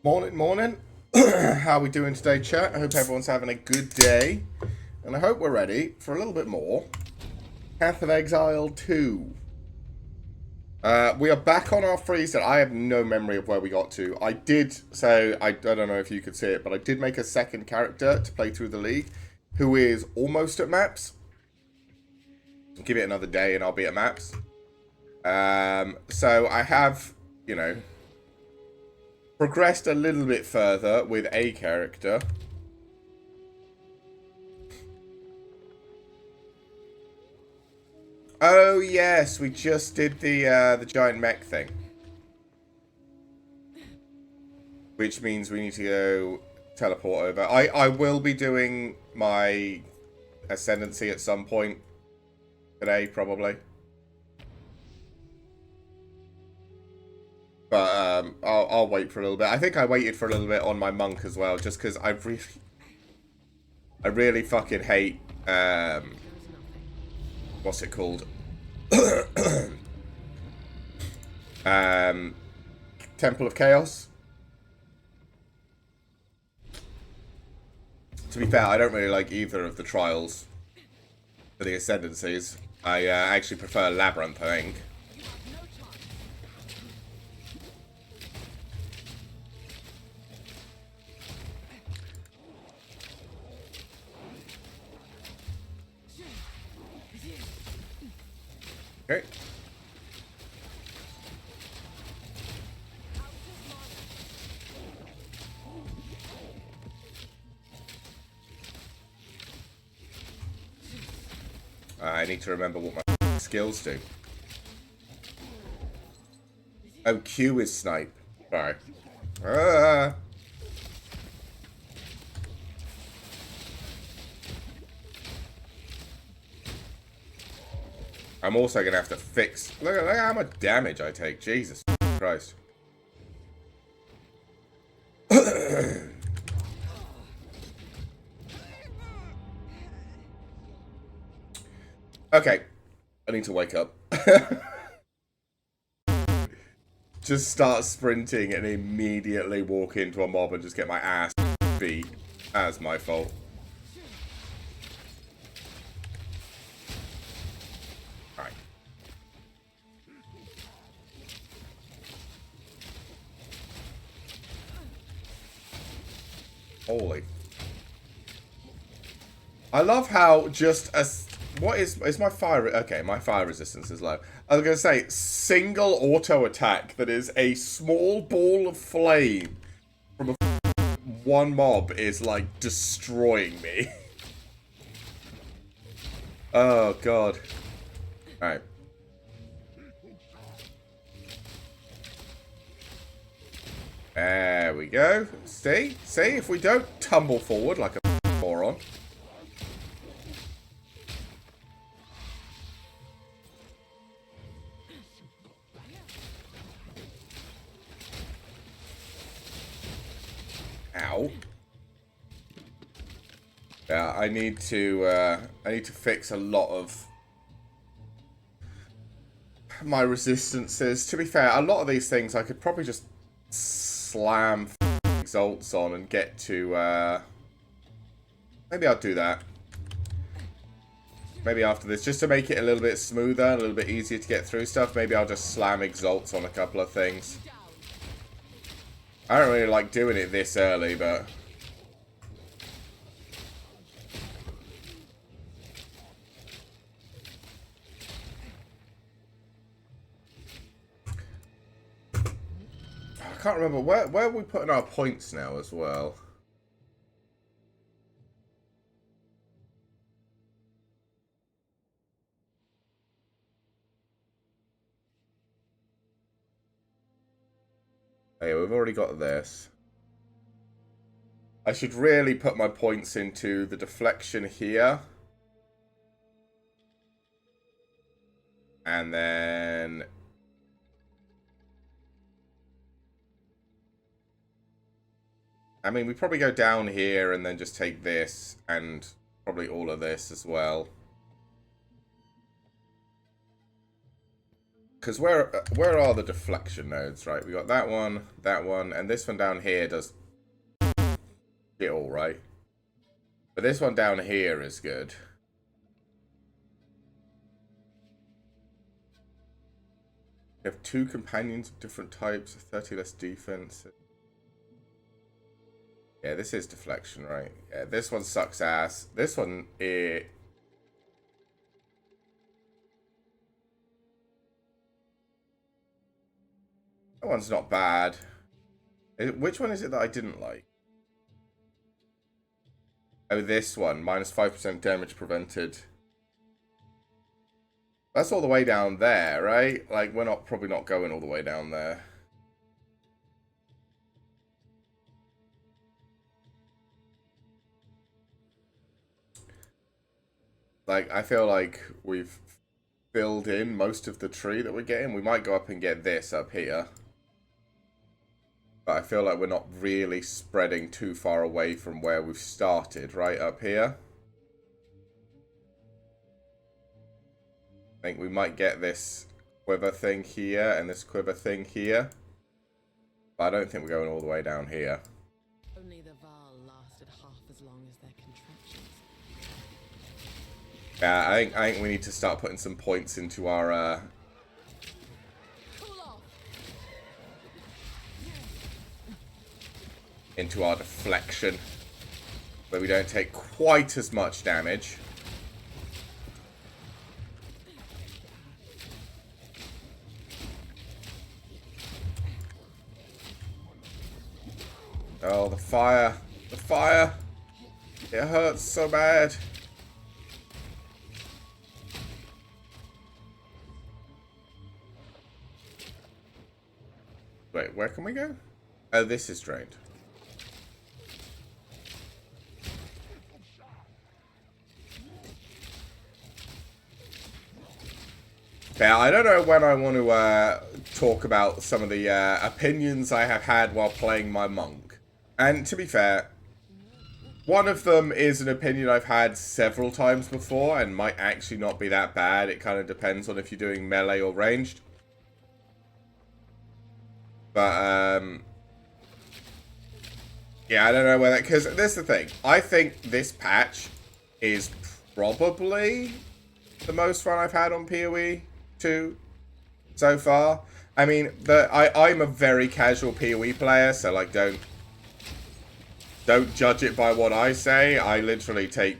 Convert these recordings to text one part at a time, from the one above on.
Morning, morning. How are we doing today, chat? I hope everyone's having a good day. And I hope we're ready for a little bit more. Path of Exile 2. We are back on our freezer. I have no memory of where we got to. I did say, I don't know if you could see it, but I did make a second character to play through the league who is almost at maps. Give it another day and I'll be at maps. So I have, progressed a little bit further with a character. Oh yes, we just did the giant mech thing, which means we need to go teleport over. I will be doing my ascendancy at some point today, probably. But I'll wait for a little bit. I think I waited for a little bit on my monk as well, just because I really fucking hate what's it called? Temple of Chaos. To be fair, I don't really like either of the trials for the ascendancies. I actually prefer Labyrinth, I think. Okay. I need to remember what my skills do. Oh, Q is snipe. Sorry. I'm also going to have to fix... Look at how much damage I take. Jesus Christ. Okay. I need to wake up. Just start sprinting and immediately walk into a mob and just get my ass beat. That's my fault. Alright. Holy. I love how just a... What is my fire... Okay, my fire resistance is low. I was going to say, single auto attack that is a small ball of flame from one mob is, like, destroying me. Oh, God. Alright. There we go. See? See? If we don't tumble forward like a moron... Ow. Yeah, I need to fix a lot of my resistances. To be fair, a lot of these things I could probably just slam exalts on and get to maybe I'll do that. Maybe after this, just to make it a little bit smoother, a little bit easier to get through stuff, maybe I'll just slam exalts on a couple of things. I don't really like doing it this early, but... I can't remember. Where are we putting our points now as well? Oh, yeah, we've already got this. I should really put my points into the deflection here. And then... I mean, we probably go down here and then just take this and probably all of this as well. Because where are the deflection nodes, right? We got that one, and this one down here does it all, right? But this one down here is good. We have 2 companions of different types, 30 less defense. Yeah, this is deflection, right? Yeah, this one sucks ass. This one, that one's not bad. Which one is it that I didn't like? Oh, this one. Minus 5% damage prevented. That's all the way down there, right? Like, we're probably not going all the way down there. Like, I feel like we've filled in most of the tree that we're getting. We might go up and get this up here. But I feel like we're not really spreading too far away from where we've started, right up here. I think we might get this quiver thing here and this quiver thing here. But I don't think we're going all the way down here. Only the Val lasted half as long as their contraptions. Yeah, I think we need to start putting some points into our deflection, where we don't take quite as much damage. Oh, the fire. The fire. It hurts so bad. Wait, where can we go? Oh, this is drained. Yeah, I don't know when I want to talk about some of the opinions I have had while playing my monk. And to be fair, one of them is an opinion I've had several times before and might actually not be that bad. It kind of depends on if you're doing melee or ranged. But, yeah, I don't know whether... Because this is the thing. I think this patch is probably the most fun I've had on POE 2 so far. I mean, I'm a very casual POE player, so, like, don't judge it by what I say. I literally take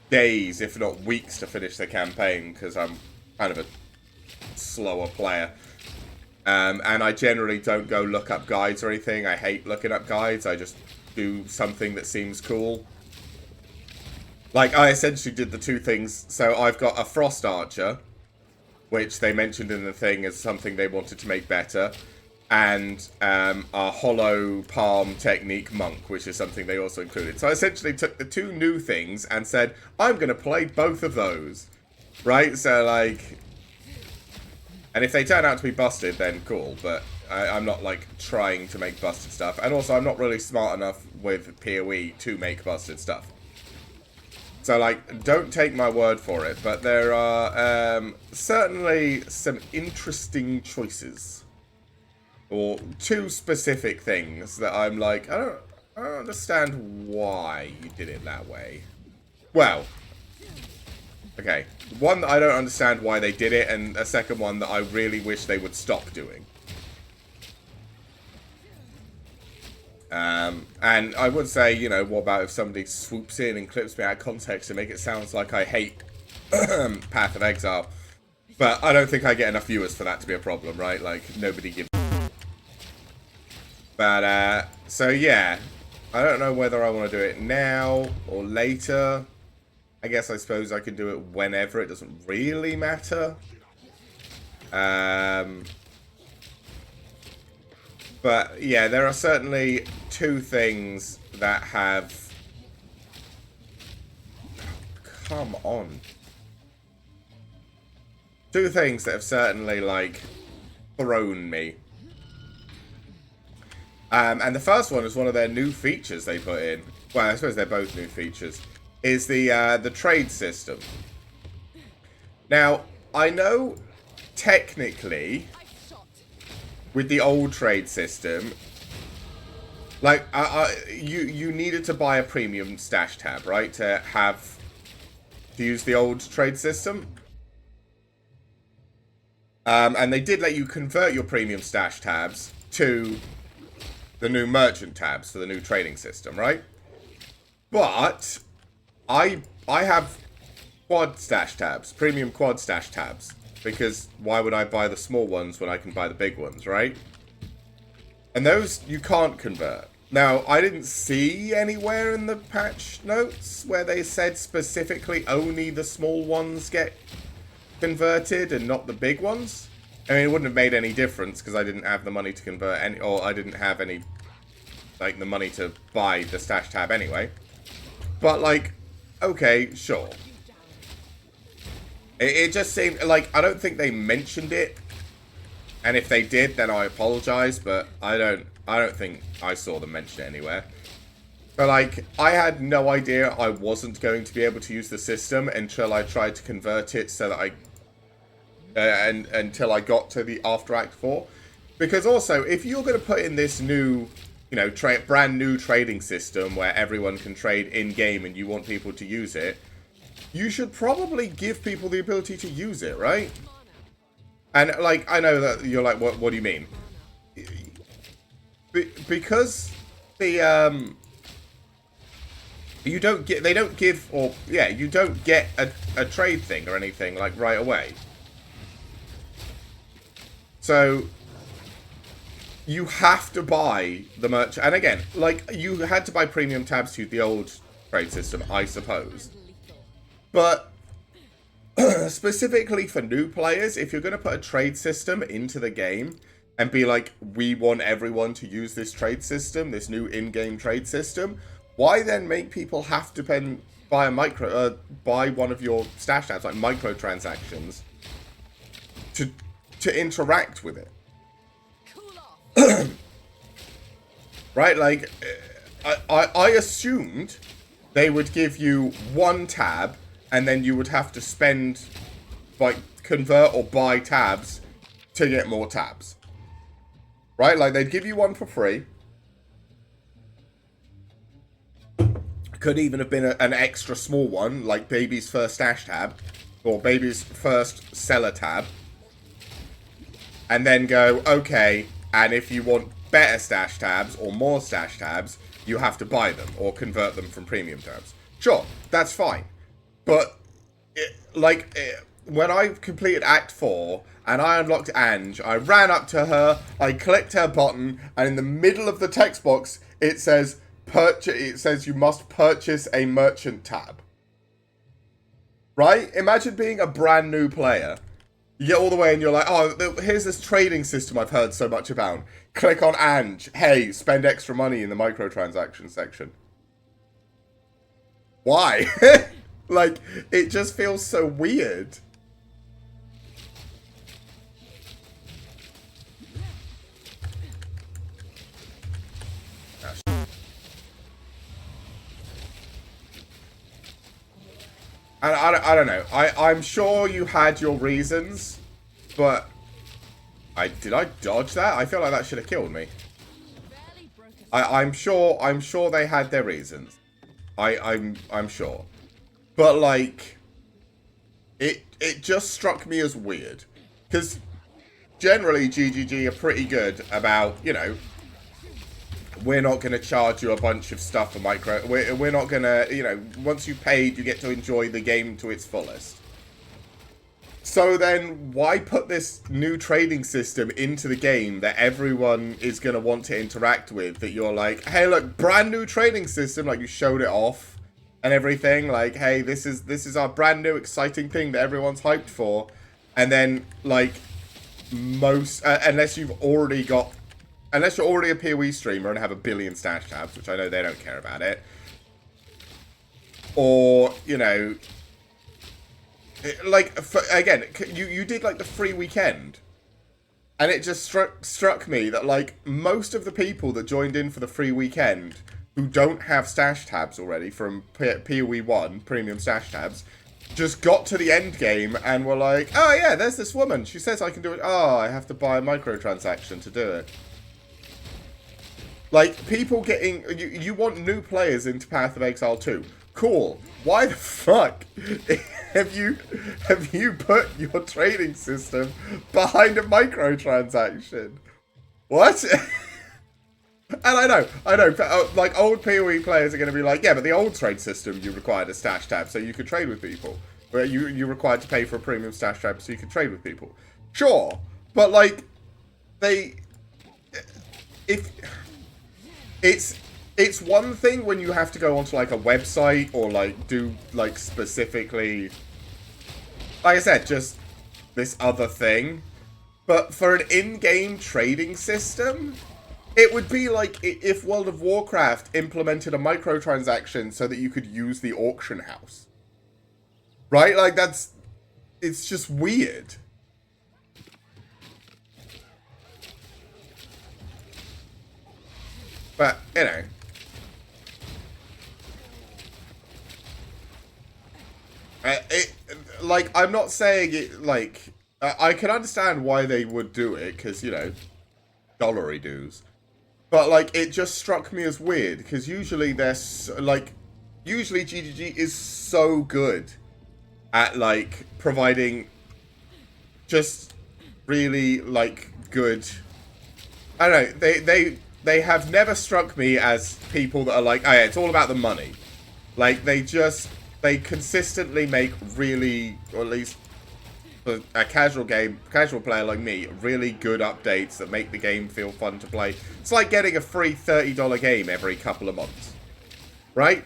days, if not weeks, to finish the campaign, because I'm kind of a slower player. And I generally don't go look up guides or anything. I hate looking up guides. I just do something that seems cool. Like, I essentially did the 2 things. So I've got a Frost Archer, which they mentioned in the thing as something they wanted to make better. And a Hollow Palm Technique Monk, which is something they also included. So I essentially took the 2 new things and said, I'm going to play both of those. Right? So, like... And if they turn out to be busted, then cool. But I'm not, like, trying to make busted stuff. And also, I'm not really smart enough with PoE to make busted stuff. So, like, don't take my word for it. But there are certainly some interesting choices. Or 2 specific things that I'm like, I don't understand why you did it that way. Well... Okay, one that I don't understand why they did it, and a second one that I really wish they would stop doing. And I would say, you know, what about if somebody swoops in and clips me out of context and make it sound like I hate Path of Exile. But I don't think I get enough viewers for that to be a problem, right? Like, nobody gives... But, so yeah. I don't know whether I want to do it now or later. I guess I suppose I can do it whenever. It doesn't really matter. But, yeah, there are certainly 2 things that have... Come on. 2 things that have certainly, like, thrown me. And the first one is one of their new features they put in. Well, I suppose they're both new features. Is the trade system. Now, I know technically, with the old trade system, like, you needed to buy a premium stash tab, right? To use the old trade system. And they did let you convert your premium stash tabs to the new merchant tabs for the new trading system, right? But I have quad stash tabs, premium quad stash tabs, because why would I buy the small ones when I can buy the big ones, right? And those you can't convert. Now, I didn't see anywhere in the patch notes where they said specifically only the small ones get converted and not the big ones. I mean, it wouldn't have made any difference because I didn't have the money to convert any, or I didn't have any, like, the money to buy the stash tab anyway. But, like, okay, sure. It just seemed like, I don't think they mentioned it. And if they did, then I apologize, but I don't think I saw them mention it anywhere. But, like, I had no idea I wasn't going to be able to use the system until I tried to convert it so that until I got to the after Act 4. Because also, if you're going to put in this new, you know, brand new trading system where everyone can trade in-game and you want people to use it, you should probably give people the ability to use it, right? And, like, I know that you're like, what do you mean? Because the, you don't get, you don't get a trade thing or anything, like, right away. So, you have to buy the merch. And again, like, you had to buy premium tabs to the old trade system, I suppose. But specifically for new players, if you're going to put a trade system into the game and be like, we want everyone to use this trade system, this new in-game trade system, why then make people have to buy one of your stash tabs, like microtransactions, to interact with it? Right, like, I assumed they would give you one tab and then you would have to spend, like, convert or buy tabs to get more tabs. Right, like, they'd give you one for free. Could even have been an extra small one, like Baby's first stash tab, or Baby's first seller tab. And then go, okay, and if you want better stash tabs or more stash tabs, you have to buy them or convert them from premium tabs. Sure, that's fine. But, when I completed Act 4 and I unlocked Ange, I ran up to her, I clicked her button, and in the middle of the text box, it says you must purchase a merchant tab. Right? Imagine being a brand new player. You get all the way and you're like, oh, here's this trading system I've heard so much about. Click on Ange. Hey, spend extra money in the microtransaction section. Why? Like, it just feels so weird. And I don't know. I'm sure you had your reasons, but did I dodge that? I feel like that should have killed me. I'm sure they had their reasons. I'm sure. But, like, it just struck me as weird. Because generally GGG are pretty good about, you know, we're not going to charge you a bunch of stuff for micro. We're not going to, you know, once you've paid, you get to enjoy the game to its fullest. So then, why put this new trading system into the game that everyone is going to want to interact with? That you're like, hey, look, brand new trading system, like you showed it off and everything. Like, hey, this is our brand new exciting thing that everyone's hyped for. And then, like, unless you're already a POE streamer and have a billion stash tabs, which I know they don't care about it, or, you know, like, again, you did, like, the free weekend, and it just struck me that, like, most of the people that joined in for the free weekend who don't have stash tabs already from POE 1, premium stash tabs, just got to the end game and were like, oh yeah, there's this woman. She says I can do it. Oh, I have to buy a microtransaction to do it. Like, people getting... You want new players into Path of Exile 2. Cool. Why the fuck have you put your trading system behind a microtransaction? What? And I know, like, old POE players are going to be like, yeah, but the old trade system, you required a stash tab so you could trade with people. Where you required to pay for a premium stash tab so you could trade with people. Sure, but, like, It's one thing when you have to go onto, like, a website or, like, do, like, specifically, like I said, just this other thing. But for an in-game trading system, it would be like if World of Warcraft implemented a microtransaction so that you could use the auction house. Right? Like, it's just weird. But, you know. Like, I'm not saying it, like... I can understand why they would do it, because, you know, dollary dues. But, like, it just struck me as weird, because usually they're, usually GGG is so good at, like, providing just really, like, good... I don't know, they have never struck me as people that are like, oh yeah, it's all about the money. Like, they consistently make really, or at least for a casual player like me, really good updates that make the game feel fun to play. It's like getting a free $30 game every couple of months. Right?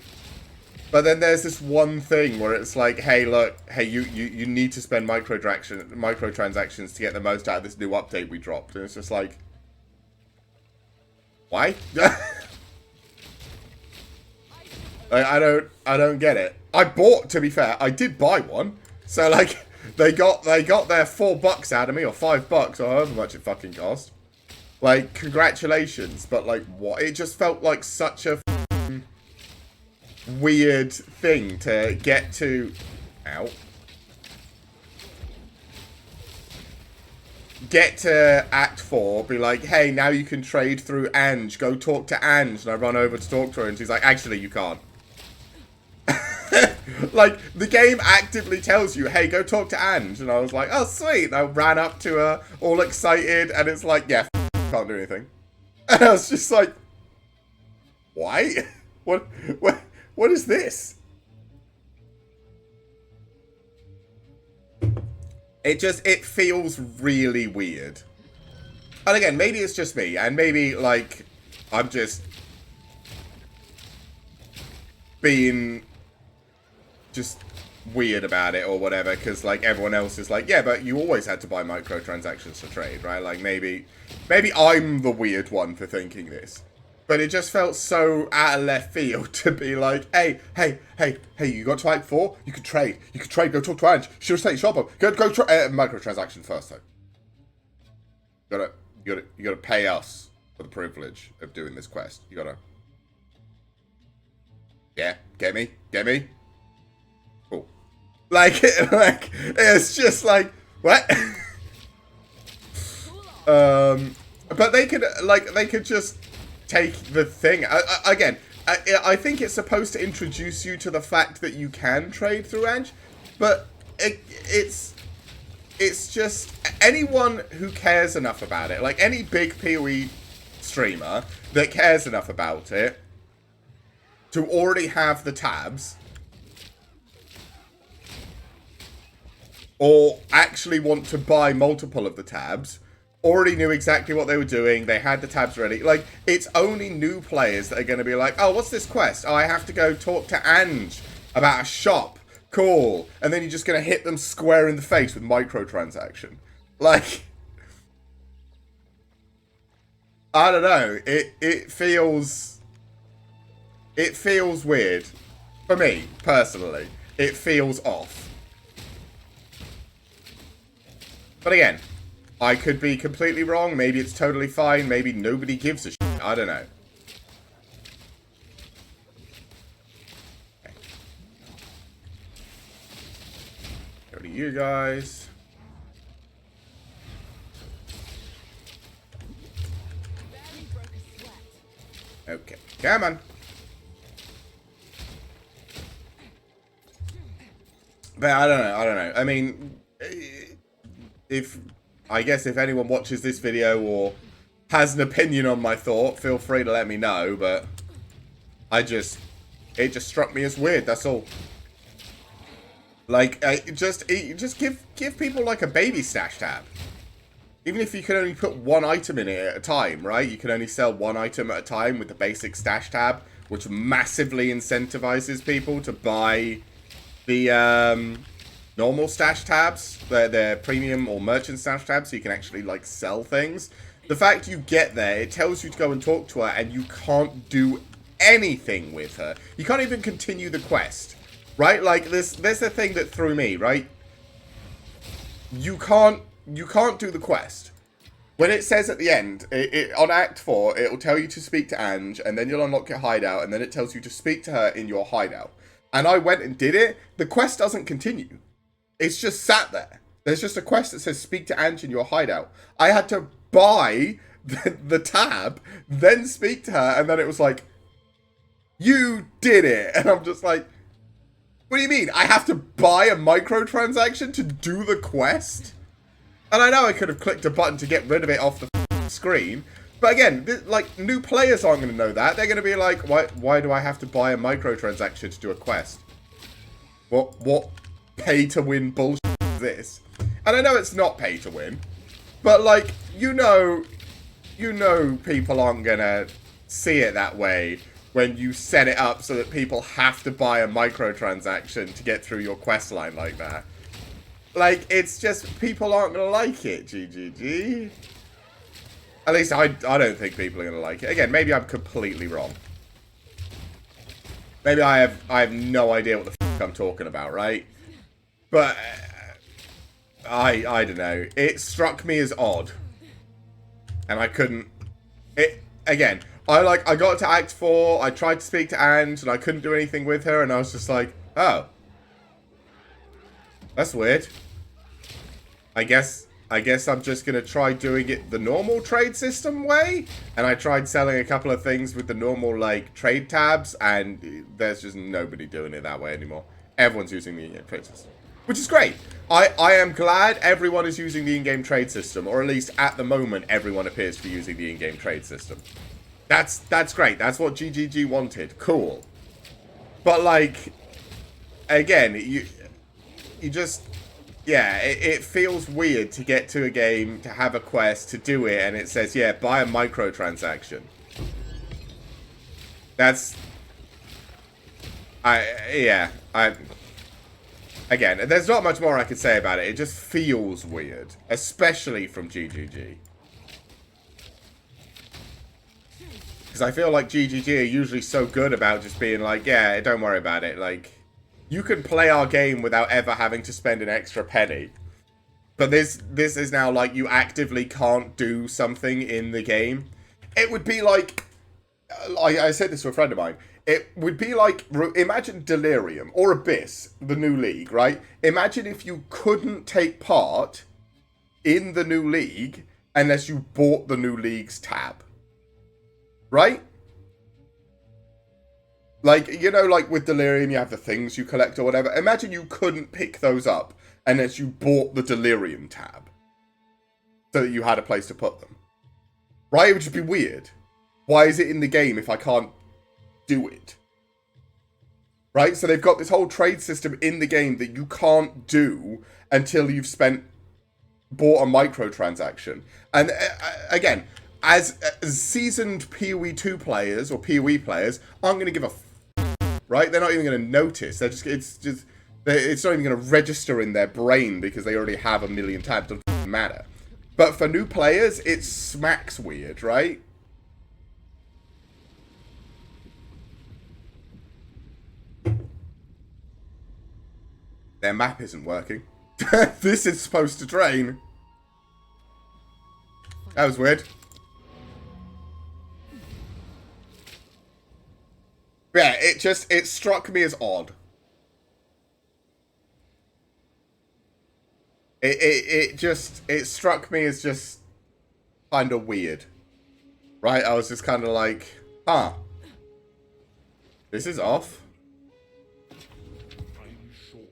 But then there's this one thing where it's like, hey, look, hey, you need to spend microtransactions to get the most out of this new update we dropped. And it's just like, why? I don't get it. To be fair, I did buy one. So, like, they got their $4 out of me, or $5, or however much it fucking cost. Like, congratulations. But, like, what? It just felt like such a weird thing to get to... Ow. Get to Act 4, be like, hey, now you can trade through Ange. Go talk to Ange. And I run over to talk to her, and she's like, actually, you can't. Like, the game actively tells you, hey, go talk to Ange. And I was like, oh, sweet. And I ran up to her, all excited, and it's like, yeah, can't do anything. And I was just like, why? What is this? It feels really weird. And again, maybe it's just me, and maybe, like, I'm just being just weird about it or whatever, because, like, everyone else is like, yeah, but you always had to buy microtransactions to trade, right? Like, maybe I'm the weird one for thinking this. But it just felt so out of left field to be like, hey, you got to Act 4? You can trade, go talk to Ange. She'll take shop up. Go try microtransaction first, though. You gotta pay us for the privilege of doing this quest. You gotta... Yeah, get me? Cool. Like, it's just like, what? But they could just take the thing. Again, I think it's supposed to introduce you to the fact that you can trade through Ange, but it's just anyone who cares enough about it, like any big PoE streamer that cares enough about it to already have the tabs, or actually want to buy multiple of the tabs, already knew exactly what they were doing. They had the tabs ready. Like, it's only new players that are going to be like, oh, what's this quest? Oh, I have to go talk to Ange about a shop. Cool. And then you're just going to hit them square in the face with microtransaction. Like, I don't know. It feels weird. For me, personally. It feels off. But again, I could be completely wrong. Maybe it's totally fine. Maybe nobody gives a shit. I don't know. Okay. you guys. Okay, come on. But I don't know. I mean, I guess if anyone watches this video or has an opinion on my thought, feel free to let me know, but it just struck me as weird, that's all. Like, just give people like a baby stash tab. Even if you can only put one item in it at a time, right? You can only sell one item at a time with the basic stash tab, which massively incentivizes people to buy the normal stash tabs, their premium or merchant stash tabs, so you can actually like sell things. The fact you get there, it tells you to go and talk to her, and you can't do anything with her. You can't even continue the quest, right? Like there's the thing that threw me, right? You can't do the quest. When it says at the end, on Act 4, it will tell you to speak to Ange, and then you'll unlock your hideout, and then it tells you to speak to her in your hideout. And I went and did it. The quest doesn't continue. It's just sat there. There's just a quest that says speak to Ange in your hideout. I had to buy the tab, then speak to her, and then it was like, you did it. And I'm just like, what do you mean? I have to buy a microtransaction to do the quest? And I know I could have clicked a button to get rid of it off the screen. But again, like, new players aren't going to know that. They're going to be like, why do I have to buy a microtransaction to do a quest? What pay-to-win bullshit is this? And I know it's not pay-to-win. But, like, you know people aren't going to see it that way when you set it up so that people have to buy a microtransaction to get through your quest line like that. Like, it's just, people aren't going to like it, GGG. At least I don't think people are going to like it. Again, maybe I'm completely wrong. Maybe I have no idea what the f I'm talking about, right? But I don't know. It struck me as odd. And I couldn't... Again, I got to Act 4, I tried to speak to Ange, and I couldn't do anything with her, and I was just like, oh. That's weird. I guess I'm just going to try doing it the normal trade system way. And I tried selling a couple of things with the normal, like, trade tabs. And there's just nobody doing it that way anymore. Everyone's using the in-game trade system. Which is great. I am glad everyone is using the in-game trade system. Or at least, at the moment, everyone appears to be using the in-game trade system. That's great. That's what GGG wanted. Cool. But, like, again, you just... Yeah, it feels weird to get to a game, to have a quest, to do it, and it says, yeah, buy a microtransaction. That's... Again, there's not much more I can say about it. It just feels weird, especially from GGG. Because I feel like GGG are usually so good about just being like, yeah, don't worry about it, like... You can play our game without ever having to spend an extra penny. But this is now like you actively can't do something in the game. It would be like... I said this to a friend of mine. It would be like... Imagine Delirium or Abyss, the new league, right? Imagine if you couldn't take part in the new league unless you bought the new league's tab. Right? Like, you know, like with Delirium, you have the things you collect or whatever. Imagine you couldn't pick those up unless you bought the Delirium tab. So that you had a place to put them. Right? It would just be weird. Why is it in the game if I can't do it? Right? So they've got this whole trade system in the game that you can't do until you've bought a microtransaction. And again, as seasoned POE 2 players or POE players aren't going to give a right? They're not even going to notice. It's not even going to register in their brain because they already have a million tabs. It doesn't matter. But for new players, it smacks weird, right? Their map isn't working. This is supposed to drain. That was weird. Yeah, it struck me as odd. It struck me as just kind of weird. Right? I was just kind of like, huh. This is off.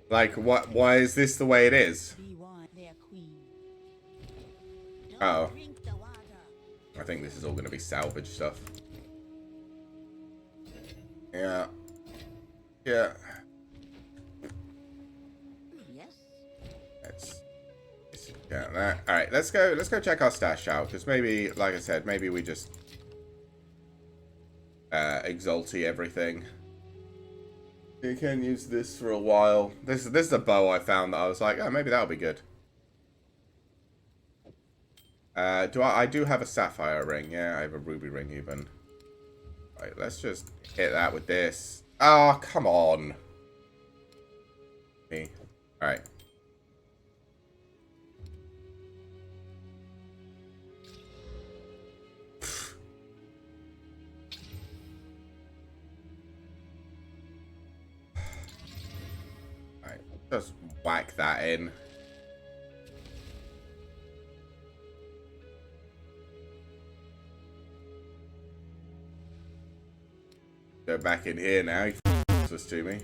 Like, what? Why is this the way it is? Oh. I think this is all going to be salvage stuff. Yeah. Yeah. Let's get that. All right, let's go check our stash out, because maybe, like I said, maybe we just exalty everything. You can use this for a while. This is a bow I found that I was like, oh, maybe that'll be good. I do have a sapphire ring. Yeah, I have a ruby ring even. Right, let's just hit that with this. Oh, come on. Me. All right. Alright, just whack that in. Go back in here now. He this to me.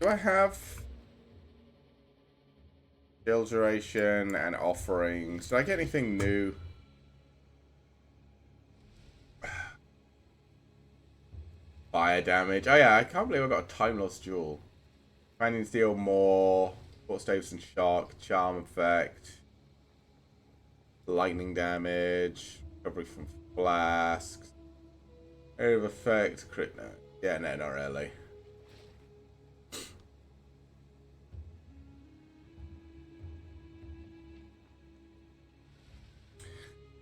Do I have skill duration and offerings? Do I get anything new? Fire damage. Oh yeah, I can't believe I got a time loss jewel. Companions deal more. Port staves and shark. Charm effect. Lightning damage. Recovery from flasks. Area of effect. Crit. No. Yeah, no, not really.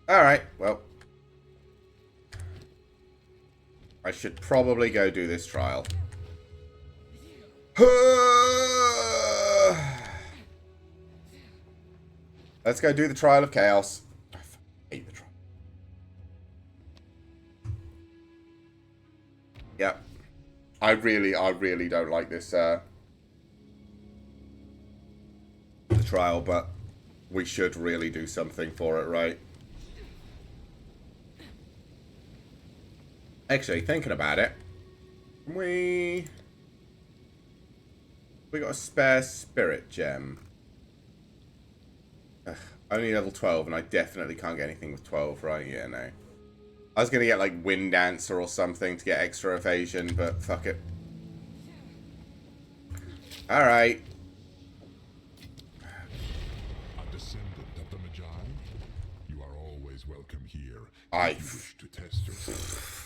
Alright, well. I should probably go do this trial. Let's go do the trial of chaos. I hate the trial. Yep. I really don't like this the trial, but we should really do something for it, right? Actually, thinking about it, we got a spare spirit gem. Ugh, only level 12, and I definitely can't get anything with 12, right? Yeah, no. I was gonna get like Wind Dancer or something to get extra evasion, but fuck it. All right. A descendant of the Magi, you are always welcome here. I wish to test yourself.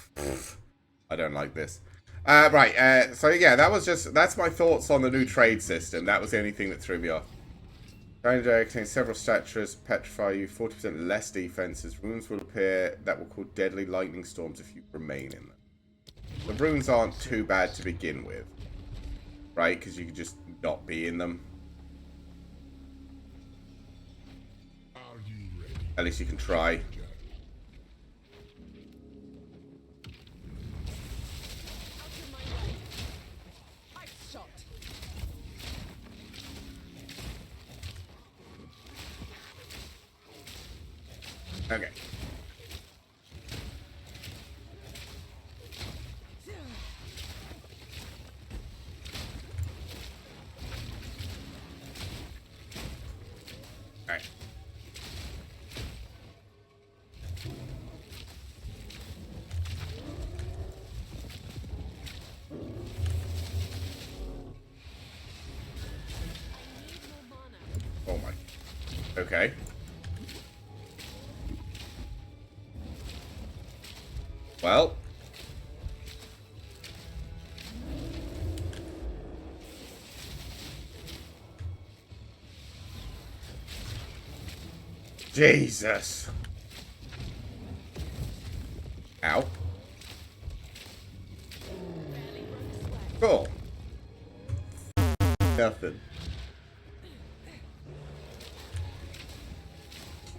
I don't like this. Right, so yeah, that's my thoughts on the new trade system. That was the only thing that threw me off. Challenge area contains several statues, petrify you, 40% less defenses. Runes will appear that will cause deadly lightning storms if you remain in them. The runes aren't too bad to begin with, right? Because you can just not be in them. Are you ready? At least you can try. Okay. Alright. Oh my. Okay. Well. Jesus. Ow. Cool. Nothing.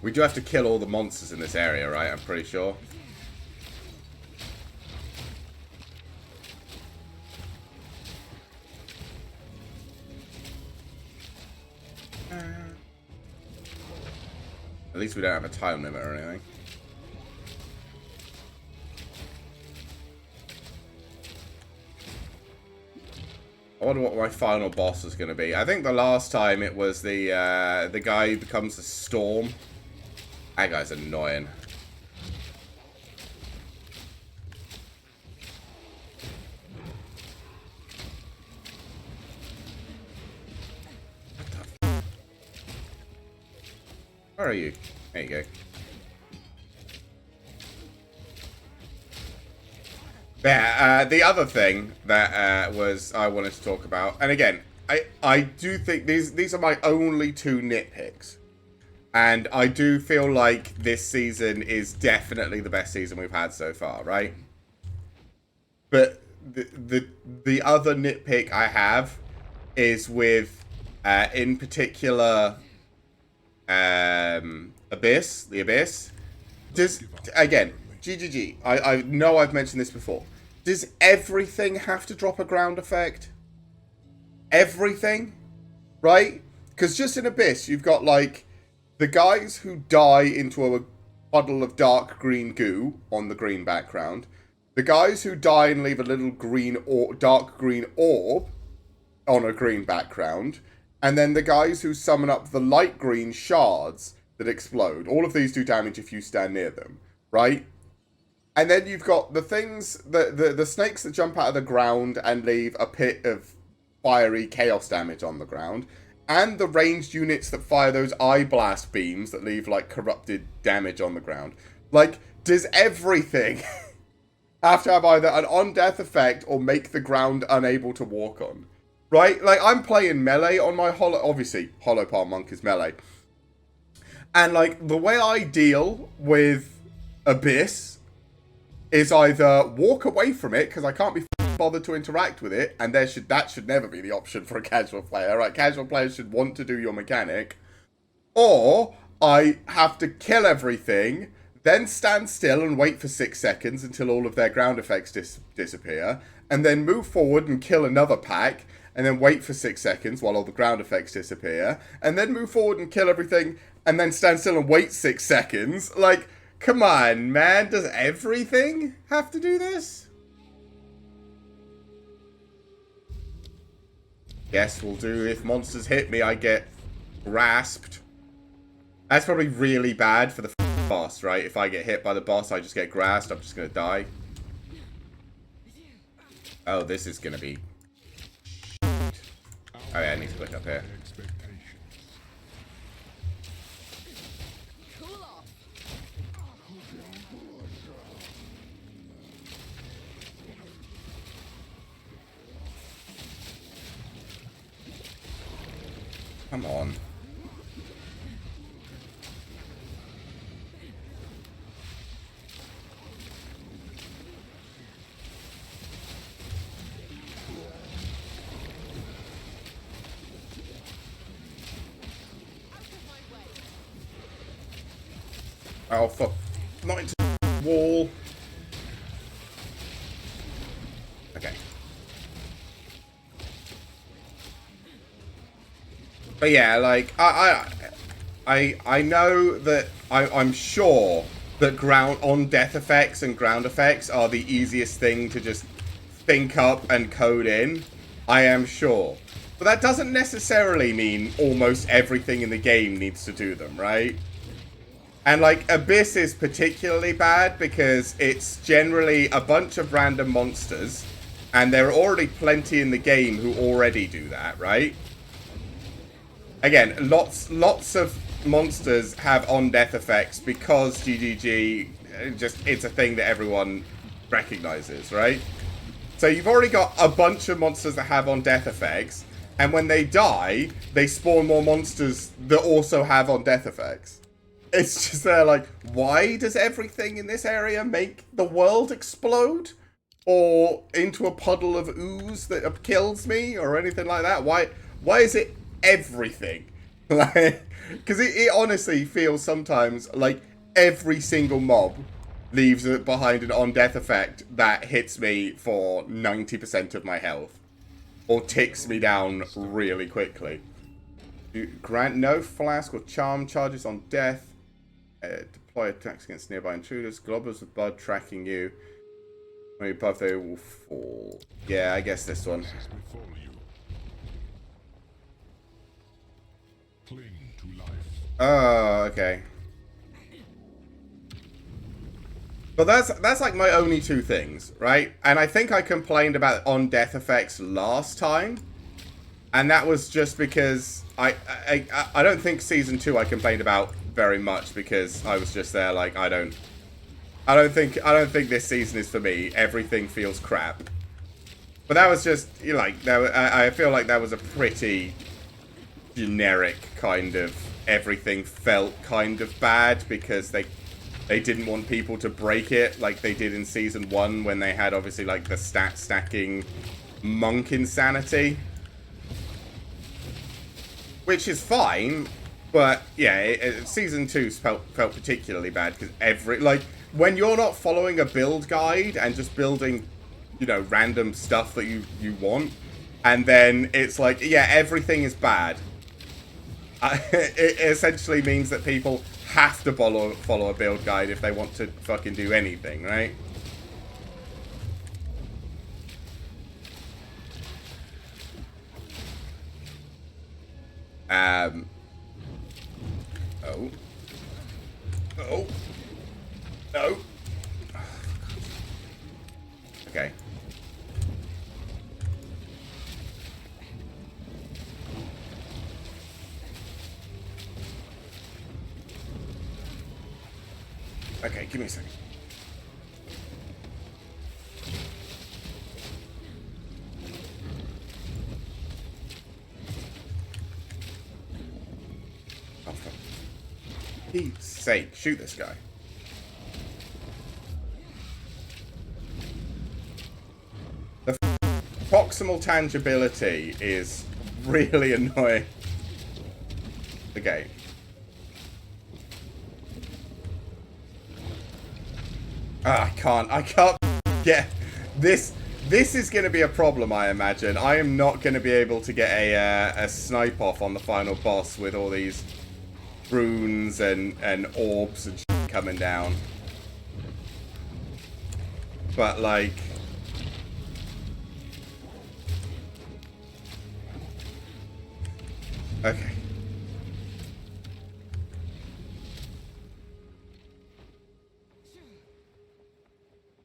We do have to kill all the monsters in this area, right? I'm pretty sure. At least we don't have a time limit or anything. I wonder what my final boss is going to be. I think the last time it was the guy who becomes a storm. That guy's annoying. Where are you? There you go. Yeah, the other thing that I wanted to talk about, and again, I do think these are my only two nitpicks, and I do feel like this season is definitely the best season we've had so far, right? But the other nitpick I have is with, in particular, Abyss, the Abyss. Does, again, GGG, I know I've mentioned this before. Does everything have to drop a ground effect? Everything? Right? Because just in Abyss, you've got, like, the guys who die into a puddle of dark green goo on the green background. The guys who die and leave a little green or dark green orb on a green background. And then the guys who summon up the light green shards that explode. All of these do damage if you stand near them, right? And then you've got the things, the snakes that jump out of the ground and leave a pit of fiery chaos damage on the ground. And the ranged units that fire those eye blast beams that leave, like, corrupted damage on the ground. Like, does everything have to have either an on-death effect or make the ground unable to walk on? Right? Like, I'm playing melee on my obviously, Hollow Palm Monk is melee. And, like, the way I deal with Abyss is either walk away from it, because I can't be bothered to interact with it, and that should never be the option for a casual player, right? Casual players should want to do your mechanic. Or, I have to kill everything, then stand still and wait for 6 seconds until all of their ground effects disappear, and then move forward and kill another pack, and then wait for 6 seconds while all the ground effects disappear, and then move forward and kill everything, and then stand still and wait 6 seconds. Like, come on, man. Does everything have to do this? Guess we'll do if monsters hit me, I get grasped. That's probably really bad for the boss, right? If I get hit by the boss, I just get grasped. I'm just going to die. Oh, this is going to be... Oh yeah, I need to look up here. Come on. Oh, fuck. Not into the wall. Okay. But yeah, like, I know that, I'm sure that ground on death effects and ground effects are the easiest thing to just think up and code in. I am sure. But that doesn't necessarily mean almost everything in the game needs to do them, right? And, like, Abyss is particularly bad because it's generally a bunch of random monsters, and there are already plenty in the game who already do that, right? Again, lots of monsters have on-death effects because GGG, it's a thing that everyone recognizes, right? So you've already got a bunch of monsters that have on-death effects, and when they die, they spawn more monsters that also have on-death effects. It's just like, why does everything in this area make the world explode? Or into a puddle of ooze that kills me? Or anything like that? Why is it everything? Like, because it honestly feels sometimes like every single mob leaves behind an on-death effect that hits me for 90% of my health. Or ticks me down really quickly. Grant no flask or charm charges on death. Deploy attacks against nearby intruders. Globulars of blood tracking you. When you above, they will fall. Yeah, I guess this one. Before you. Cling to life. Oh, okay. But that's like my only two things, right? And I think I complained about on-death effects last time. And that was just because I don't think Season 2 I complained about very much because I was just there like I don't think this season is for me. Everything feels crap. But that was just, you know, like, I feel like that was a pretty generic kind of everything felt kind of bad because they didn't want people to break it like they did in Season 1 when they had obviously like the stat stacking monk insanity. Which is fine, but yeah, Season 2 felt particularly bad because when you're not following a build guide and just building, you know, random stuff that you want, and then it's like, yeah, everything is bad. It essentially means that people have to follow a build guide if they want to fucking do anything, right? Oh. Oh. No. Okay. Okay, give me a second. Oh, for Pete's sake, shoot this guy. The proximal tangibility is really annoying. Okay. I can't get this. This is going to be a problem, I imagine. I am not going to be able to get a snipe off on the final boss with all these runes and orbs and shit coming down. But like, okay.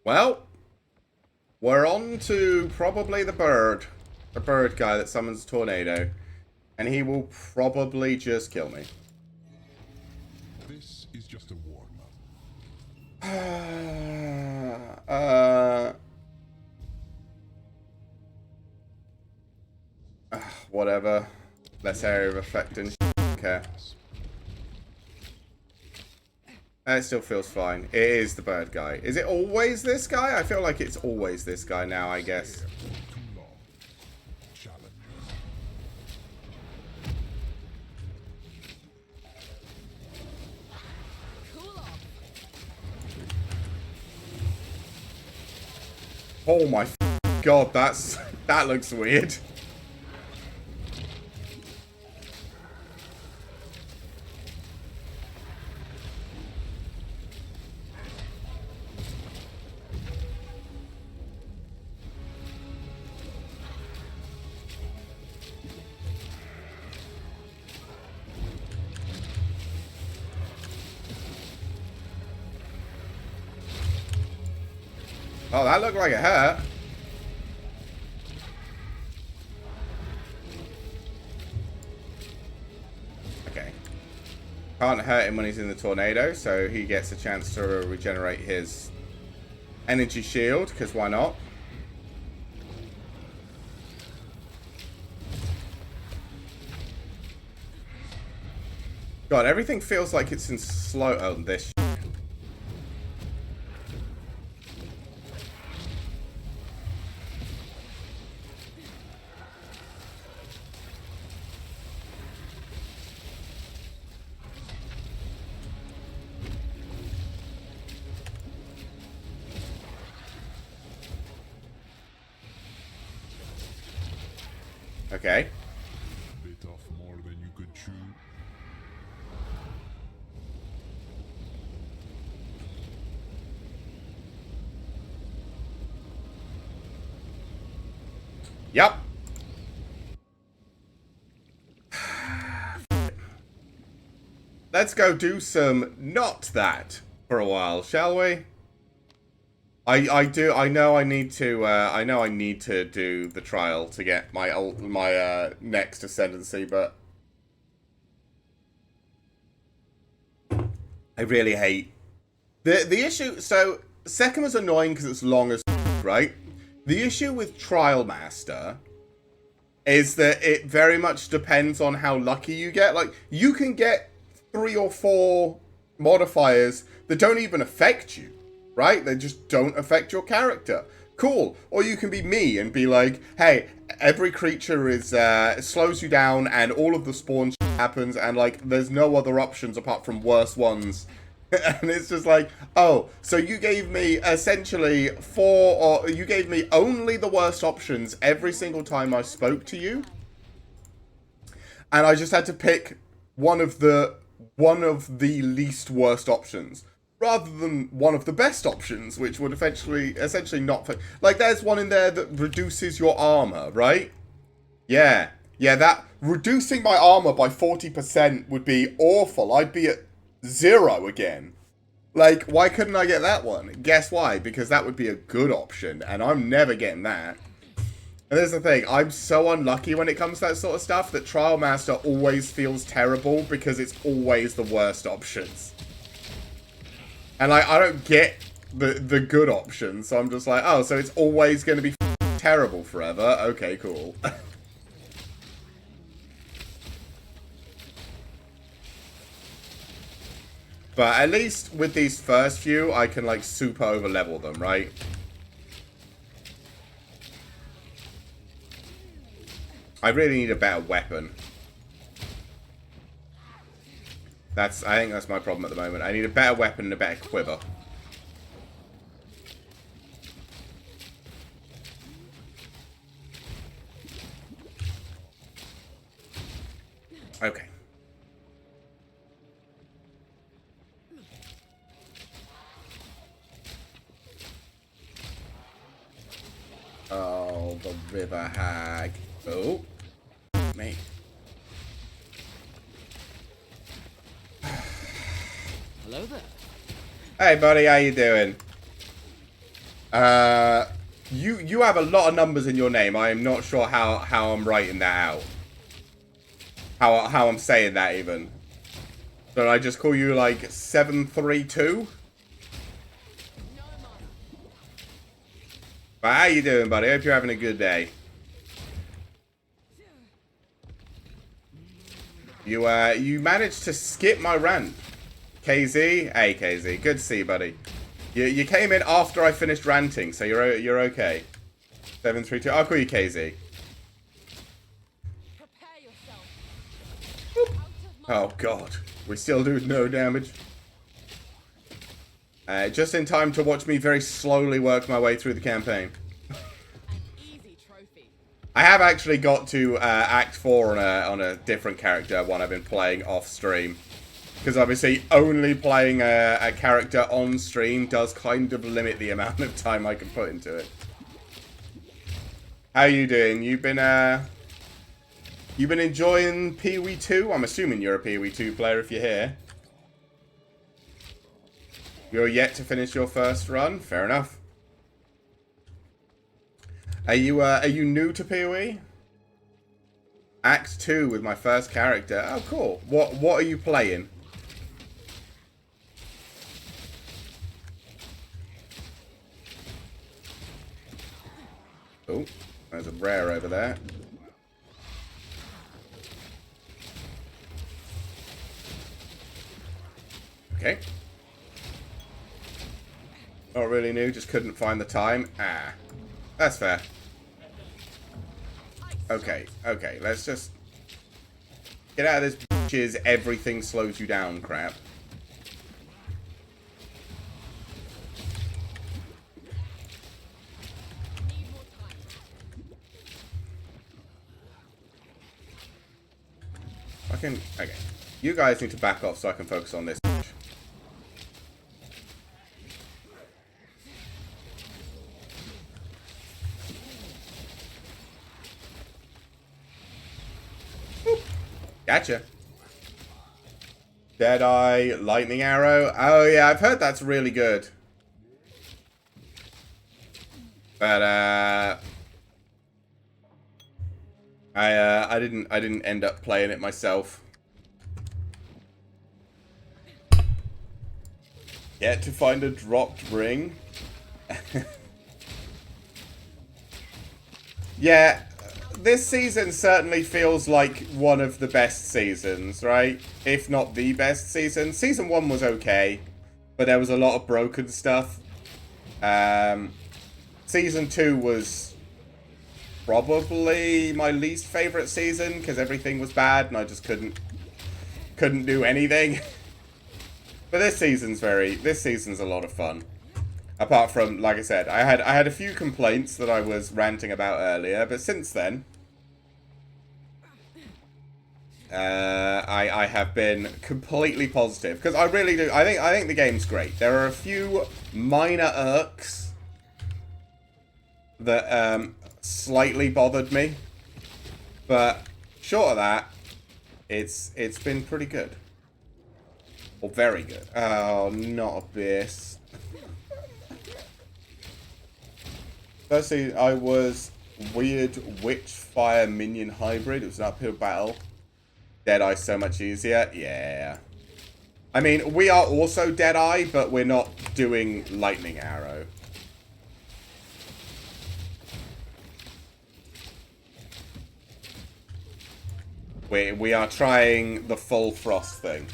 Well, we're on to probably the bird guy that summons a tornado, and he will probably just kill me. This is just a warm-up. Whatever. Less area of effect and okay. It still feels fine. It is the bird guy. Is it always this guy? I feel like it's always this guy now, I guess. Too long. Challenge. Oh my god, that looks weird. Oh, that looked like it hurt. Okay. Can't hurt him when he's in the tornado, so he gets a chance to regenerate his energy shield, because why not? God, everything feels like it's in slow... Oh, this Okay. Bit off more than you could chew. Yup. Let's go do some not that for a while, shall we? I know I need to do the trial to get my next ascendancy, but I really hate the issue. So second was annoying because it's long as right. The issue with Trial Master is that it very much depends on how lucky you get. Like, you can get 3 or 4 modifiers that don't even affect you, right? They just don't affect your character. Cool. Or you can be me and be like, hey, every creature is slows you down and all of the spawn happens and, like, there's no other options apart from worse ones. And it's just like, oh, so you gave me essentially you gave me only the worst options every single time I spoke to you. And I just had to pick one of the least worst options. Rather than one of the best options, which would essentially not... Like, there's one in there that reduces your armor, right? Yeah. Yeah, that... Reducing my armor by 40% would be awful. I'd be at 0 again. Like, why couldn't I get that one? Guess why? Because that would be a good option, and I'm never getting that. And there's the thing, I'm so unlucky when it comes to that sort of stuff that Trial Master always feels terrible because it's always the worst options. And, like, I don't get the good options, so I'm just like, oh, so it's always going to be terrible forever? Okay, cool. But at least with these first few, I can, like, super over-level them, right? I really need a better weapon. I think that's my problem at the moment. I need a better weapon and a better quiver. Okay. Oh, the river hag. Oh. Me. Hello there. Hey, buddy, how you doing? You have a lot of numbers in your name. I am not sure how I'm writing that out. How I'm saying that even. Should I just call you like 732? But how you doing, buddy? Hope you're having a good day. You managed to skip my rant. KZ? Hey, KZ. Good to see you, buddy. You came in after I finished ranting, so you're okay. 732. I'll call you KZ. Oh, God. We still do no damage. Just in time to watch me very slowly work my way through the campaign. I have actually got to Act 4 on a different character, one I've been playing off stream. Because obviously only playing a character on stream does kind of limit the amount of time I can put into it. How you doing? You've been enjoying POE 2? I'm assuming you're a POE 2 player if you're here. You're yet to finish your first run? Fair enough. Are you new to POE? Act 2 with my first character. Oh, cool. What are you playing? Oh, there's a rare over there. Okay. Not really new, just couldn't find the time. Ah. That's fair. Okay, okay, let's just get out of this bitches everything slows you down crap. Okay. You guys need to back off so I can focus on this. Gotcha. Deadeye, Lightning Arrow. Oh yeah, I've heard that's really good. But I didn't end up playing it myself. Yet to find a dropped ring. Yeah, this season certainly feels like one of the best seasons, right? If not the best season. Season 1 was okay, but there was a lot of broken stuff. Season 2 was probably my least favorite season because everything was bad and I just couldn't do anything. But this season's a lot of fun. Apart from, like I said, I had a few complaints that I was ranting about earlier, but since then, I have been completely positive because I really do. I think the game's great. There are a few minor irks that slightly bothered me, but short of that, it's been pretty good or very good. Oh, not Abyss. Firstly, I was weird witch fire minion hybrid. It was an uphill battle. Deadeye so much easier. Yeah. I mean, we are also Deadeye, but we're not doing Lightning Arrow. We are trying the full frost thing.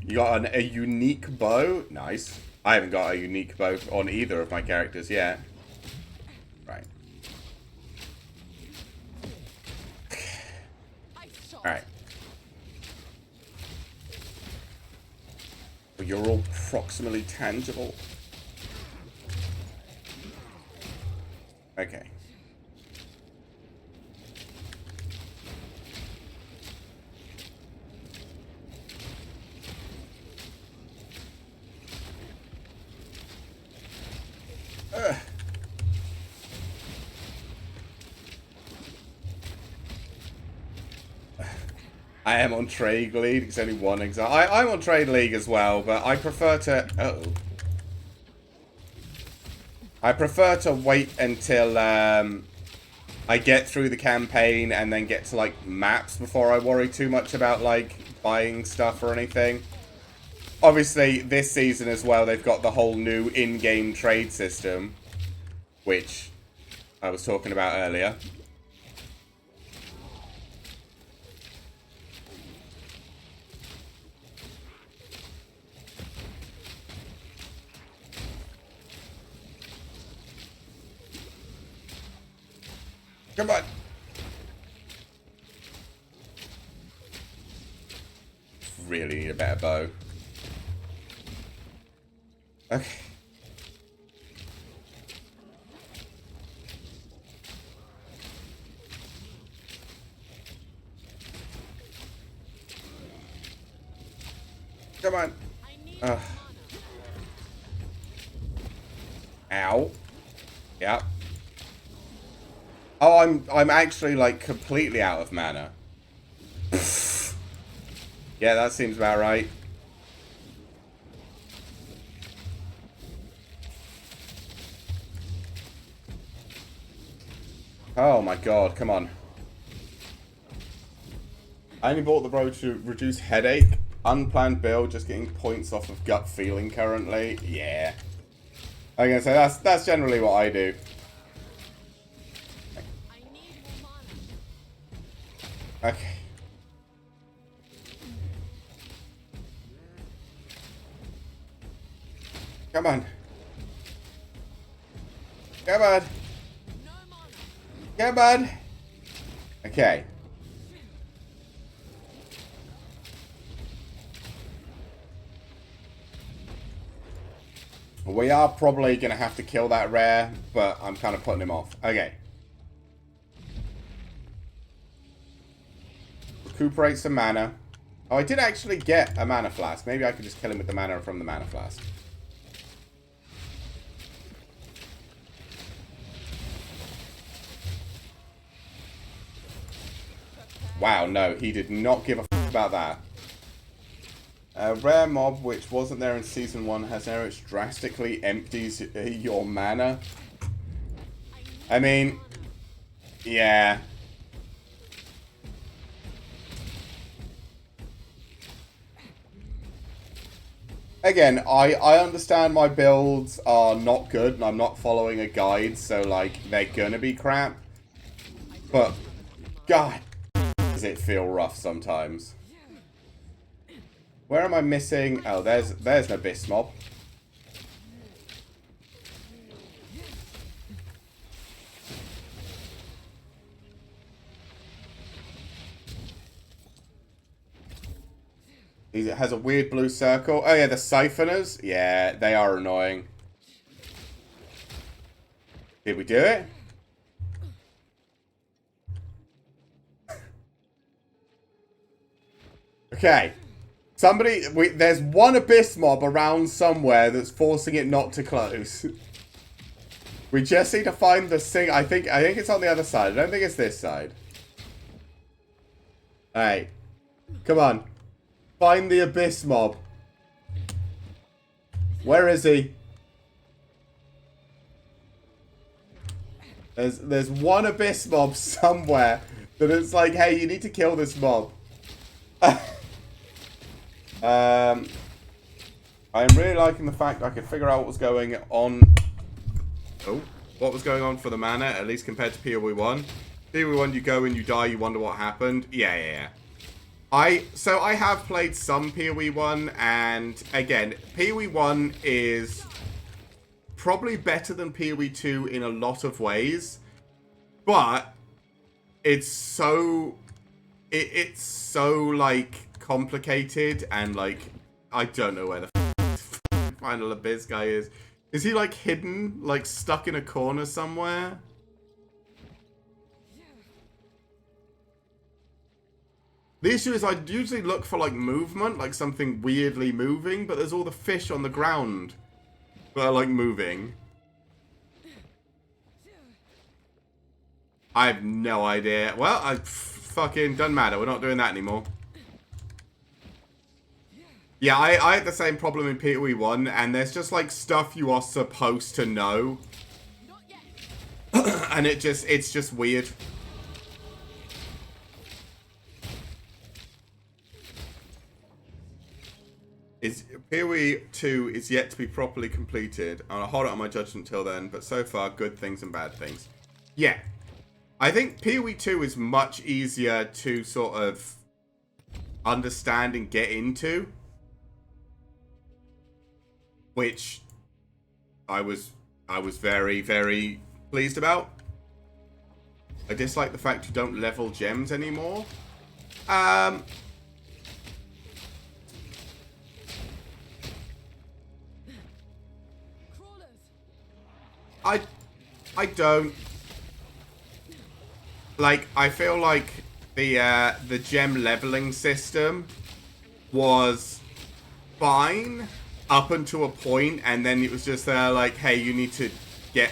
You got a unique bow? Nice. I haven't got a unique bow on either of my characters yet. Right. Alright. You're all proximally tangible. Okay. I am on Trade League. It's only one Exile. I'm on Trade League as well, but I prefer to... Uh-oh. I prefer to wait until I get through the campaign and then get to, like, maps before I worry too much about, like, buying stuff or anything. Obviously, this season as well, they've got the whole new in-game trade system, which I was talking about earlier. Come on. Really need a better bow. Okay. Come on. Ow. Yep. Oh, I'm actually, like, completely out of mana. Yeah, that seems about right. Oh my god, come on. I only bought the bow to reduce headache. Unplanned build, just getting points off of gut feeling currently. Yeah. I'm gonna say that's generally what I do. Okay. Come on. Come on. Come on. Okay. We are probably going to have to kill that rare, but I'm kind of putting him off. Okay. Recuperate some mana. Oh, I did actually get a mana flask. Maybe I could just kill him with the mana from the mana flask. Wow, no, he did not give a f about that. A rare mob which wasn't there in Season 1 has now which drastically empties your mana. I mean, yeah. Again, I understand my builds are not good and I'm not following a guide, so like they're gonna be crap. But God, does it feel rough sometimes. Where am I missing? Oh, there's an Abyss mob. It has a weird blue circle. Oh yeah, the Siphoners. Yeah, they are annoying. Did we do it? Okay. Somebody, there's one Abyss mob around somewhere that's forcing it not to close. We just need to find the thing. I think it's on the other side. I don't think it's this side. Alright. Come on. Find the Abyss mob. Where is he? There's one Abyss mob somewhere that it's like, hey, you need to kill this mob. I'm really liking the fact I could figure out what was going on. Oh, what was going on for the mana, at least compared to POE 1. POE 1, you go and you die, you wonder what happened. Yeah. So I have played some POE 1, and again, POE 1 is probably better than POE 2 in a lot of ways, but it's so like complicated and like I don't know where the final Abyss guy is. Is he like hidden, like stuck in a corner somewhere? The issue is I usually look for like movement, like something weirdly moving, but there's all the fish on the ground that are like moving. I have no idea. Well, I fucking doesn't matter. We're not doing that anymore. Yeah, I had the same problem in POE 1, and there's just like stuff you are supposed to know. And it's just weird. POE 2 is yet to be properly completed. I'll hold it on my judgment till then, but so far, good things and bad things. Yeah. I think POE 2 is much easier to sort of understand and get into. Which I was very, very pleased about. I dislike the fact you don't level gems anymore. I don't. Like, I feel like the gem leveling system was fine up until a point, and then it was just like, hey, you need to get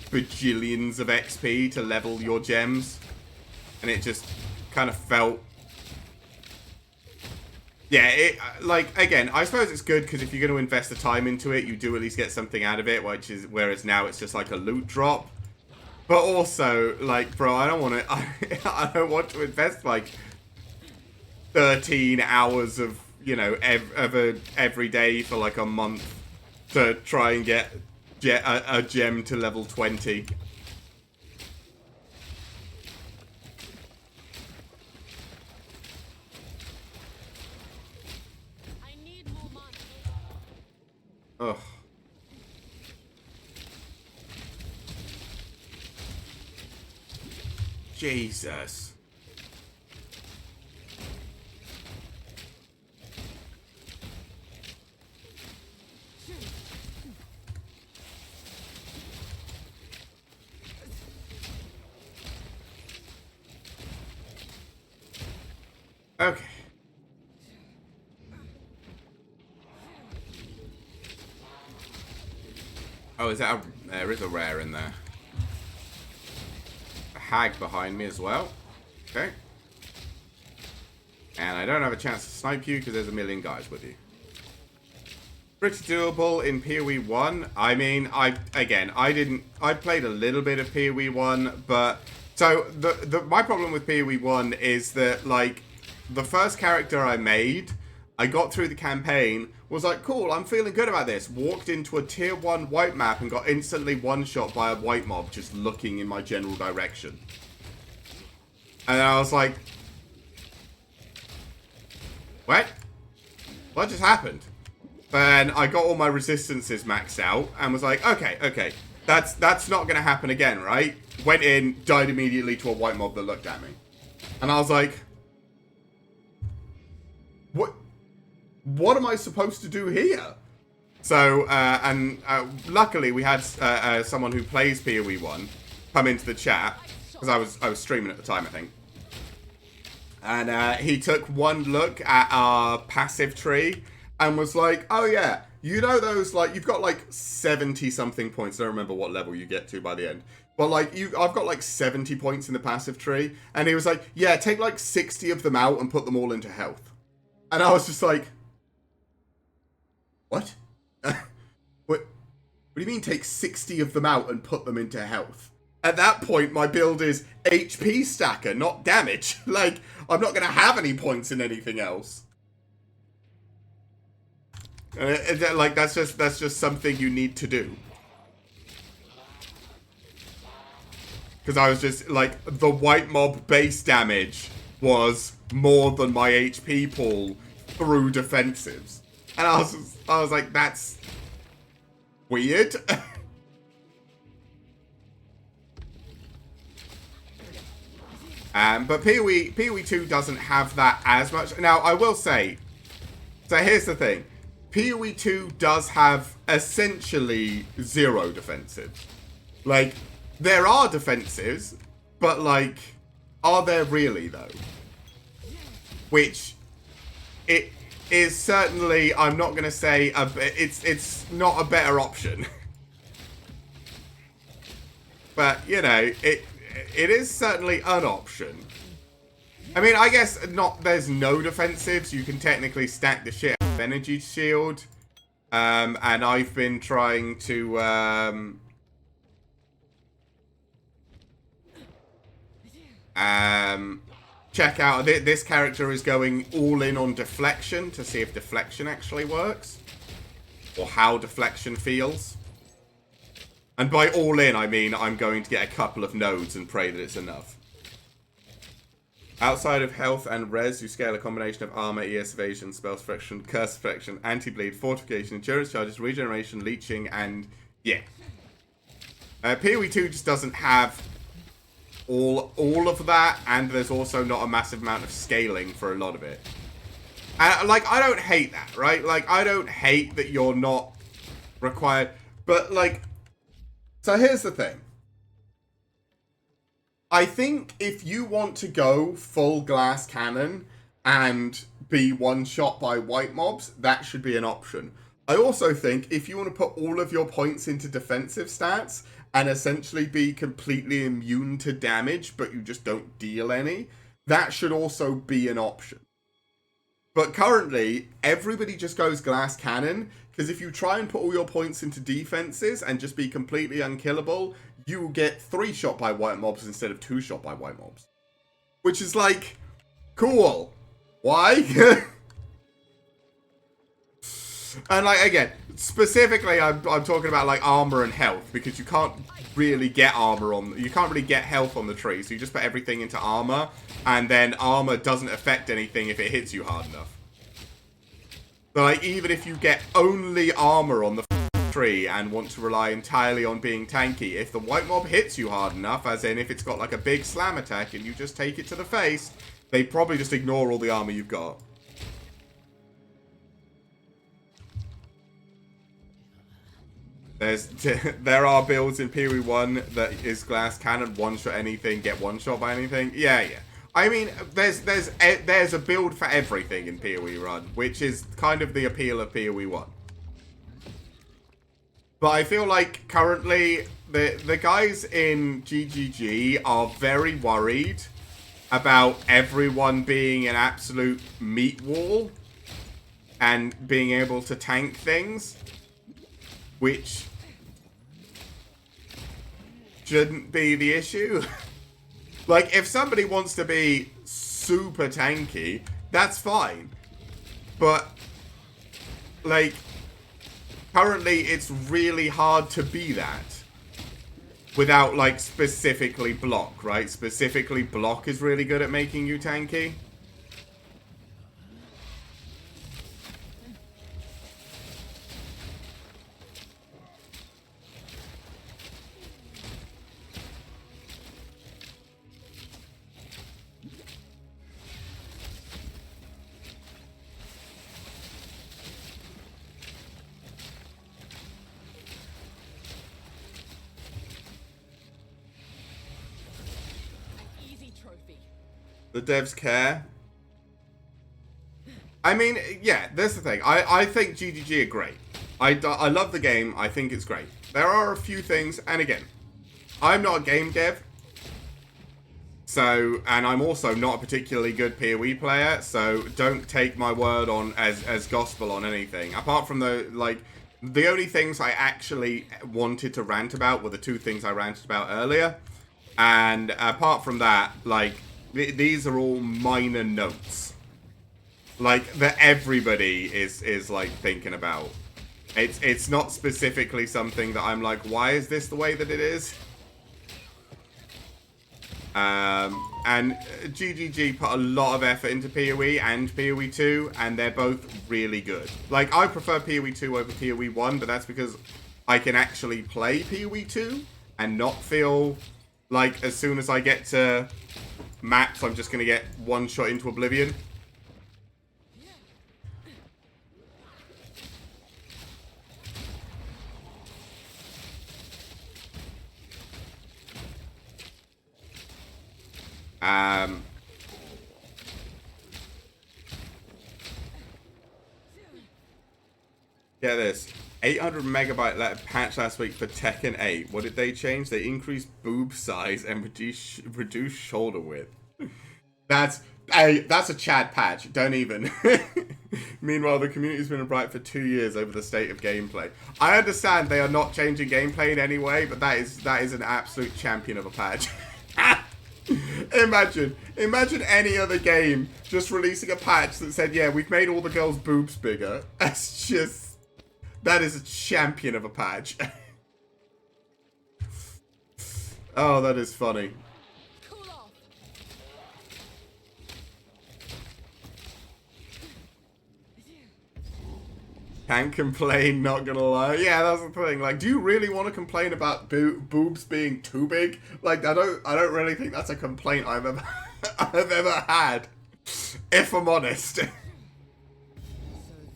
bajillions of XP to level your gems, and it just kind of felt. Yeah, like, again, I suppose it's good because if you're going to invest the time into it, you do at least get something out of it, whereas now it's just like a loot drop. But also, like, bro, I don't want to, I don't want to invest like 13 hours of, you know, every day for like a month to try and get a gem to level 20. Ugh. Jesus. Okay. Oh, is that there is a rare in there. A hag behind me as well. Okay. And I don't have a chance to snipe you because there's a million guys with you. Pretty doable in POE 1. I mean, I played a little bit of POE 1, but so my problem with POE 1 is that like the first character I made, I got through the campaign, was like, cool, I'm feeling good about this. Walked into a tier 1 white map and got instantly one-shot by a white mob just looking in my general direction. And I was like, what? What just happened? And I got all my resistances maxed out and was like, okay, that's not going to happen again, right? Went in, died immediately to a white mob that looked at me. And I was like, what am I supposed to do here? So, luckily we had someone who plays POE 1 come into the chat, because I was streaming at the time, I think. And he took one look at our passive tree and was like, oh yeah, you know those, like, you've got like 70 something points. I don't remember what level you get to by the end. But like, I've got like 70 points in the passive tree. And he was like, yeah, take like 60 of them out and put them all into health. And I was just like, what? What do you mean take 60 of them out and put them into health? At that point, my build is HP stacker, not damage. Like, I'm not going to have any points in anything else. Like, that's just something you need to do. Because I was just, like, the white mob base damage was more than my HP pool through defensives. And I was like, that's weird. But POE 2 doesn't have that as much. Now, I will say, so here's the thing. POE 2 does have essentially 0 defensive. Like, there are defensives, but like, are there really though? Which, it is certainly, I'm not going to say, it's not a better option. But, you know, it is certainly an option. I mean, I guess there's no defensives. You can technically stack the shit out of energy shield. And I've been trying to check out, this character is going all in on deflection to see if deflection actually works. Or how deflection feels. And by all in, I mean I'm going to get a couple of nodes and pray that it's enough. Outside of health and res, you scale a combination of armor, ES evasion, spell friction, curse protection, anti-bleed, fortification, endurance charges, regeneration, leeching, and yeah. POE 2 just doesn't have all of that, and there's also not a massive amount of scaling for a lot of it. And like, I don't hate that, right? Like, I don't hate that you're not required, but like, so here's the thing. I think if you want to go full glass cannon and be one-shot by white mobs, that should be an option. I also think if you want to put all of your points into defensive stats and essentially be completely immune to damage, but you just don't deal any, that should also be an option. But currently, everybody just goes glass cannon, because if you try and put all your points into defenses and just be completely unkillable, you will get 3 shot by white mobs instead of 2 shot by white mobs. Which is like, cool. Why? And like, again, specifically I'm talking about like armor and health, because you can't really get you can't really get health on the tree, so you just put everything into armor, and then armor doesn't affect anything if it hits you hard enough. So like, even if you get only armor on the tree and want to rely entirely on being tanky, if the white mob hits you hard enough, as in if it's got like a big slam attack and you just take it to the face, they probably just ignore all the armor you've got. There are builds in POE 1 that is glass cannon, one-shot anything, get one-shot by anything. Yeah. I mean, there's a build for everything in POE Run, which is kind of the appeal of POE 1. But I feel like currently the guys in GGG are very worried about everyone being an absolute meat wall and being able to tank things, which shouldn't be the issue. Like, if somebody wants to be super tanky, that's fine. But, like, currently it's really hard to be that without, like, specifically block, right? Specifically, block is really good at making you tanky. Easy trophy. The devs care. I mean, yeah, that's the thing. I think GGG are great. I love the game. I think it's great. There are a few things, and again, I'm not a game dev. So, and I'm also not a particularly good POE player, so don't take my word on as gospel on anything. Apart from the only things I actually wanted to rant about were the two things I ranted about earlier. And apart from that, like, these are all minor notes. Like, that everybody is like, thinking about. It's not specifically something that I'm like, why is this the way that it is? And GGG put a lot of effort into PoE and PoE 2, and they're both really good. Like, I prefer PoE 2 over PoE 1, but that's because I can actually play PoE 2 and not feel like as soon as I get to maps, I'm just going to get one shot into oblivion. Get this. 800 megabyte patch last week for Tekken 8. What did they change? They increased boob size and reduced shoulder width. That's a Chad patch. Don't even. Meanwhile, the community's been bright for 2 years over the state of gameplay. I understand they are not changing gameplay in any way, but that is an absolute champion of a patch. Imagine any other game just releasing a patch that said, yeah, we've made all the girls' boobs bigger. That's just... That is a champion of a patch. Oh, that is funny. Cool off. Can't complain, not gonna lie. Yeah, that's the thing. Like, do you really want to complain about boobs being too big? Like, I don't really think that's a complaint I've ever had. If I'm honest. So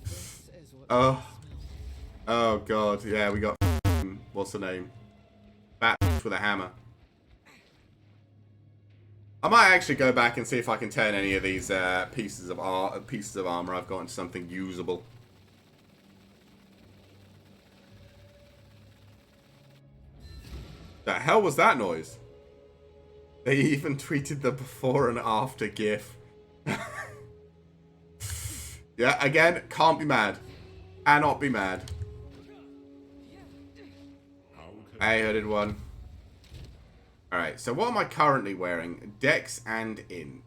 this is what Oh. Oh god, yeah, we got what's the name? Bat with a hammer. I might actually go back and see if I can turn any of these pieces of armor I've got into something usable. The hell was that noise? They even tweeted the before and after gif. Yeah, again, can't be mad. Cannot be mad. I heard one. Alright, so what am I currently wearing? Dex and Int.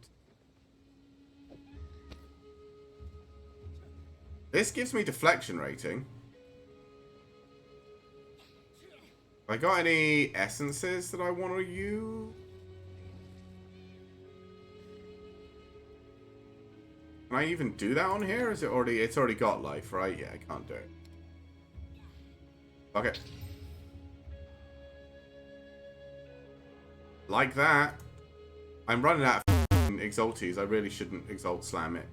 This gives me deflection rating. Have I got any essences that I want to use? Can I even do that on here? Or is it already... It's already got life, right? Yeah, I can't do it. Okay. Like that. I'm running out of exalties. I really shouldn't exalt slam it.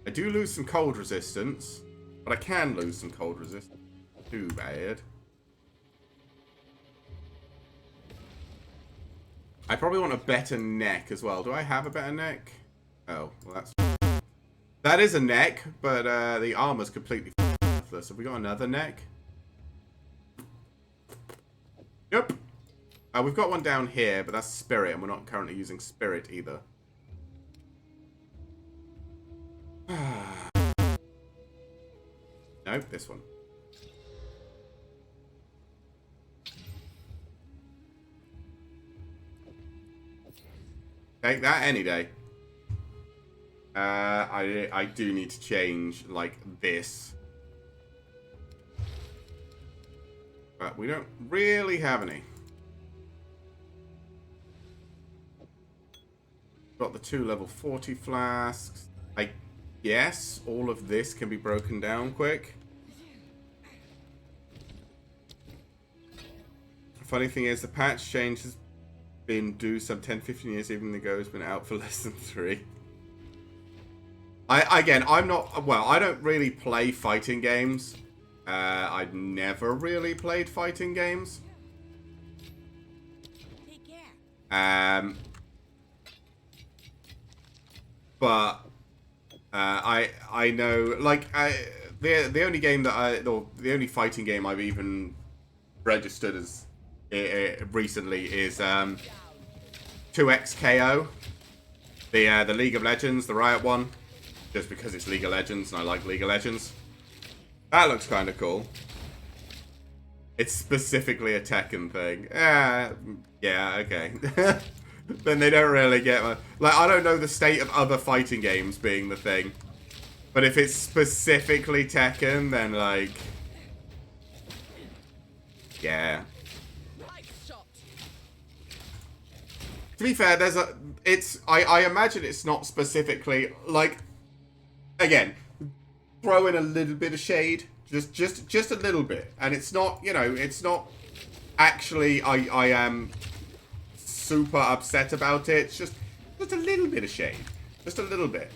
I do lose some cold resistance, but I can lose some cold resistance. Too bad. I probably want a better neck as well. Do I have a better neck? Oh, well that is a neck, but the armor's completely worthless. Have we got another neck? Yep. We've got one down here, but that's Spirit, and we're not currently using Spirit either. Nope, this one. Take that any day. I do need to change, like, this. But we don't really have any. Got the 2 level 40 flasks. I guess all of this can be broken down quick. The funny thing is, the patch change has been due some 10-15 years, even the Go has been out for less than 3. I'm not, well, I don't really play fighting games. I'd never really played fighting games. But I know, like, the only game that the only fighting game I've even registered as recently is 2XKO, the League of Legends, the Riot one, just because it's League of Legends and I like League of Legends. That looks kind of cool. It's specifically a Tekken thing. Yeah, okay. Then they don't really get my... Like, I don't know the state of other fighting games being the thing. But if it's specifically Tekken, then, like... Yeah. To be fair, there's a... It's... I imagine it's not specifically... Like... Again, throw in a little bit of shade. Just a little bit. And it's not, you know, it's not... Actually, I am... super upset about it. It's just a little bit of shade. Just a little bit.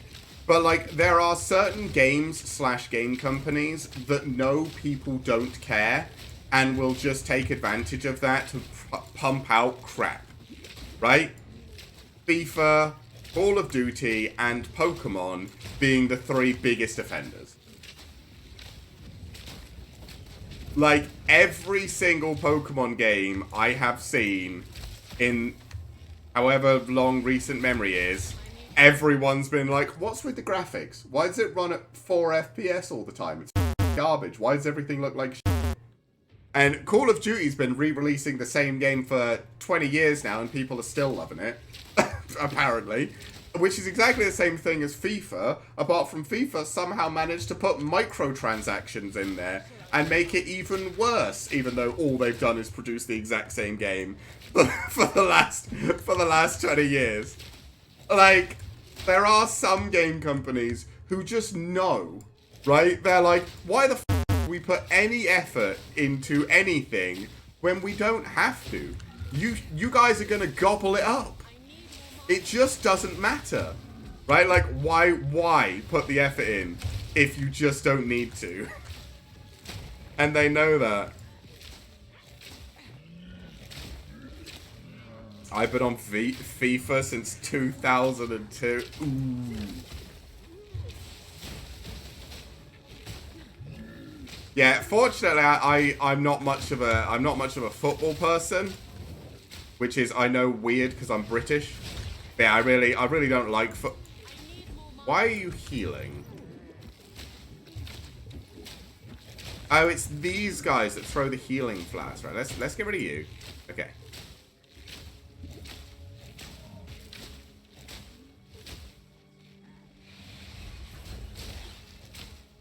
But, like, there are certain games / game companies that know people don't care and will just take advantage of that to pump out crap. Right? FIFA, Call of Duty, and Pokemon being the 3 biggest offenders. Like, every single Pokemon game I have seen in however long recent memory is, everyone's been like, what's with the graphics? Why does it run at 4 FPS all the time? It's garbage. Why does everything look like shit? And Call of Duty's been re-releasing the same game for 20 years now, and people are still loving it. Apparently. Which is exactly the same thing as FIFA, apart from FIFA somehow managed to put microtransactions in there and make it even worse, even though all they've done is produce the exact same game for the last 20 years. Like, there are some game companies who just know, right? They're like, why the f*** do we put any effort into anything when we don't have to? You guys are gonna gobble it up. It just doesn't matter, right? Like, why put the effort in if you just don't need to? And they know that. I've been on FIFA since 2002. Ooh. Yeah, fortunately, I'm not much of a football person, which is, I know, weird because I'm British. Yeah, I really don't like Why are you healing? Oh, it's these guys that throw the healing flash, right? Let's get rid of you. Okay.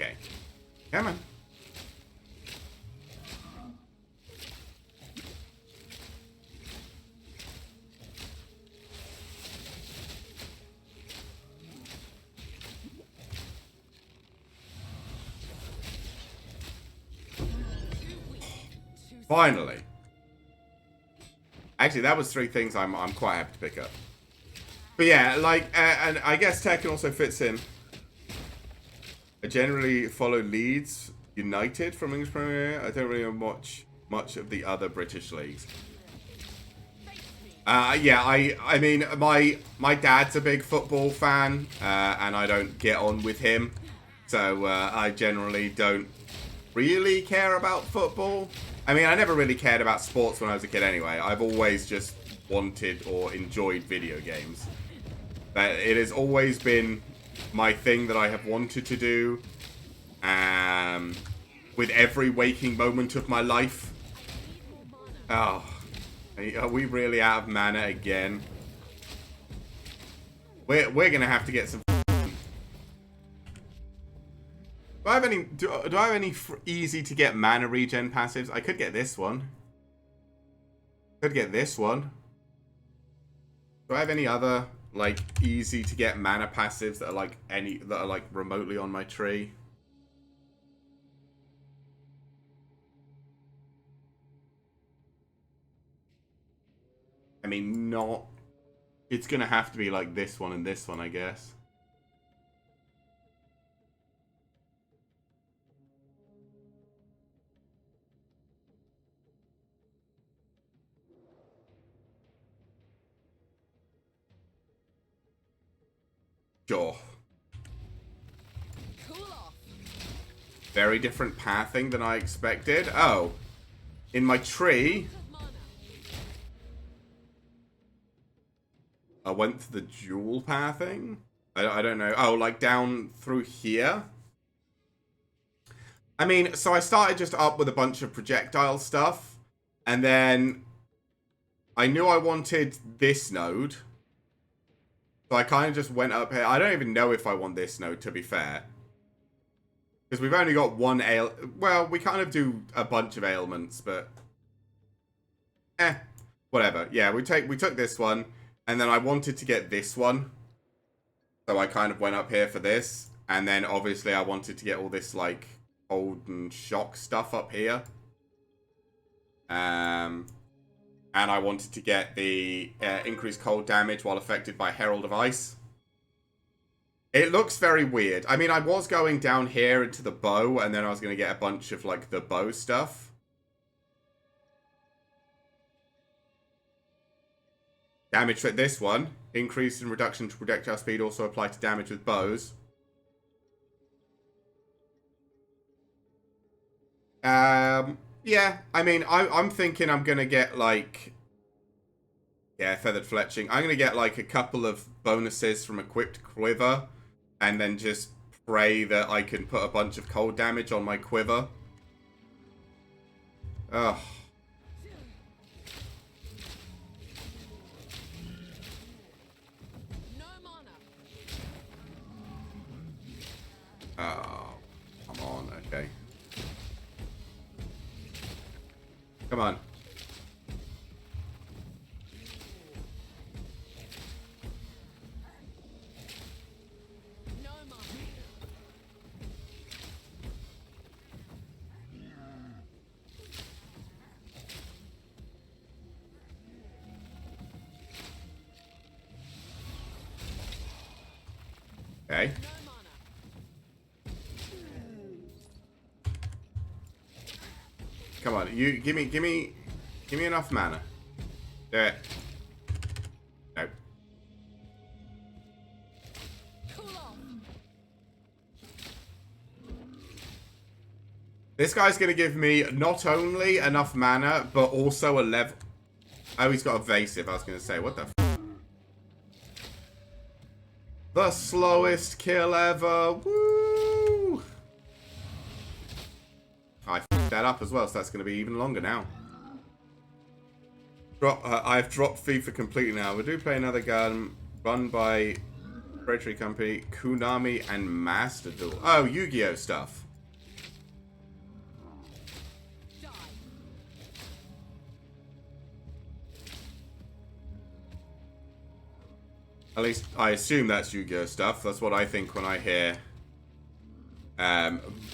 Okay. Come on. Finally. Actually, that was 3 things I'm quite happy to pick up. But yeah, like, and I guess Tekken also fits in. I generally follow Leeds United from English Premier. I don't really watch much of the other British leagues. Yeah, I mean, my dad's a big football fan, and I don't get on with him. So I generally don't really care about football. I mean, I never really cared about sports when I was a kid anyway. I've always just wanted or enjoyed video games. It has always been my thing that I have wanted to do. With every waking moment of my life. Oh, are we really out of mana again? We're gonna have to get some. Do I have any? Do I have any easy to get mana regen passives? I could get this one. Could get this one. Do I have any other like easy to get mana passives that are like remotely on my tree? I mean, not. It's gonna have to be like this one and this one, I guess. Sure. Cool off. Very different pathing than I expected. Oh. In my tree, I went to the dual pathing? I don't know. Oh, like down through here? I mean, so I started just up with a bunch of projectile stuff. And then I knew I wanted this node. So I kind of just went up here. I don't even know if I want this node, to be fair. Because we've only got one well, we kind of do a bunch of ailments, but... whatever. Yeah, we took this one. And then I wanted to get this one. So I kind of went up here for this. And then obviously I wanted to get all this like cold and shock stuff up here. And I wanted to get the increased cold damage while affected by Herald of Ice. It looks very weird. I mean, I was going down here into the bow. And then I was going to get a bunch of like the bow stuff. Damage for this one. Increase in reduction to projectile speed also apply to damage with bows. Yeah, I mean, I'm thinking I'm going to get like... Yeah, feathered fletching. I'm going to get like a couple of bonuses from equipped quiver. And then just pray that I can put a bunch of cold damage on my quiver. Ugh. Oh, come on, okay. Come on. No mana. Okay. Come on, you give me enough mana. Do it. Nope. Cool off. This guy's gonna give me not only enough mana, but also a level. Oh, he's got evasive. I was gonna say, what the? The slowest kill ever. Woo! I f***ed that up as well, so that's going to be even longer now. I've dropped FIFA completely now. We do play another game run by Predatory Company, Konami, and Master Duel. Oh, Yu-Gi-Oh stuff. Die. At least I assume that's Yu-Gi-Oh stuff. That's what I think when I hear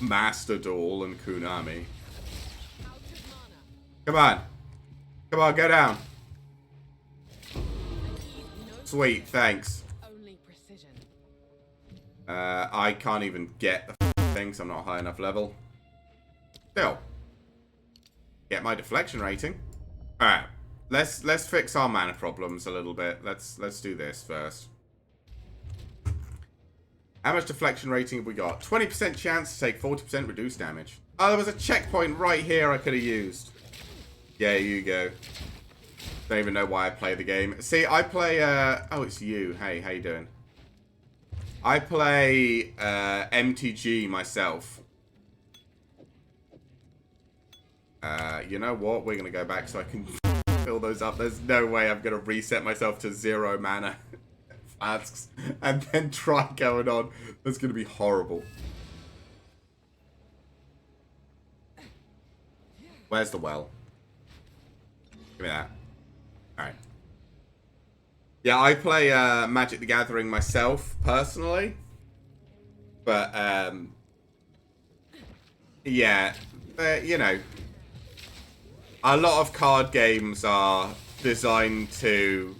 Master Duel and Konami. Out of mana. Come on. Come on, go down. No Sweet, thanks. only precision. I can't even get the thing, so I'm not high enough level. Still. Get my deflection rating. Alright. Let's fix our mana problems a little bit. Let's do this first. How much deflection rating have we got? 20% chance to take 40% reduced damage. Oh, there was a checkpoint right here I could have used. Yeah, you go. Don't even know why I play the game. See, I play, oh, it's you. Hey, how you doing? I play, MTG myself. You know what? We're gonna go back so I can fill those up. There's no way I'm gonna reset myself to 0 mana flasks and then try going on. That's gonna be horrible. Where's the well? Give me that. Alright. Yeah, I play Magic the Gathering myself, personally. But, yeah, you know, a lot of card games are designed to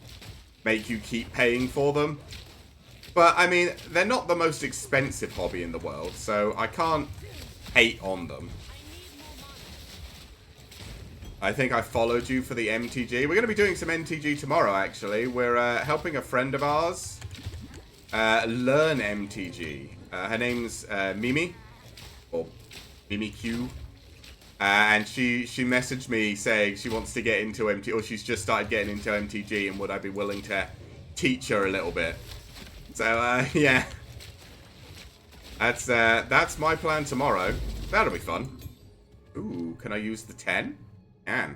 make you keep paying for them. But, I mean, they're not the most expensive hobby in the world, so I can't hate on them. I think I followed you for the MTG. We're going to be doing some MTG tomorrow, actually. We're helping a friend of ours learn MTG. Her name's Mimi, or Mimi Q. And she messaged me saying she wants to get into MTG, or she's just started getting into MTG, and would I be willing to teach her a little bit? So, yeah. That's my plan tomorrow. That'll be fun. Ooh, can I use the 10? Can.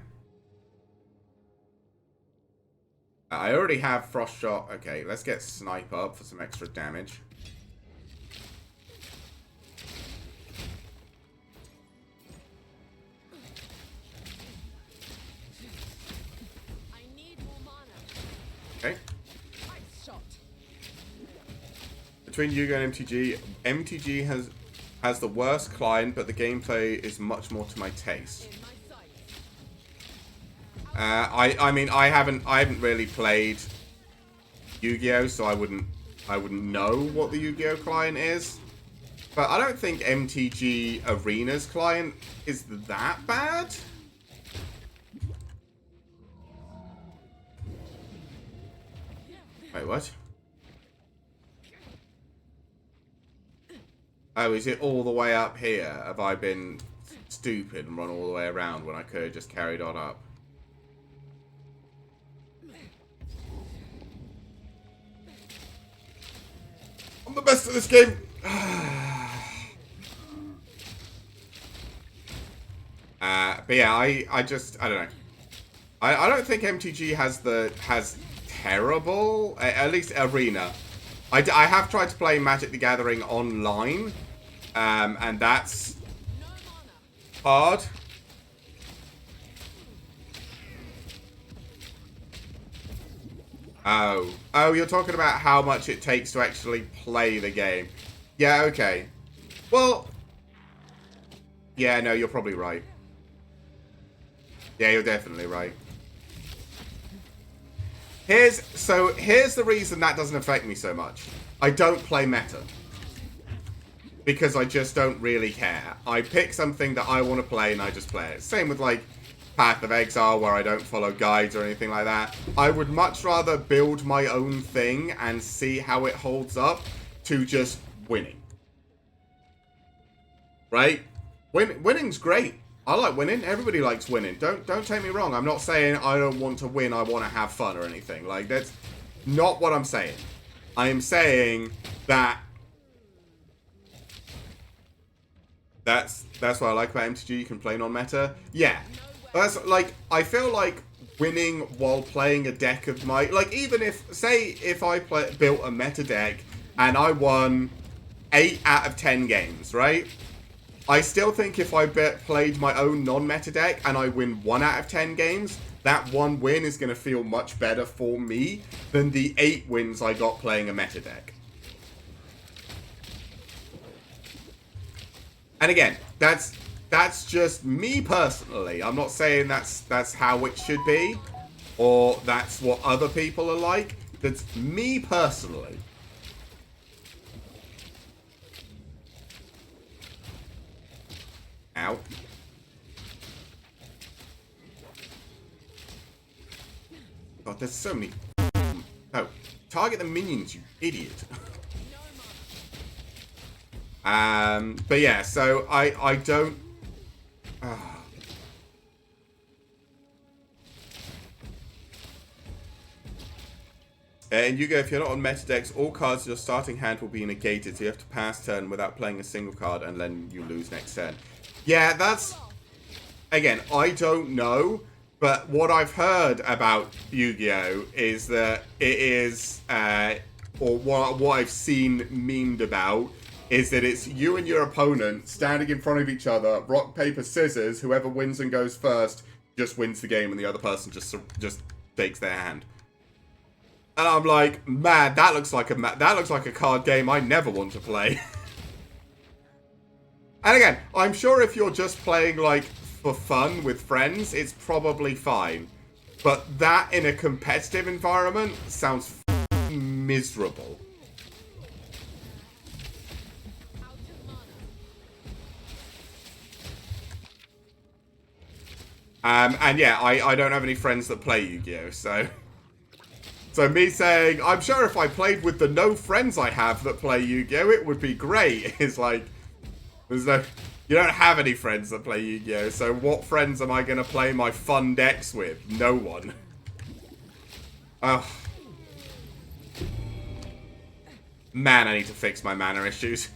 I already have Frost Shot. Okay, let's get Snipe up for some extra damage. I need more mana. Okay. Ice shot. Between Yu-Gi-Oh and MTG, MTG has the worst client, but the gameplay is much more to my taste. In my sight. I mean I haven't really played Yu-Gi-Oh, so I wouldn't know what the Yu-Gi-Oh client is. But I don't think MTG Arena's client is that bad. Wait, what? Oh, is it all the way up here? Have I been stupid and run all the way around when I could have just carried on up? I'm the best at this game. But yeah, I don't know. I don't think MTG has terrible, at least Arena. I have tried to play Magic the Gathering online, and that's hard. Oh, you're talking about how much it takes to actually play the game. Yeah, okay. Well, yeah, no, you're probably right. Yeah, you're definitely right. Here's the reason that doesn't affect me so much. I don't play meta. Because I just don't really care. I pick something that I want to play and I just play it. Same with like Path of Exile, where I don't follow guides or anything like that. I would much rather build my own thing and see how it holds up to just winning. Right? Winning's great. I like winning. Everybody likes winning. Don't take me wrong. I'm not saying I don't want to win. I want to have fun or anything. Like, that's not what I'm saying. I am saying that that's what I like about MTG. You can play non-meta. Yeah. That's like, I feel like winning while playing a deck of my, like, even if, say, if I built a meta deck and I won 8 out of 10 games, right? I still think if I played my own non-meta deck and I win 1 out of 10 games, that one win is going to feel much better for me than the 8 wins I got playing a meta deck. And again, that's just me personally. I'm not saying that's how it should be, or that's what other people are like. That's me personally. Ow. God, there's so many. No, target the minions, you idiot. But yeah, so I don't. In Yu-Gi-Oh, if you're not on meta decks, all cards in your starting hand will be negated, so you have to pass turn without playing a single card, and then you lose next turn. Yeah, that's... Again, I don't know, but what I've heard about Yu-Gi-Oh is that it is, or what I've seen memed about, is that it's you and your opponent standing in front of each other, rock, paper, scissors, whoever wins and goes first just wins the game, and the other person just takes their hand. And I'm like, man, that looks like a card game I never want to play. And again, I'm sure if you're just playing like for fun with friends, it's probably fine. But that in a competitive environment sounds miserable. And yeah, I don't have any friends that play Yu-Gi-Oh, so... So me saying, I'm sure if I played with the no friends I have that play Yu-Gi-Oh, it would be great. It's like, there's no... You don't have any friends that play Yu-Gi-Oh, so what friends am I going to play my fun decks with? No one. Oh. Man, I need to fix my mana issues.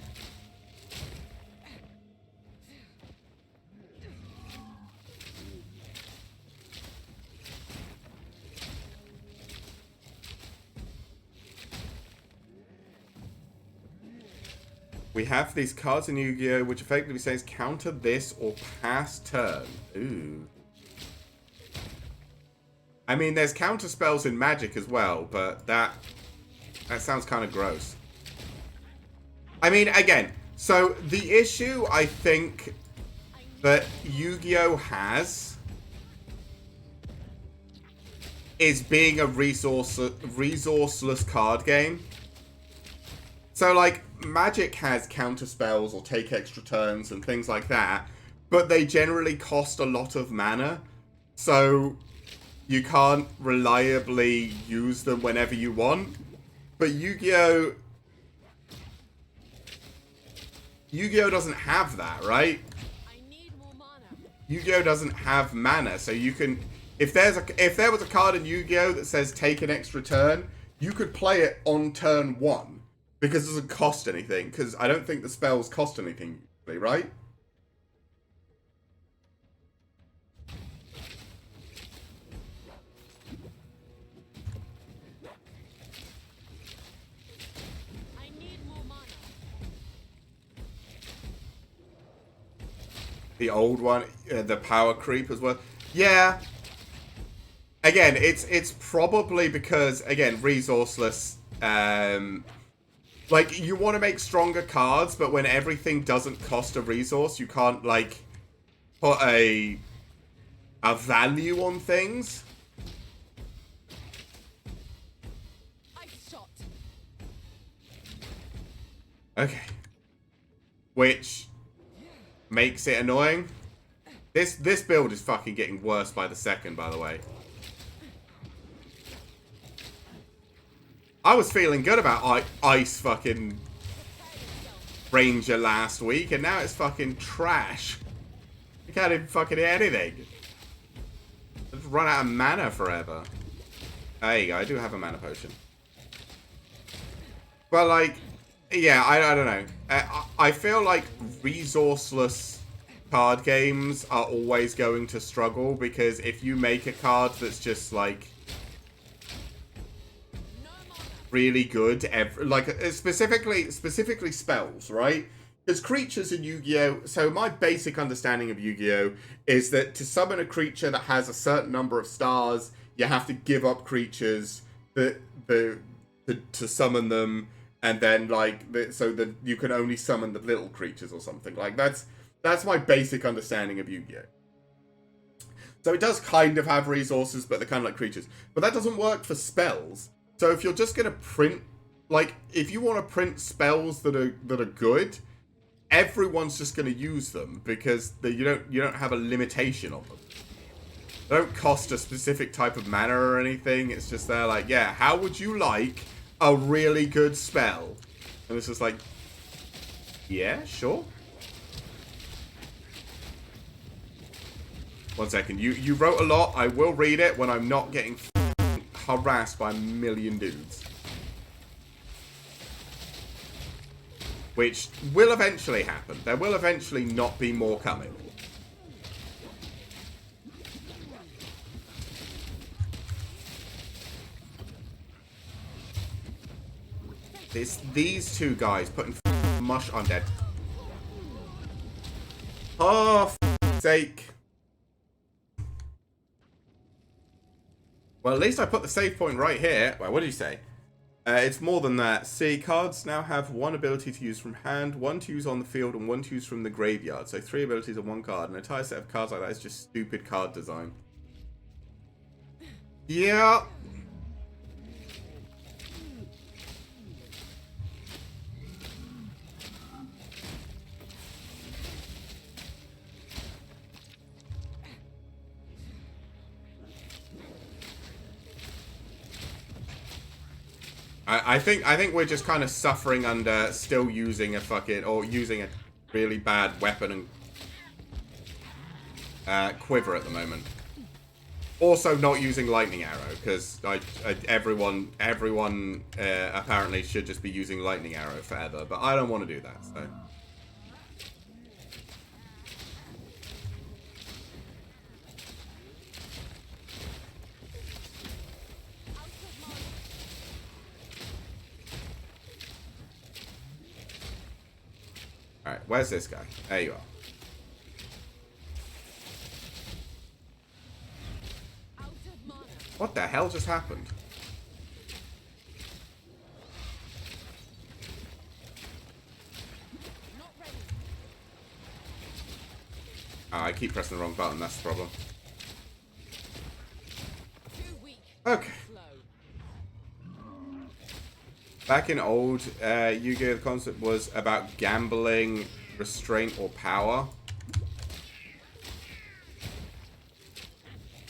We have these cards in Yu-Gi-Oh! Which effectively says counter this or pass turn. Ooh. I mean, there's counter spells in Magic as well, but that sounds kind of gross. I mean, again, so the issue I think that Yu-Gi-Oh! Has is being a resourceless card game. So, like, Magic has counter spells or take extra turns and things like that, but they generally cost a lot of mana, so you can't reliably use them whenever you want. But Yu-Gi-Oh doesn't have that, right? Yu-Gi-Oh doesn't have mana, so you can... If there was a card in Yu-Gi-Oh that says take an extra turn, you could play it on turn 1. Because it doesn't cost anything. Because I don't think the spells cost anything usually, right? I need more mana. The old one, the power creep as well. Yeah. Again, it's probably because, again, resourceless. Like, you want to make stronger cards, but when everything doesn't cost a resource, you can't, like, put a value on things. Okay. Which makes it annoying. This build is fucking getting worse by the second, by the way. I was feeling good about Ice fucking Ranger last week, and now it's fucking trash. You can't even fucking hit anything. I just run out of mana forever. There you go, I do have a mana potion. But, like, yeah, I don't know. I feel like resourceless card games are always going to struggle, because if you make a card that's just, like, really good, like specifically spells, right? Because creatures in Yu-Gi-Oh! So my basic understanding of Yu-Gi-Oh! Is that to summon a creature that has a certain number of stars, you have to give up creatures to summon them, and then like so that you can only summon the little creatures or something. Like that's my basic understanding of Yu-Gi-Oh! So it does kind of have resources, but they're kind of like creatures. But that doesn't work for spells. So if you're just gonna print, like, if you want to print spells that are good, everyone's just gonna use them because you don't have a limitation on them. They don't cost a specific type of mana or anything. It's just they're like, yeah, how would you like a really good spell? And it's just like, yeah, sure. One second, you wrote a lot. I will read it when I'm not getting harassed by a million dudes. Which will eventually happen. There will eventually not be more coming. These two guys putting mush on dead. Oh, sake. Well, at least I put the save point right here. Well, what did you say? It's more than that. See, cards now have one ability to use from hand, one to use on the field, and one to use from the graveyard. So 3 abilities on one card. An entire set of cards like that is just stupid card design. Yeah. I think we're just kind of suffering under still using using a really bad weapon and quiver at the moment. Also not using lightning arrow because everyone apparently should just be using lightning arrow forever, but I don't want to do that. So. Alright, where's this guy? There you are. What the hell just happened? Oh, I keep pressing the wrong button, that's the problem. Okay. Back in old Yu-Gi-Oh! The concept was about gambling, restraint, or power.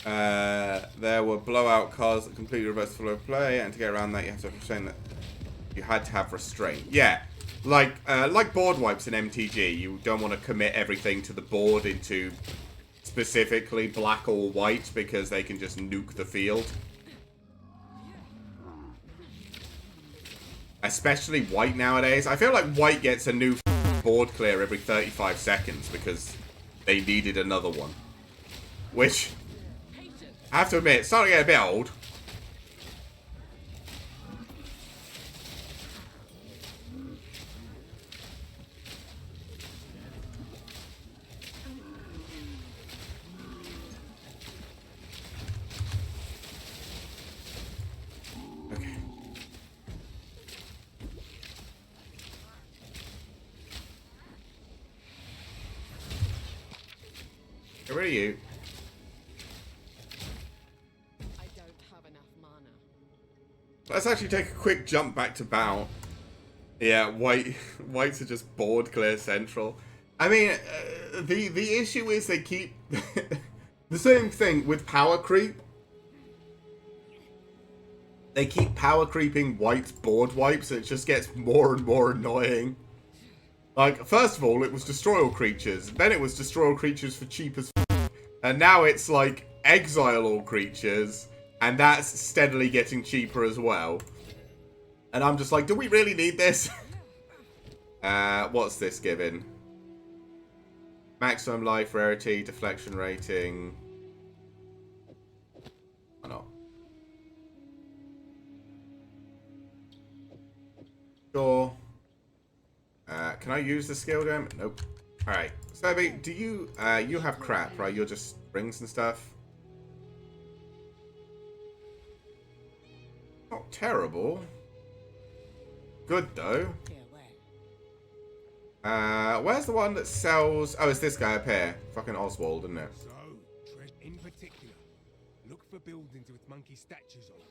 There were blowout cards that completely reversed the flow of play, and to get around that, you have to have restraint. That you had to have restraint. Yeah, like board wipes in MTG, you don't want to commit everything to the board into specifically black or white because they can just nuke the field. Especially white nowadays. I feel like white gets a new board clear every 35 seconds because they needed another one. Which, I have to admit, it's starting to get a bit old. Okay. Where are you? I don't have enough mana. Let's actually take a quick jump back to Bow. Yeah, whites are just board clear central. I mean, the issue is they keep the same thing with power creep. They keep power creeping white's board wipes, and it just gets more and more annoying. Like, first of all, it was destroy all creatures. Then it was destroy all creatures for cheap as and now it's like exile all creatures, and that's steadily getting cheaper as well. And I'm just like, do we really need this? What's this giving? Maximum life, rarity, deflection rating. Why not? Sure. Can I use the skill gem? Nope. Alright. Sebi, do you you have crap, right? You're just rings and stuff. Not terrible. Good though. Where's the one that sells? Oh, it's this guy up here. Fucking Oswald, isn't it? So, in particular, look for buildings with monkey statues on them.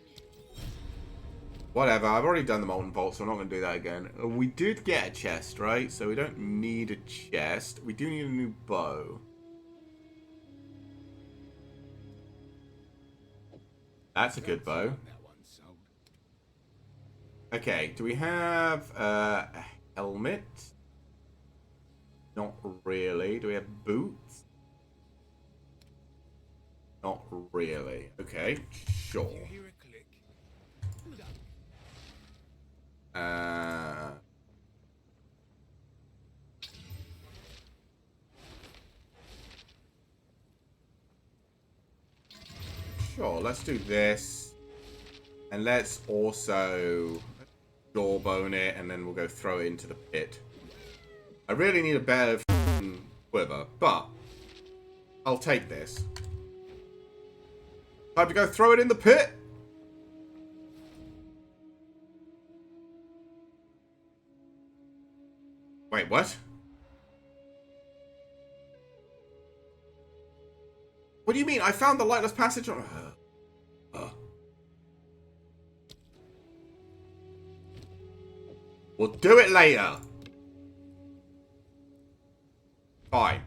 Whatever, I've already done the Molten Vault, so I'm not going to do that again. We did get a chest, right? So we don't need a chest. We do need a new bow. That's a good bow. Okay, do we have a helmet? Not really. Do we have boots? Not really. Okay, sure. You hear a click? Sure, let's do this. And let's also jawbone it, and then we'll go throw it into the pit. I really need a better quiver, but I'll take this. Time to go throw it in the pit. Wait, what? What do you mean? I found the lightless passage on... We'll do it later. Fine.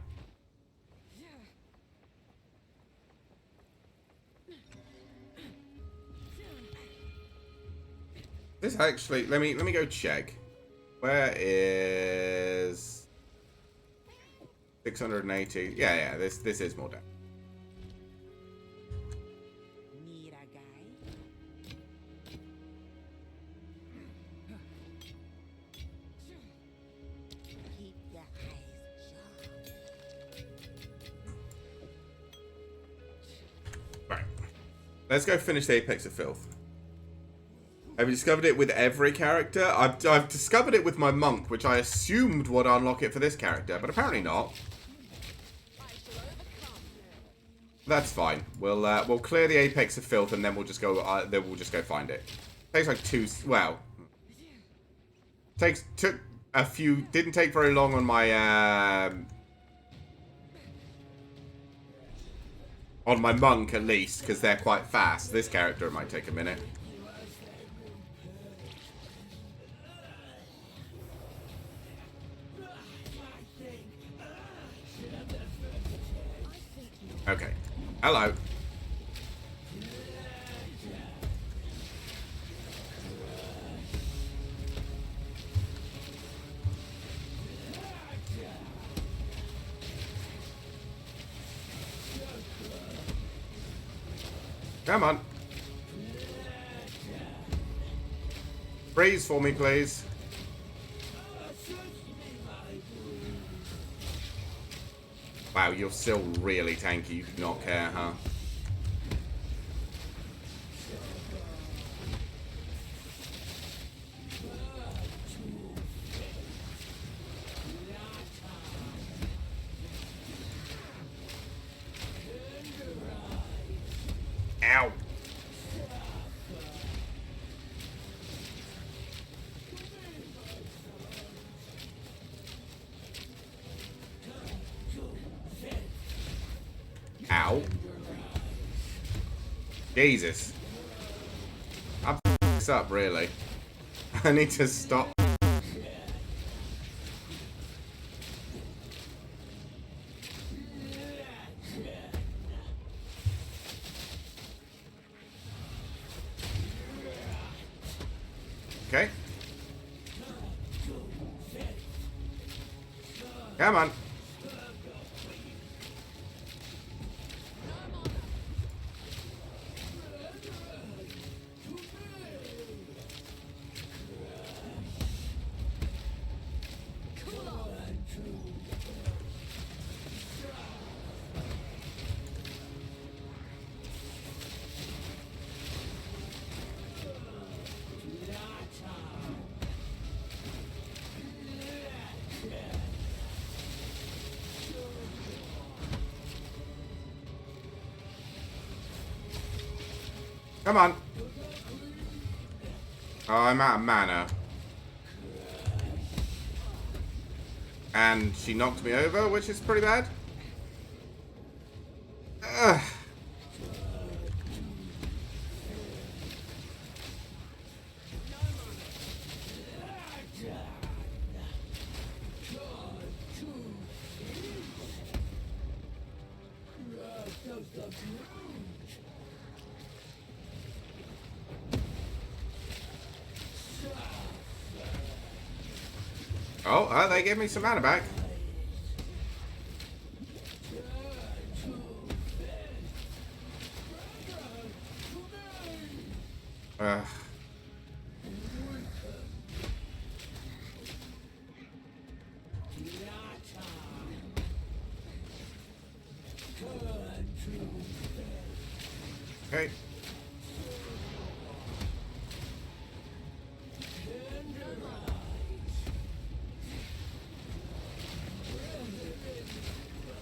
This actually... Let me go check. Where is... 680? Yeah, this is more damage. Need a guy? Keep your eyes sharp. Right. Let's go finish the Apex of Filth. Have you discovered it with every character? I've discovered it with my monk, which I assumed would unlock it for this character, but apparently not. That's fine. We'll clear the Apex of Filth, and then we'll just go find it. Takes like took a few. Didn't take very long on my monk at least, because they're quite fast. This character might take a minute. Okay. Hello. Come on. Freeze for me, please. Wow, you're still really tanky. You do not care, huh? Ow. Ow. Jesus. I'm this up, really. I need to stop. Okay. Come on. Come on. Oh, I'm out of mana. And she knocked me over, which is pretty bad. Ugh. Oh, they gave me some mana back. Okay.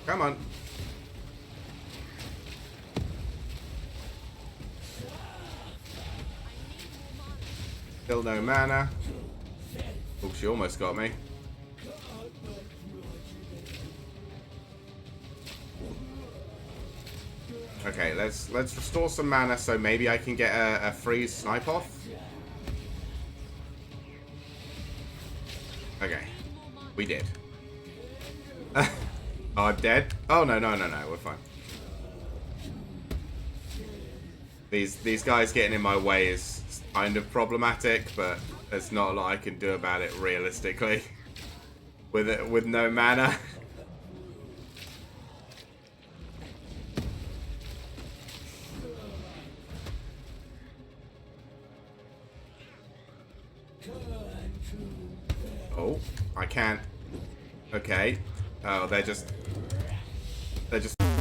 Come on. Still no mana. Oh, she almost got me. Okay, let's restore some mana so maybe I can get a freeze snipe off. Okay, we did. Oh, I'm dead. Oh no, we're fine. These guys getting in my way is kind of problematic, but there's not a lot I can do about it realistically. With no mana. Oh, I can't. Okay. Oh, they're just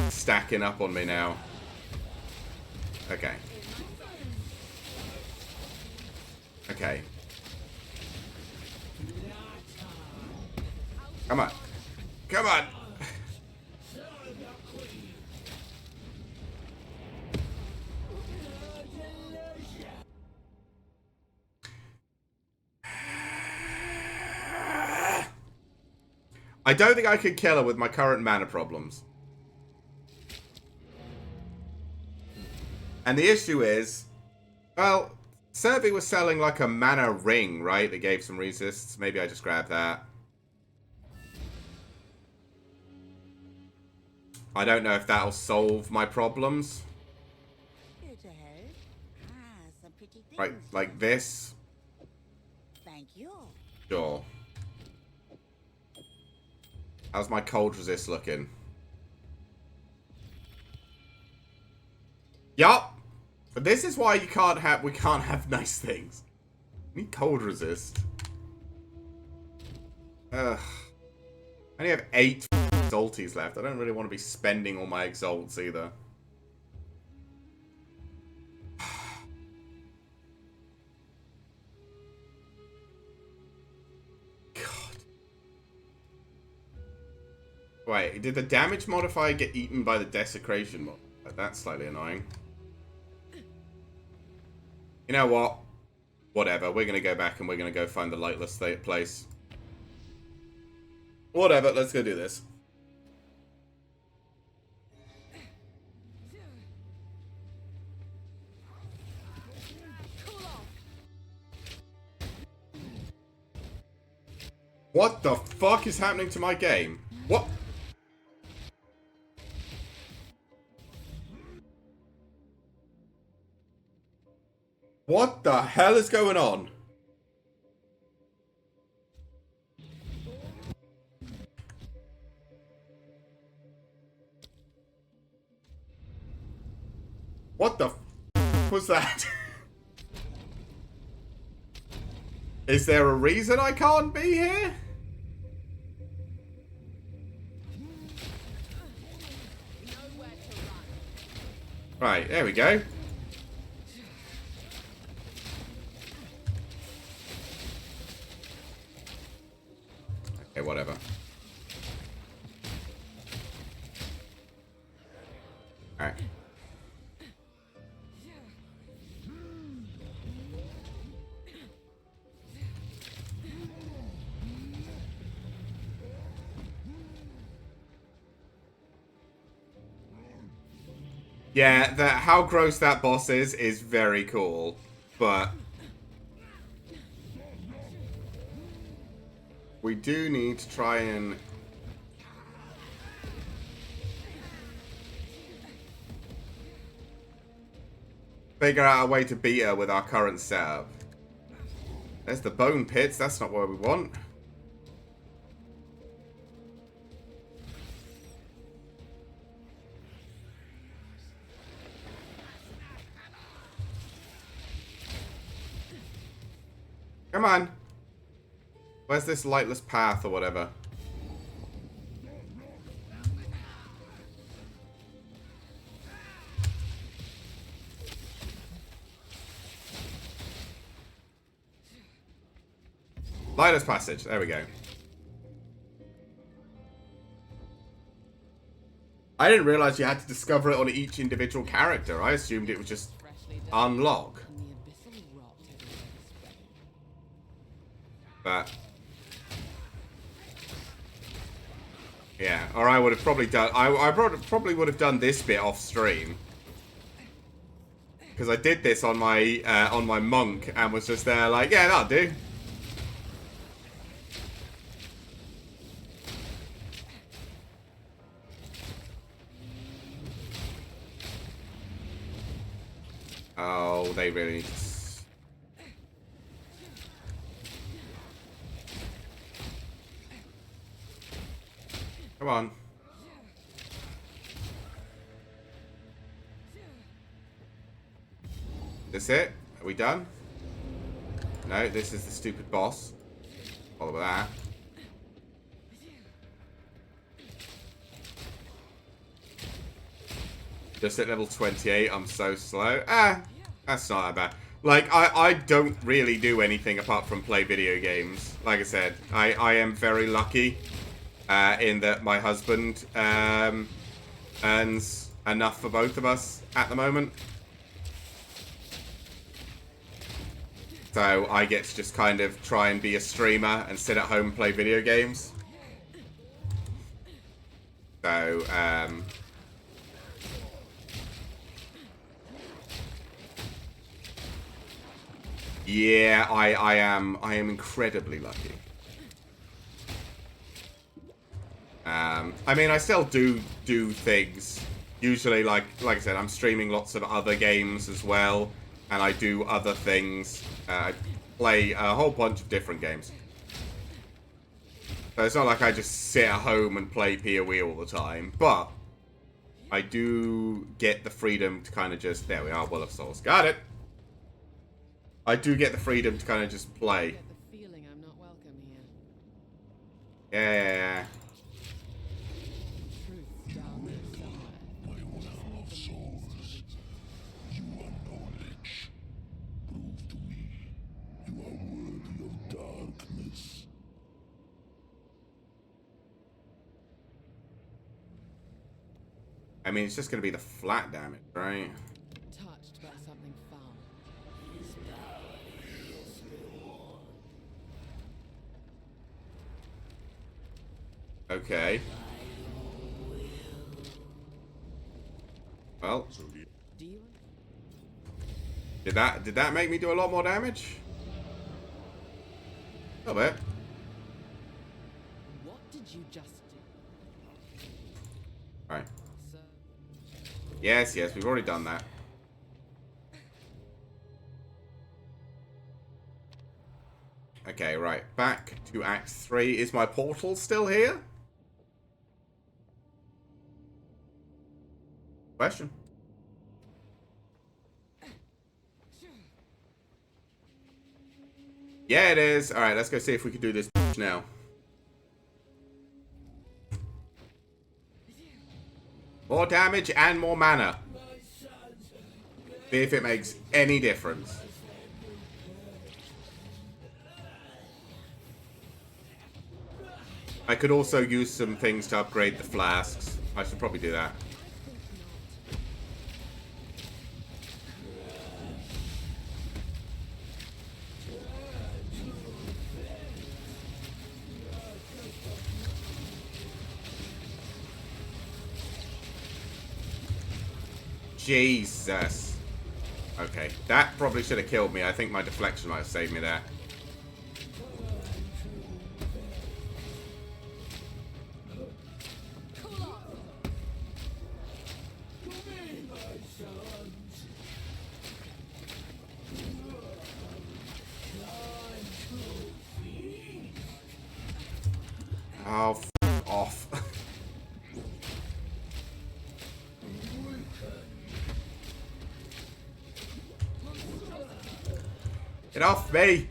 stacking up on me now. Okay. Okay. Come on. Come on. I don't think I could kill her with my current mana problems. And the issue is, well, Servi was selling like a mana ring, right? That gave some resists. Maybe I just grab that. I don't know if that'll solve my problems. Right, like this. Thank you. Sure. How's my cold resist looking? Yup. But this is why we can't have nice things. We need cold resist. Ugh. I only have 8 exalties left. I don't really want to be spending all my exalts either. Wait, did the damage modifier get eaten by the desecration mod? That's slightly annoying. You know what? Whatever, we're gonna go back and we're gonna go find the lightless place. Whatever, let's go do this. What the fuck is happening to my game? What? What the hell is going on? What the f was that? Is there a reason I can't be here? Right, there we go. Okay, whatever. Alright. Yeah, how gross that boss is very cool, but we do need to try and figure out a way to beat her with our current setup. There's the bone pits, that's not what we want. Come on. Where's this lightless path or whatever? Midas Passage. There we go. I didn't realize you had to discover it on each individual character. I assumed it was just unlock. And the abyssal rot everywhere spread. But yeah, or I would have probably done. I probably would have done this bit off stream because I did this on my monk and was just there like, yeah, that'll do. Oh, they really need to... Come on. This it? Are we done? No, this is the stupid boss. Follow that. Just at level 28, I'm so slow. Ah, that's not that bad. Like, I don't really do anything apart from play video games. Like I said, I am very lucky in that my husband earns enough for both of us at the moment. So I get to just kind of try and be a streamer and sit at home and play video games. So, yeah, I am incredibly lucky. I mean, I still do things. Usually, like I said, I'm streaming lots of other games as well, and I do other things. I play a whole bunch of different games. So it's not like I just sit at home and play POE all the time, but I do get the freedom to kind of just... There we are, Well of Souls. Got it! I do get the freedom to kind of just play. I get the feeling I'm not welcome here. Yeah. Truth's down there somewhere. My well of souls, you are knowledge. Prove to me you are worthy of darkness. I mean, it's just going to be the flat damage, right? Touched by something foul. Okay. Well, Do you? did that make me do a lot more damage? A little bit. What did you just do? Alright. So, Yes, we've already done that. Okay, right. Back to Act 3. Is my portal still here? Question. Yeah, it is. Alright, let's go see if we can do this now. More damage and more mana. See if it makes any difference. I could also use some things to upgrade the flasks. I should probably do that. Jesus. Okay, that probably should have killed me. I think my deflection might have saved me there. Oh, f off. Get off me!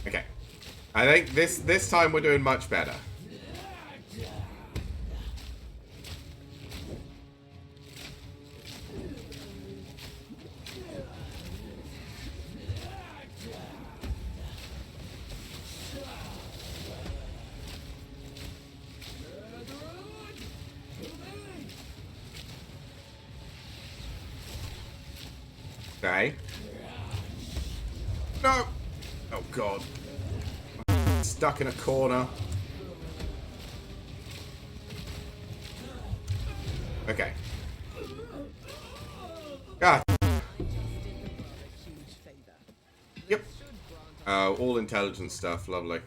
Okay. I think this time we're doing much better. Okay. No! Oh god. I'm stuck in a corner. Okay. God. Yep. All intelligence stuff. Lovely.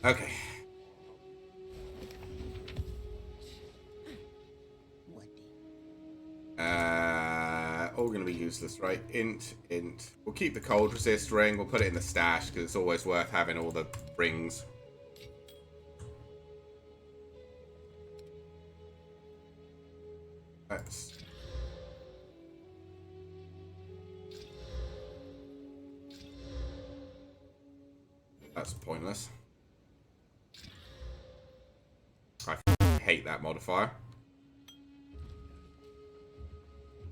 Okay. All gonna be useless, right? Int. We'll keep the cold resist ring. We'll put it in the stash because it's always worth having all the rings. That's pointless. I hate that modifier.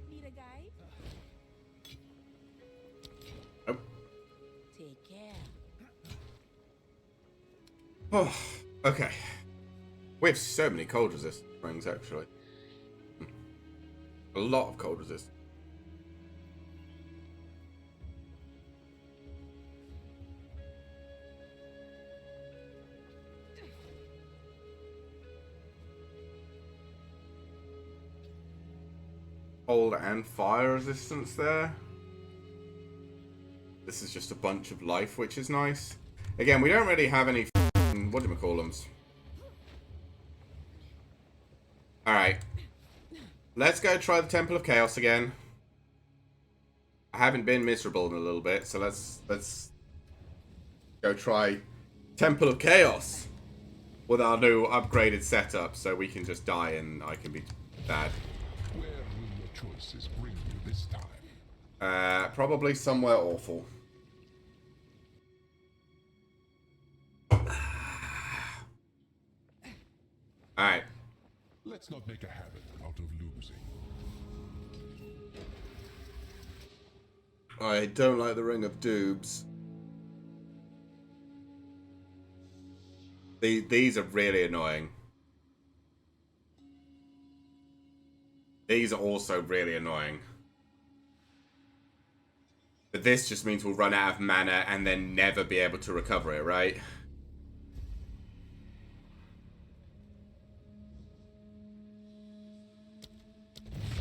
Need a guide? Nope. Take care. Oh, okay. We have so many cold resist rings, actually. A lot of cold resist. Cold and fire resistance there. This is just a bunch of life, which is nice. Again, we don't really have any whatchamacallums. Alright. Let's go try the Temple of Chaos again. I haven't been miserable in a little bit, so let's go try Temple of Chaos with our new upgraded setup, so we can just die and I can be bad. Where will your choices bring you this time? Probably somewhere awful. Alright. Let's not make a habit out of losing. I don't like the Ring of Doobs. These are really annoying. These are also really annoying. But this just means we'll run out of mana and then never be able to recover it, right?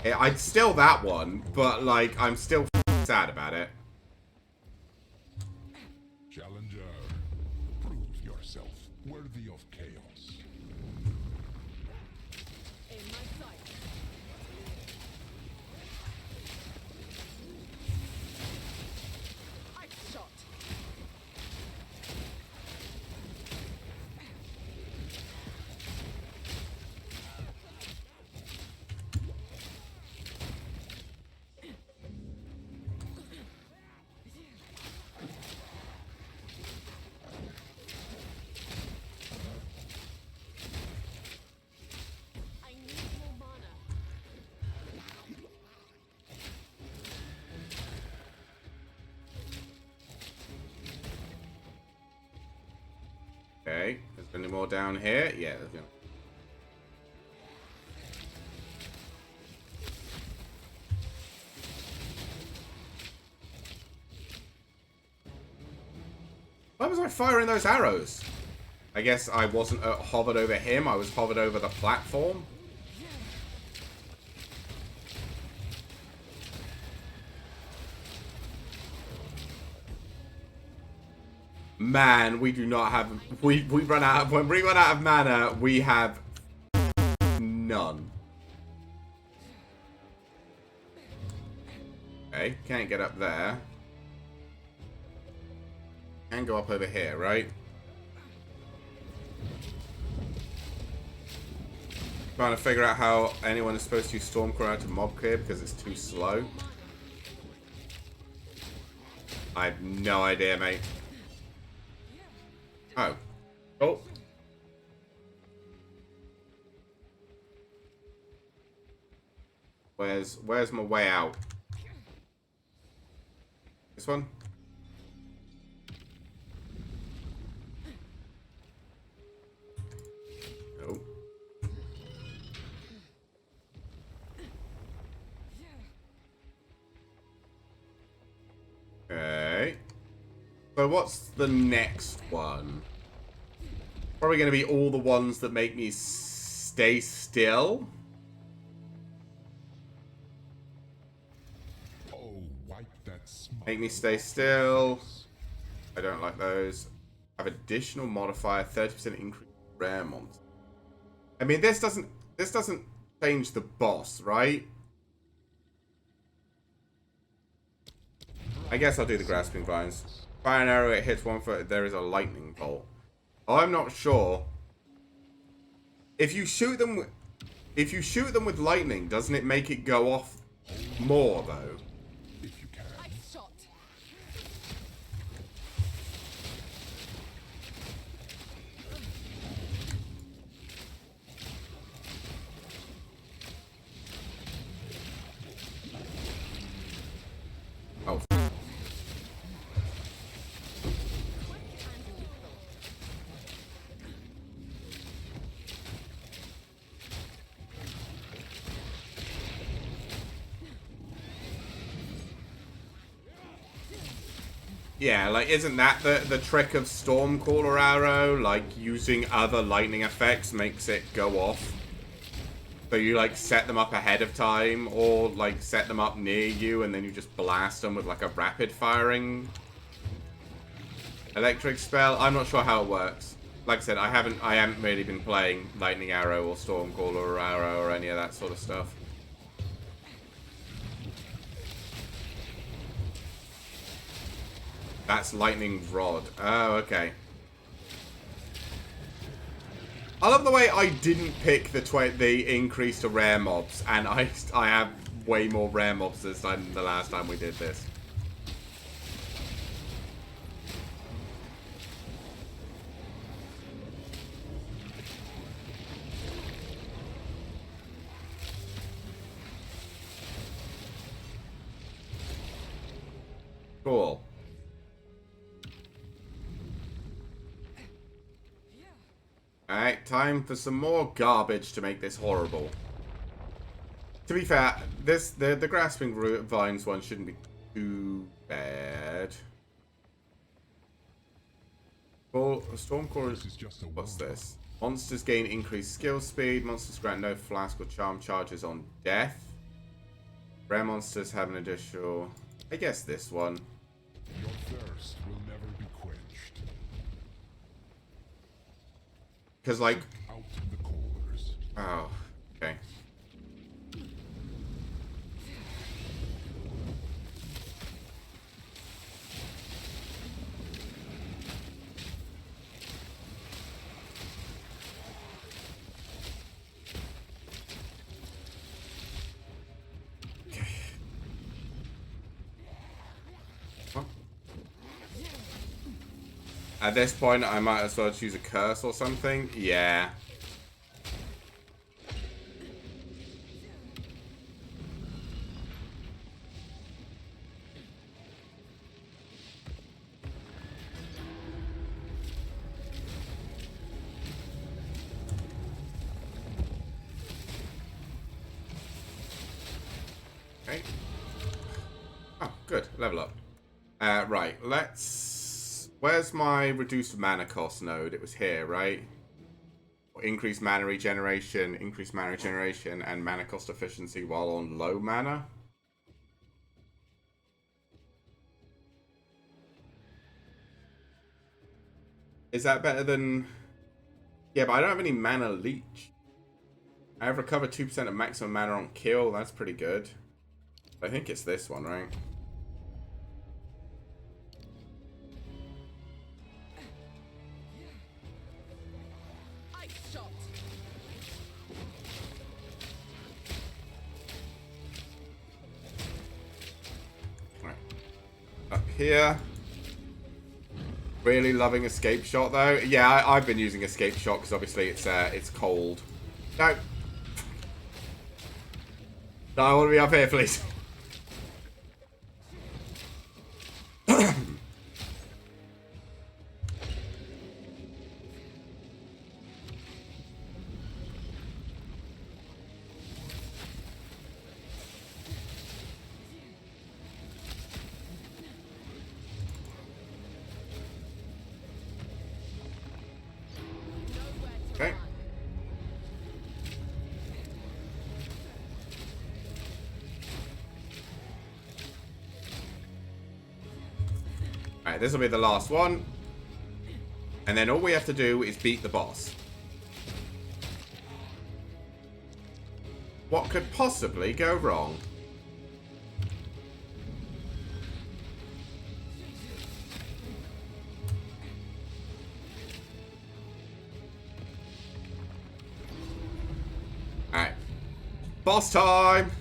Yeah, I'd still that one, but like, I'm still sad about it. Challenger, prove yourself worthy of chaos. In my sight. Ice shot. I need more mana. Okay, is there any more down here? Yeah, there's gonna... Why was I firing those arrows? I guess I wasn't hovered over him, I was hovered over the platform. Man, we do not have... We run out of... When we run out of mana, we have... none. Okay, can't get up there. can go up over here, right? Trying to figure out how anyone is supposed to use Stormcrow out to mob clear because it's too slow. I have no idea, mate. Oh. Oh. Where's my way out? This one? No. Okay. So what's the next one? Probably going to be all the ones that make me stay still. Oh, wipe that smile. Make me stay still. I don't like those. Have additional modifier, 30% increase rare monster. I mean, this doesn't change the boss, right? I guess I'll do the grasping vines. Fire an arrow, it hits 1 foot. There is a lightning bolt. I'm not sure. If you shoot them with lightning, doesn't it make it go off more though? If you can. Shot. Oh. Yeah, like, isn't that the trick of Stormcaller Arrow? Like, using other lightning effects makes it go off. So you, like, set them up ahead of time, or, like, set them up near you, and then you just blast them with, like, a rapid-firing electric spell. I'm not sure how it works. Like I said, I haven't really been playing Lightning Arrow or Stormcaller Arrow or any of that sort of stuff. That's Lightning Rod. Oh, okay. I love the way I didn't pick the increase to rare mobs, and I have way more rare mobs this time than the last time we did this. Cool. Alright, time for some more garbage to make this horrible. To be fair, the grasping vines one shouldn't be too bad. Well, Stormcore is just what's this? Monsters gain increased skill speed. Monsters grant no flask or charm charges on death. Rare monsters have an additional. I guess this one. Your thirst will never be quenched. Because, like... Out the cores. Oh, okay. At this point, I might as well choose a curse or something. Yeah. Okay. Oh, good. Level up. Right, let's... Where's my reduced mana cost node? It was here, right? Increased mana regeneration, and mana cost efficiency while on low mana. Is that better than... Yeah, but I don't have any mana leech. I have recovered 2% of maximum mana on kill. That's pretty good. I think it's this one, right? shot. Right. Up here. Really loving escape shot though. Yeah, I've been using escape shot because obviously it's cold. No. No, I want to be up here, please. Okay. Alright, this will be the last one. And then all we have to do is beat the boss. What could possibly go wrong? Alright. Boss time!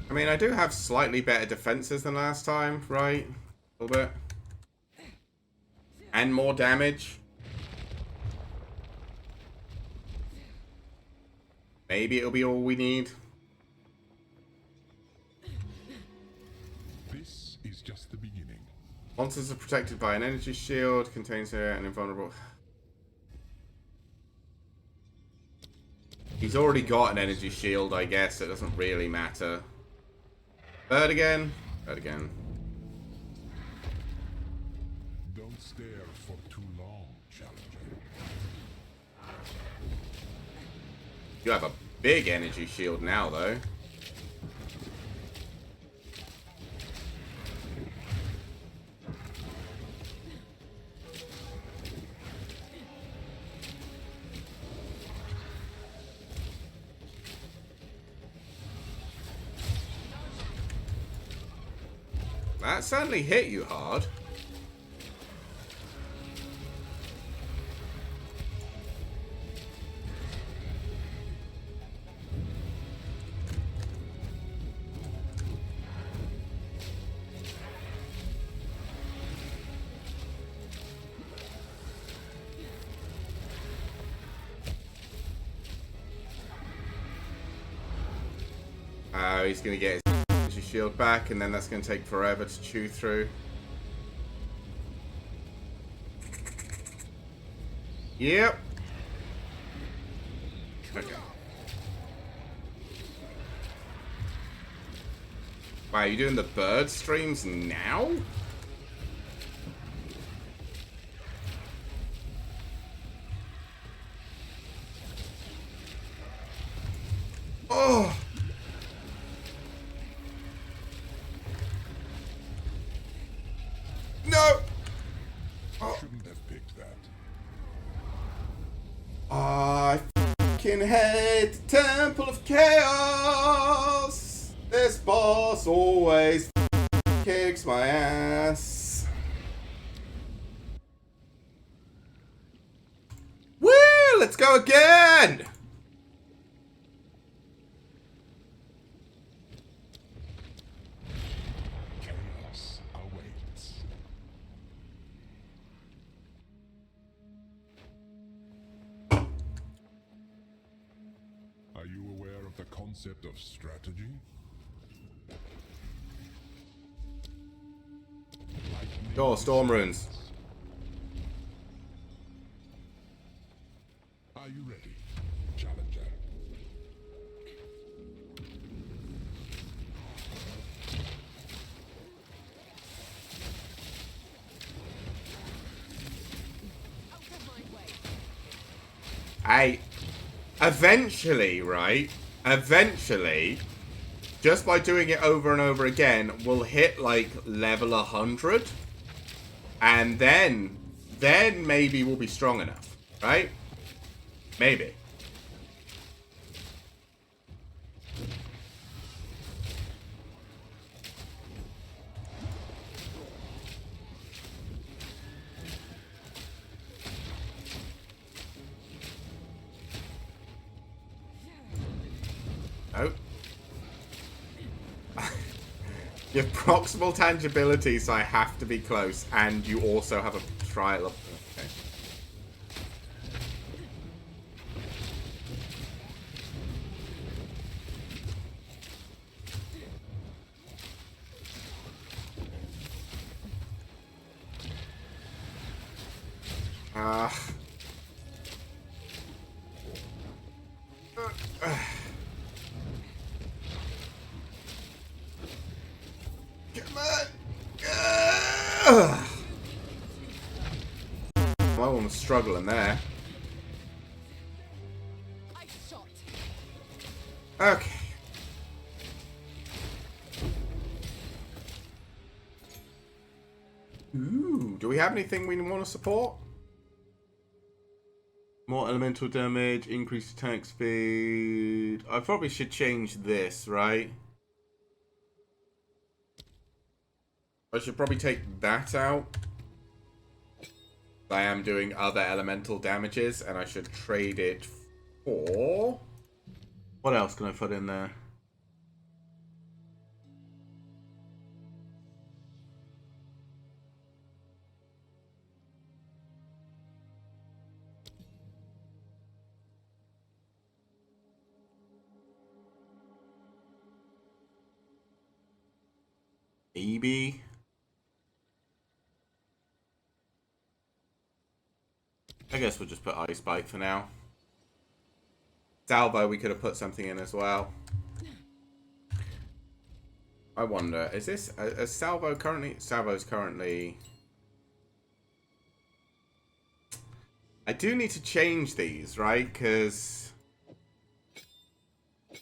I mean, I do have slightly better defenses than last time, right? A little bit. And more damage. Maybe it'll be all we need. This is just the beginning. Monsters are protected by an energy shield, contains an invulnerable... He's already got an energy shield, I guess. It doesn't really matter. Bird again. Bird again. Don't stare for too long, Challenger. You have a big energy shield now, though. That certainly hit you hard. He's going to get his energy shield back, and then that's going to take forever to chew through. Yep. Okay. Wow, you doing the bird streams now? Oh! No! Oh. Shouldn't have picked that. I fucking hate the Temple of Chaos! This boss always kicks my ass. Woo! Let's go again! Chaos awaits. Are you aware of the concept of strategy? Go, Storm Runes. Are you ready, Challenger? Eventually, right? Eventually, just by doing it over and over again, we'll hit like level 100. And then maybe we'll be strong enough, right? Maybe. You have proximal tangibility, so I have to be close, and you also have a trial of... Okay. Come on! My one was struggling there. Okay. Ooh, do we have anything we want to support? More elemental damage, increased attack speed. I probably should change this, right? I should probably take that out. I am doing other elemental damages, and I should trade it for... What else can I put in there? Maybe. I guess we'll just put Ice Bite for now. Salvo, we could have put something in as well. I wonder, is this a Salvo currently? Salvo's currently... I do need to change these, right? Because... I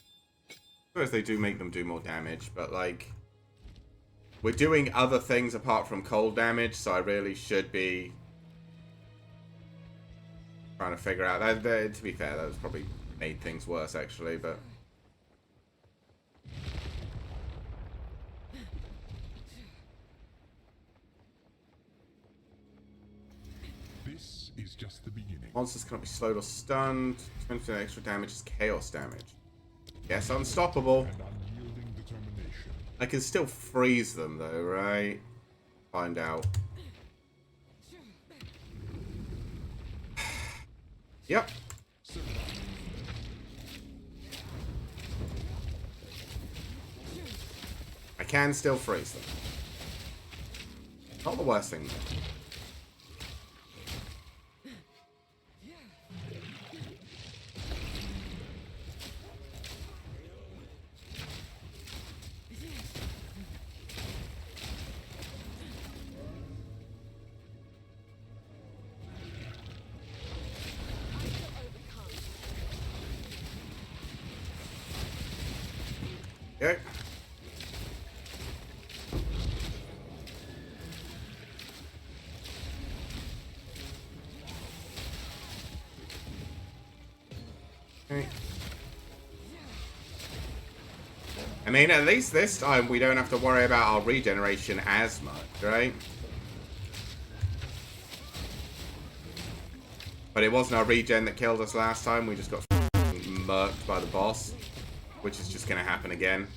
suppose they do make them do more damage, but like... We're doing other things apart from cold damage, so I really should be... trying to figure out... That, to be fair, that was probably made things worse, actually, but... This is just the beginning. Monsters cannot be slowed or stunned. 20% extra damage is chaos damage. Yes, unstoppable. And unyielding determination. I can still freeze them, though, right? Find out. Yep. I can still freeze them. Not the worst thing, though. Okay. Okay. I mean, at least this time we don't have to worry about our regeneration as much, right? But it wasn't our regen that killed us last time, we just got murked by the boss. Which is just going to happen again.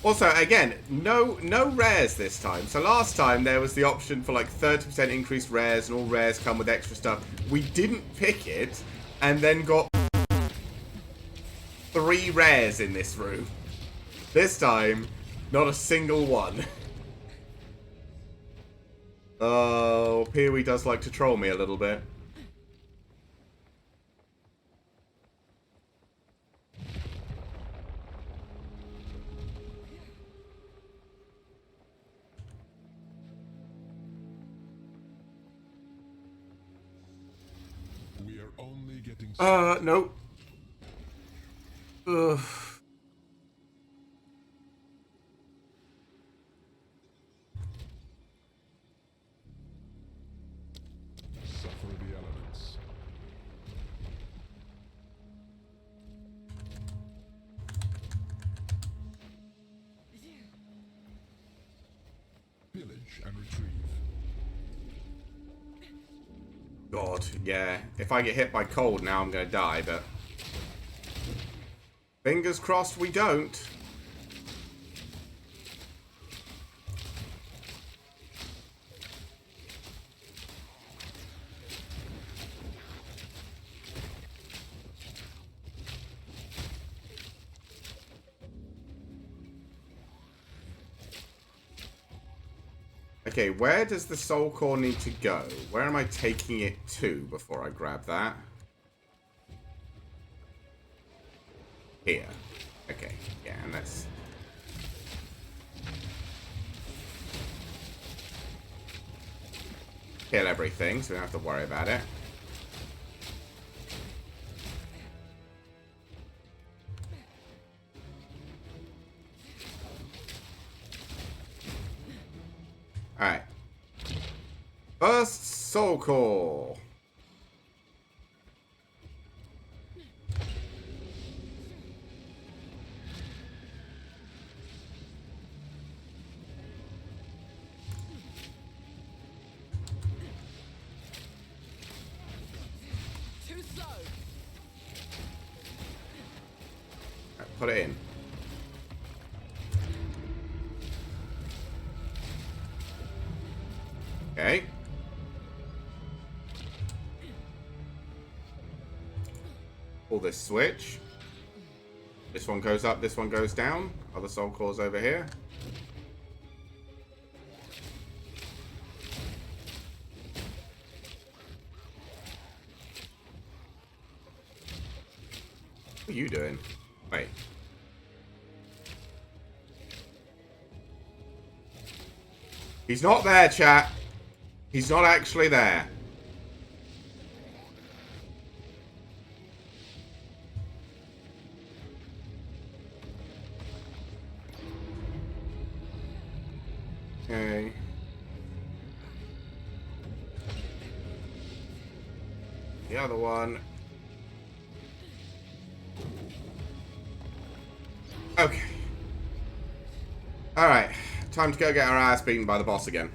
Also, again, no rares this time. So last time there was the option for like 30% increased rares and all rares come with extra stuff. We didn't pick it and then got 3 rares in this room. This time, not a single one. Oh, POE does like to troll me a little bit. We are only getting No. Ugh. suffer the elements. Pillage and retrieve. God, yeah. If I get hit by cold now, I'm gonna die, but... Fingers crossed we don't. Okay, where does the soul core need to go? Where am I taking it to before I grab that? Here. Okay, yeah, and that's... Kill everything, so we don't have to worry about it. Alright. First soul core. Too slow. Right, put it in. Okay. Pull this switch. This one goes up, this one goes down. Other soul cores over here. What are you doing? Wait. He's not there, chat. He's not actually there. Okay. The other one. Okay. Alright. Time to go get our ass beaten by the boss again.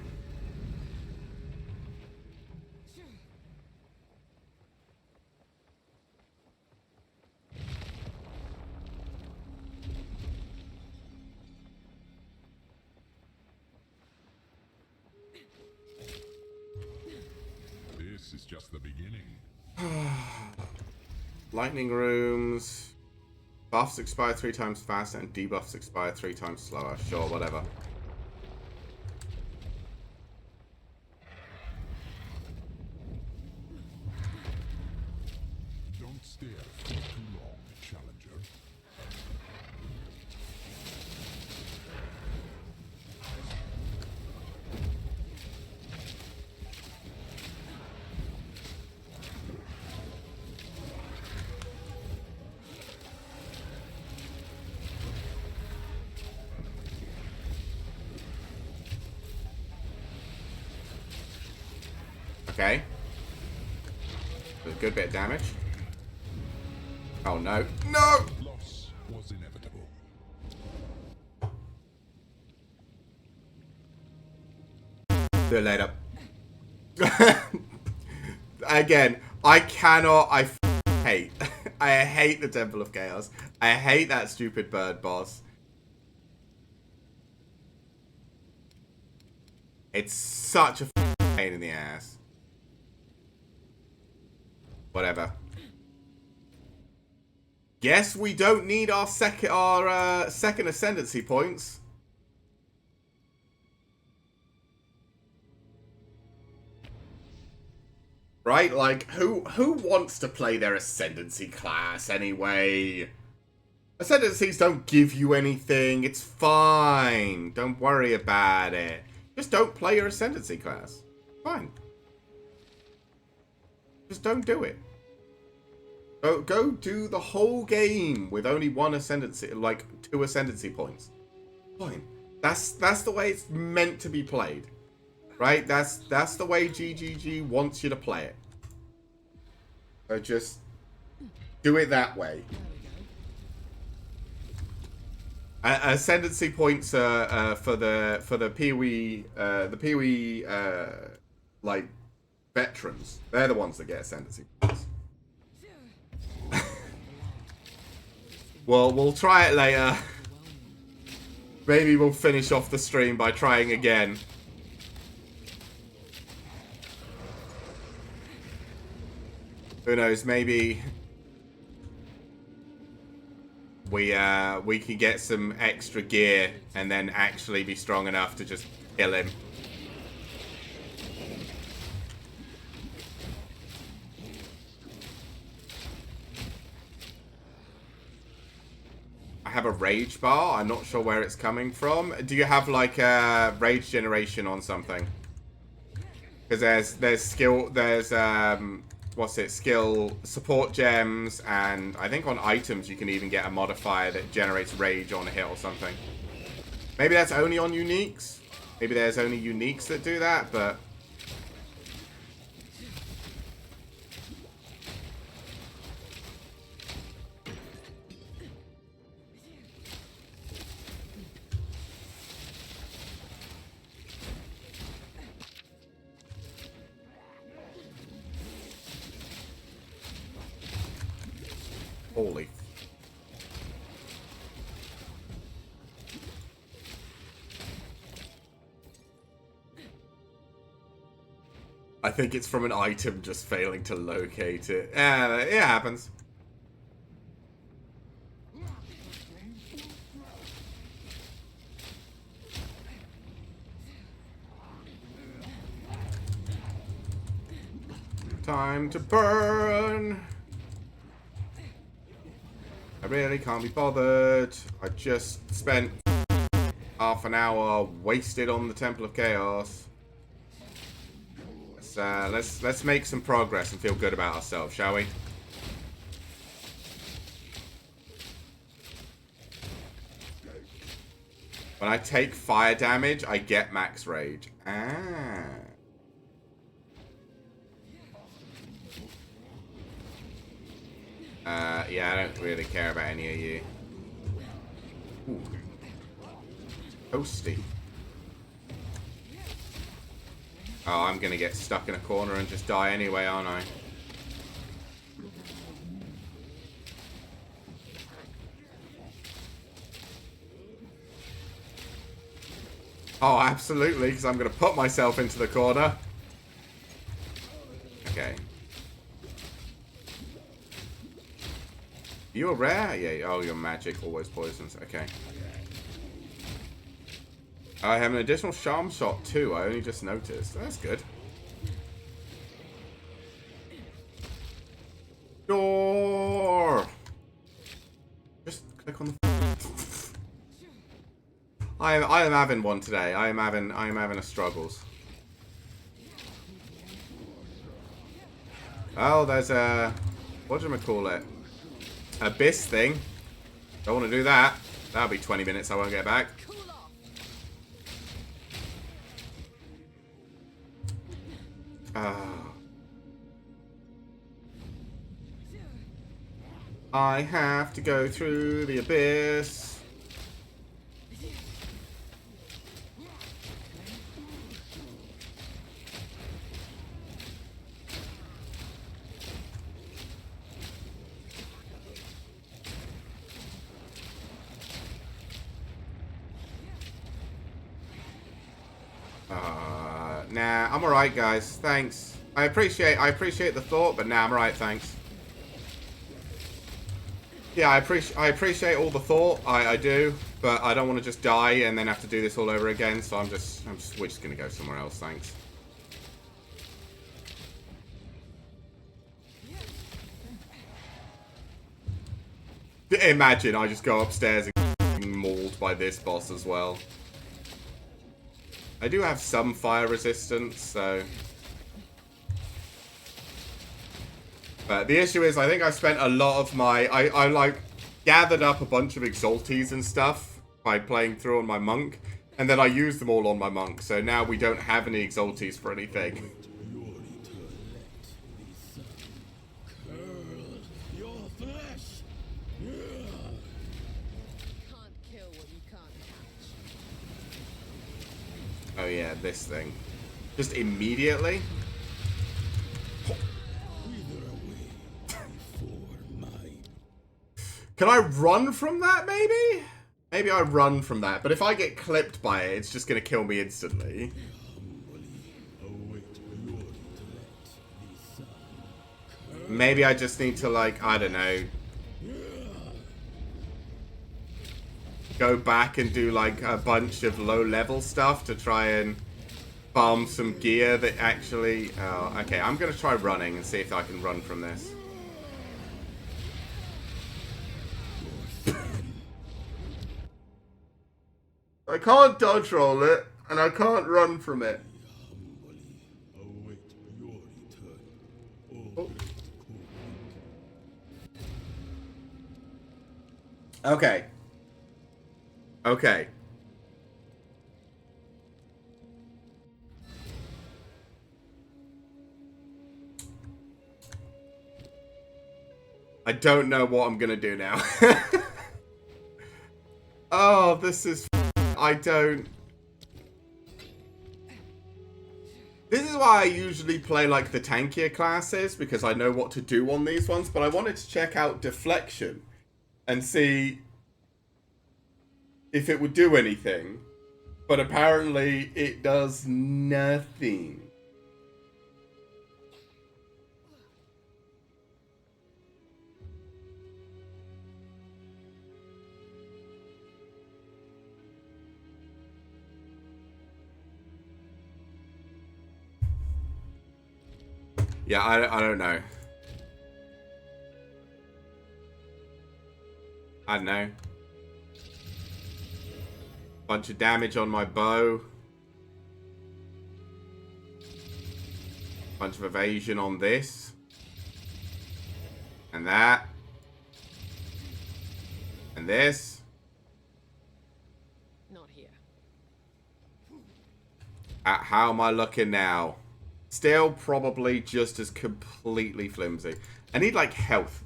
This is just the beginning. Lightning rooms. Buffs expire 3 times faster and debuffs expire 3 times slower. Sure, whatever. Don't stare for too long, challenger. Okay. A good bit of damage. Oh no. No! Loss was inevitable. See you later. Again, I cannot. Hate. I hate the Temple of Chaos. I hate that stupid bird boss. It's such a pain in the ass. Whatever. Guess we don't need our second ascendancy points. Right? Like, who wants to play their ascendancy class anyway? Ascendancies don't give you anything. It's fine. Don't worry about it. Just don't play your ascendancy class. Fine. Just don't do it. Go do the whole game with only one ascendancy, like 2 ascendancy points. Fine. That's the way it's meant to be played. Right? That's the way GGG wants you to play it. So just do it that way. Ascendancy points are for the POE like Veterans. They're the ones that get ascendancy points. Well, we'll try it later. Maybe we'll finish off the stream by trying again. Who knows, maybe we can get some extra gear and then actually be strong enough to just kill him. I have a rage bar. I'm not sure where it's coming from. Do you have like a rage generation on something? Because there's skill, there's what's it, skill support gems, and I think on items you can even get a modifier that generates rage on a hit or something. Maybe that's only on uniques. Maybe there's only uniques that do that, but holy. I think it's from an item just failing to locate it. It happens. Time to burn. I really can't be bothered. I just spent half an hour wasted on the Temple of Chaos. Let's make some progress and feel good about ourselves, shall we? When I take fire damage, I get max rage. Ah. Yeah, I don't really care about any of you. Ooh. Toasty. Oh, I'm gonna get stuck in a corner and just die anyway, aren't I? Oh, absolutely, because I'm gonna put myself into the corner. Okay. You're rare? Yeah, oh, you're magic, always poisons. Okay. I have an additional charm shot too. I only just noticed. That's good. Door. Just click on the. I am having one today. I am having a struggles. Oh, there's a whatchamacallit? Abyss thing. Don't want to do that. That'll be 20 minutes. I won't get back. I have to go through the abyss. Nah, I'm alright, guys. Thanks. I appreciate the thought, but nah, I'm alright, thanks. Yeah, I appreciate all the thought. I do, but I don't want to just die and then have to do this all over again. So we're just gonna go somewhere else. Thanks. Imagine I just go upstairs and get mauled by this boss as well. I do have some fire resistance, so. But the issue is, I think I spent a lot of my... I like, gathered up a bunch of exalties and stuff by playing through on my monk. And then I used them all on my monk. So now we don't have any exalties for anything. Oh yeah, this thing. Just immediately? Can I run from that, maybe? Maybe I run from that, but if I get clipped by it, it's just going to kill me instantly. Maybe I just need to, like, I don't know, go back and do, like, a bunch of low-level stuff to try and farm some gear that actually... Oh, okay, I'm going to try running and see if I can run from this. I can't dodge roll it, and I can't run from it. Oh. Okay. Okay. I don't know what I'm gonna do now. Oh, this is... I don't... This is why I usually play, like, the tankier classes, because I know what to do on these ones, but I wanted to check out deflection and see if it would do anything. But apparently, it does nothing. Yeah, I don't know. I don't know. Bunch of damage on my bow. Bunch of evasion on this. And that. And this. Not here. How am I looking now? Still probably just as completely flimsy. I need, like, health.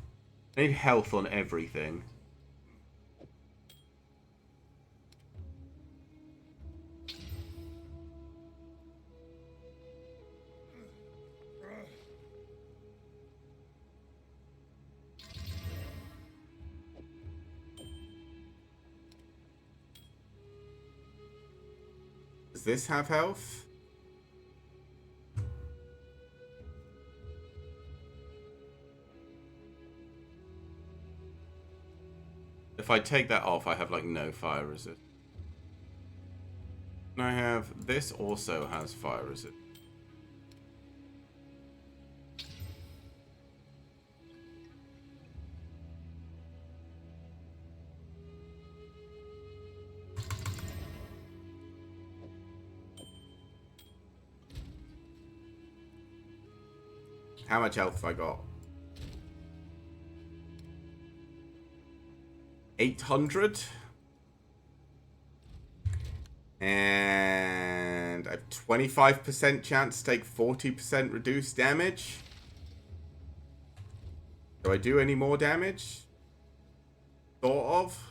I need health on everything. Does this have health? If I take that off, I have, like, no fire resist. And I have... This also has fire resist. How much health have I got? 800. And I have 25% chance to take 40% reduced damage. Do I do any more damage? Sort of.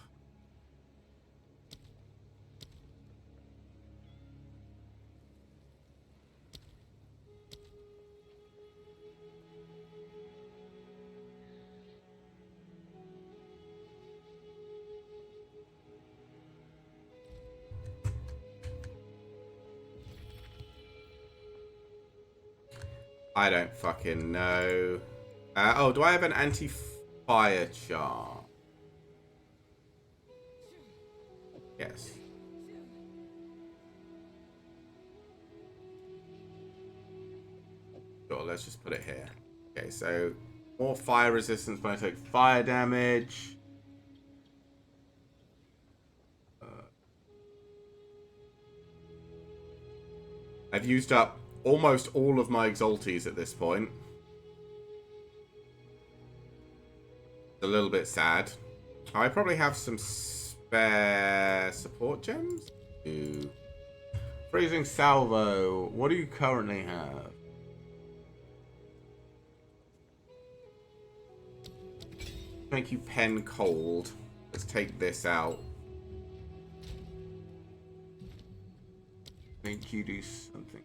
I don't fucking know. Oh, do I have an anti-fire charm? Yes. Sure, let's just put it here. Okay, so more fire resistance when I take fire damage. I've used up almost all of my exalties at this point. It's a little bit sad. I probably have some spare support gems. Ooh. Freezing salvo. What do you currently have? Make you pen cold. Let's take this out. Make you do something.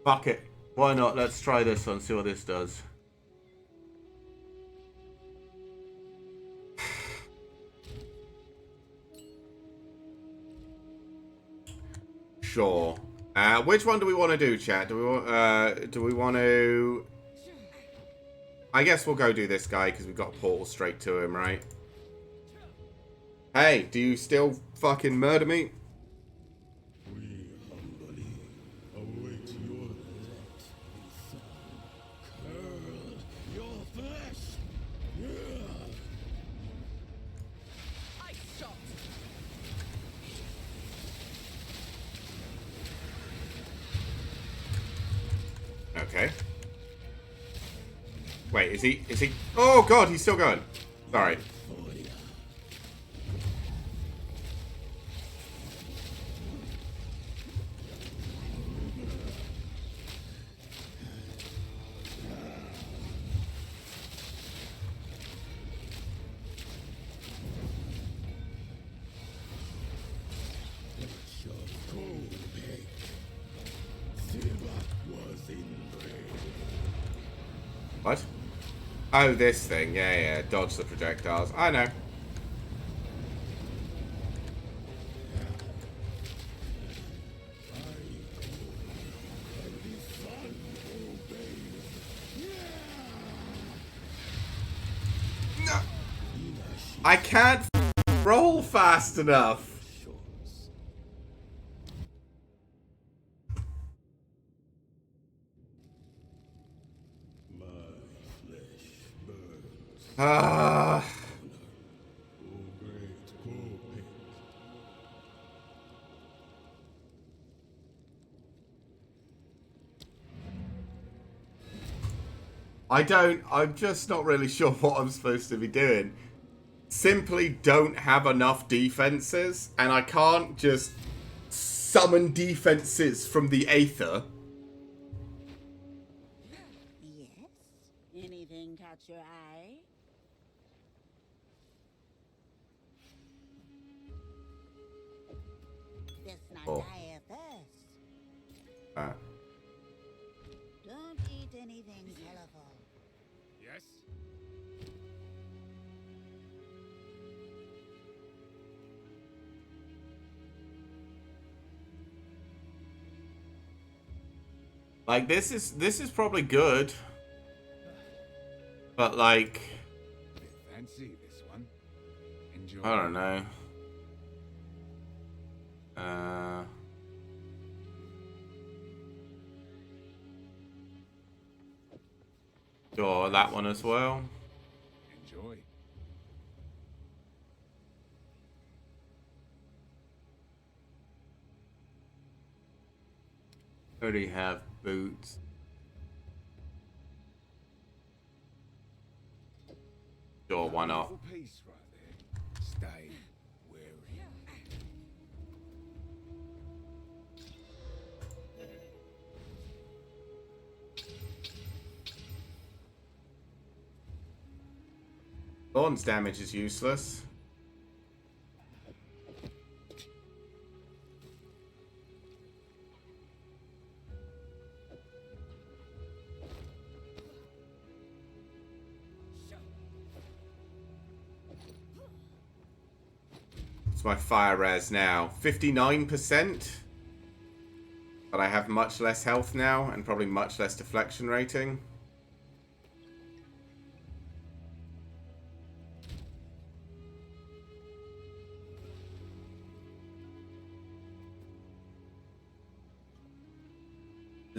Fuck it. Why not? Let's try this one, see what this does. Sure. Which one do we want to do, chat? Do we want to... I guess we'll go do this guy, because we've got a portal straight to him, right? Hey, do you still fucking murder me? We humbly await your death, son. Curl your flesh! I shot. Okay. Wait, is he... Oh, God, he's still going. Sorry. What? Oh, this thing. Yeah, yeah. Dodge the projectiles. I know. No. I can't roll fast enough. Ah. I'm just not really sure what I'm supposed to be doing. Simply don't have enough defenses, and I can't just summon defenses from the aether. Yes? Anything catch your eye? Let's not Oh. die of thirst. Don't eat anything colorful. Yes? Like, this is probably good. But, like... Bit fancy, this one. Enjoy. I don't know. Sure, that one as well. Enjoy. Already have boots. Sure, why not? Beautiful piece right there. Stay wary. Thorn's damage is useless. It's my fire res now. 59%. But I have much less health now and probably much less deflection rating.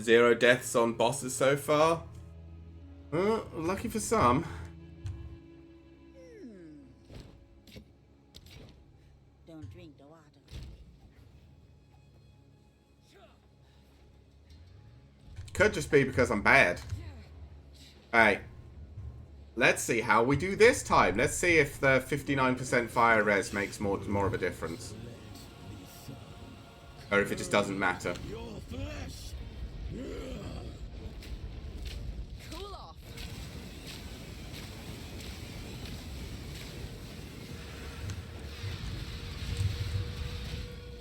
Zero deaths on bosses so far. Lucky for some. Don't drink the water. Could just be because I'm bad. Hey. Let's see how we do this time. Let's see if the 59% fire res makes more of a difference. Or if it just doesn't matter. Cool off.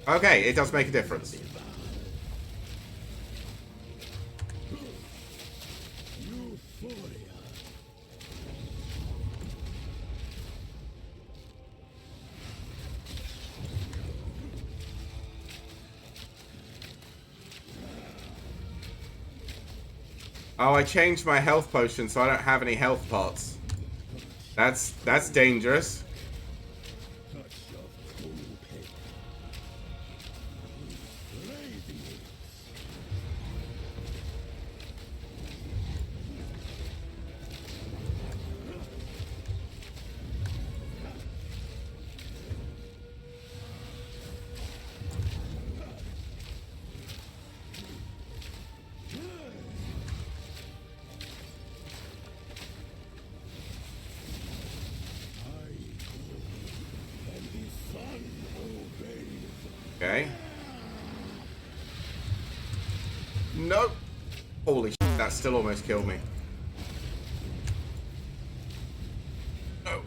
Okay, it does make a difference. Oh, I changed my health potion so I don't have any health pots. That's dangerous. Okay. Nope. Holy shit, that still almost killed me. No.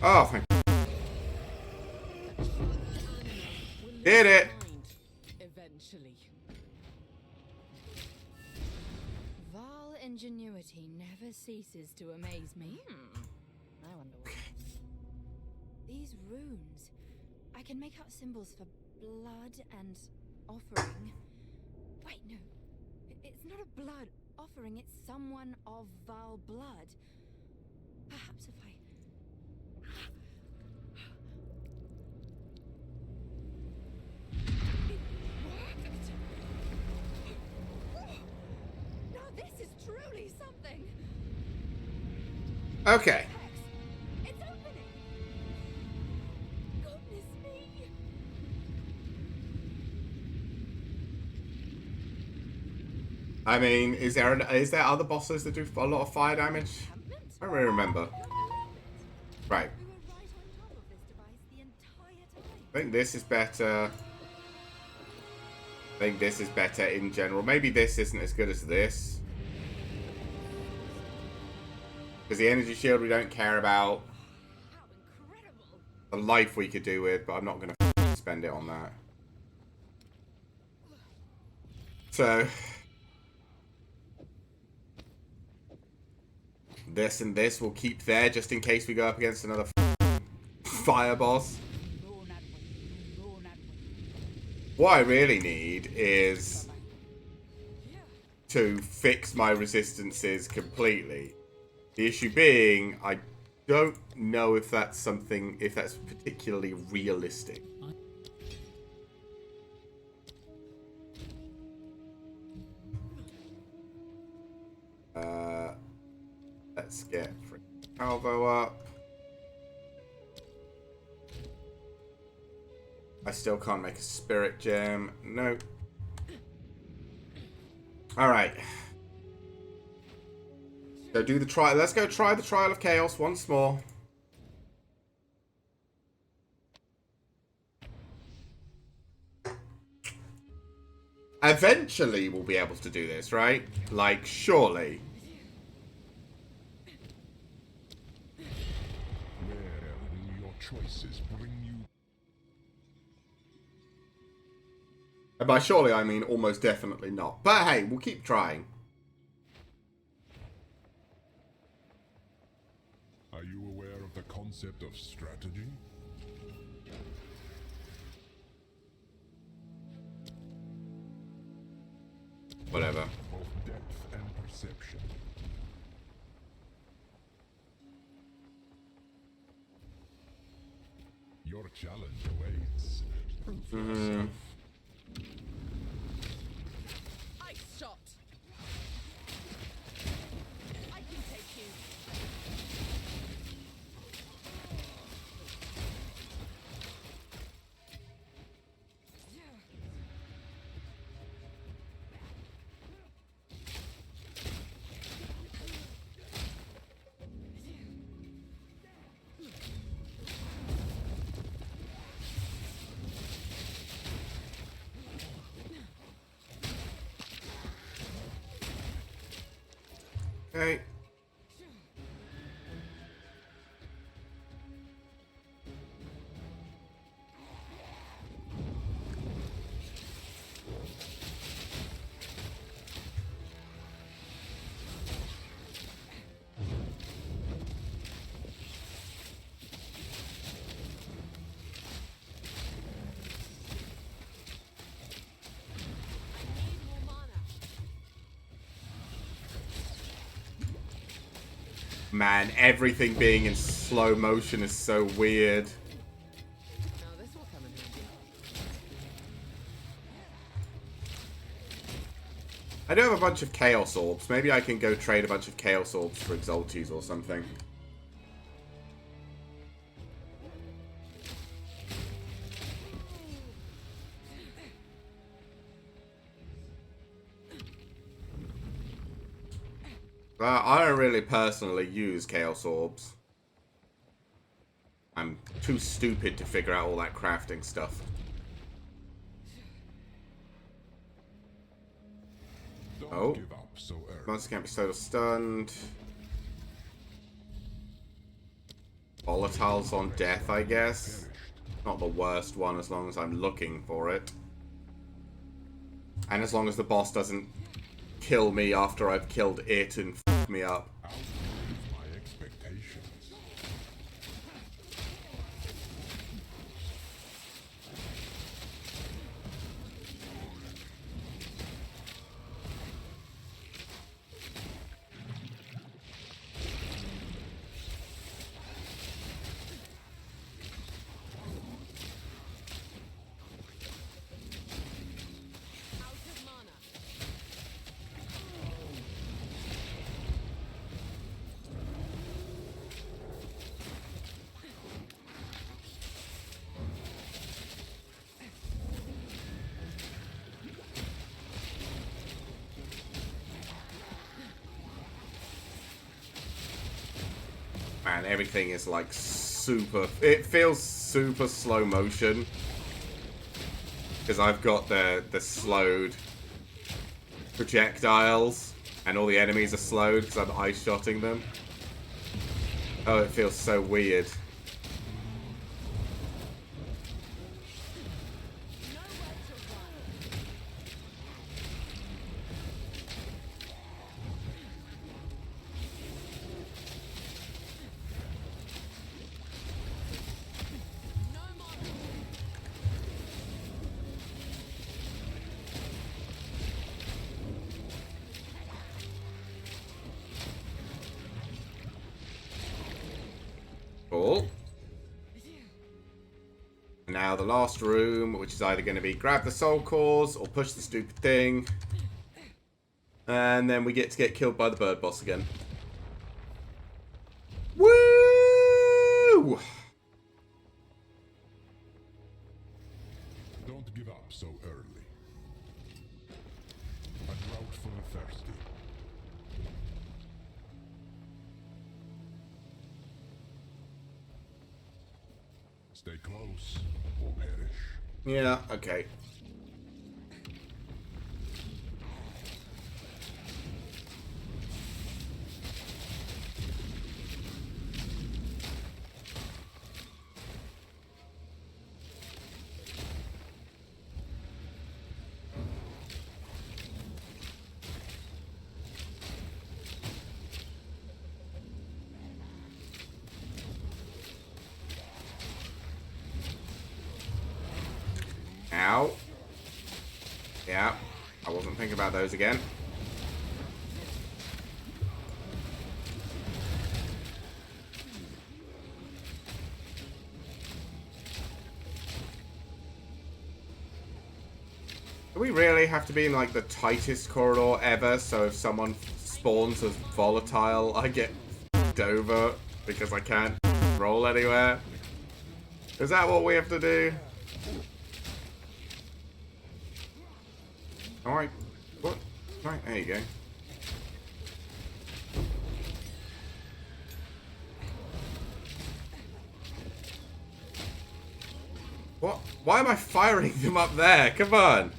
Oh, thank Did it. Eventually. Val ingenuity never ceases to amaze me. I wonder what. These runes. I can make out symbols for blood and offering. Wait, no. It's not a blood offering, it's someone of Val blood. Perhaps if I... Now this is truly something. Okay. It's opening. Goodness me. I mean, is there other bosses that do a lot of fire damage? I don't really remember. Right. We were right on top of this device the entire time. I think this is better. I think this is better in general. Maybe this isn't as good as this. Because the energy shield we don't care about. How incredible. The life we could do with, but I'm not going to spend it on that. So... this and this will keep there just in case we go up against another fire boss. What I really need is to fix my resistances completely. The issue being, I don't know if that's something, if that's particularly realistic. Let's get Calvo up. I still can't make a spirit gem. No. Alright. So do the trial. Let's go try the Trial of Chaos once more. Eventually we'll be able to do this, right? Like, surely. Where will your choices bring you? And by surely I mean almost definitely not. But hey, we'll keep trying. Are you aware of the concept of strategy? Whatever. Both depth and perception. Your challenge awaits. Prove yourself. Ice shot. I can take you. Okay. Man, everything being in slow motion is so weird. Now this will come in handy. I do have a bunch of Chaos Orbs. Maybe I can go trade a bunch of Chaos Orbs for Exaltes or something. I don't really personally use Chaos Orbs. I'm too stupid to figure out all that crafting stuff. Don't give up so early. Monster can't be so stunned. Volatiles on death, I guess. Not the worst one as long as I'm looking for it. And as long as the boss doesn't kill me after I've killed it and f me up. Outlive my expectations. Out of mana. Man, everything is like super... It feels super slow motion. Because I've got the slowed projectiles. And all the enemies are slowed because I'm ice-shotting them. Oh, it feels so weird. Cool. Now the last room, which is either going to be grab the soul cores or push the stupid thing. And then we get to get killed by the bird boss again. Woo! Don't give up so early. A drought for the thirsty. Stay close or perish. Yeah, okay. Ow. Yeah, I wasn't thinking about those again. Do we really have to be in like the tightest corridor ever, so if someone spawns as volatile, I get f***ed over because I can't roll anywhere? Is that what we have to do? Alright. What? Right, there you go. What? Why am I firing them up there? Come on!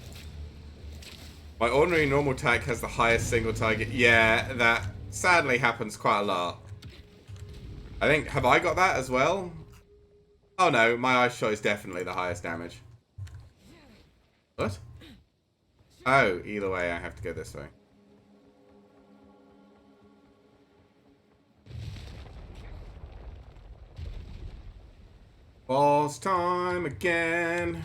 My ordinary normal attack has the highest single target. Yeah, that sadly happens quite a lot. I think, have I got that as well? Oh no, my ice shot is definitely the highest damage. What? Oh, either way, I have to go this way. Boss time again.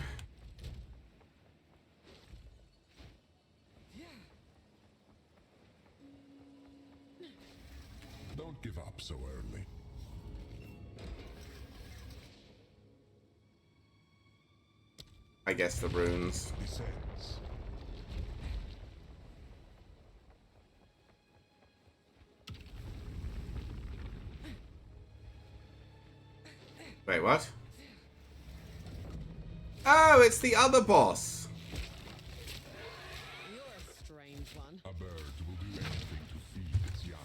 Don't give up so entirely. I guess the runes. Descends. Wait, what? Oh, it's the other boss. You're a strange one. A bird will do anything to feed its young.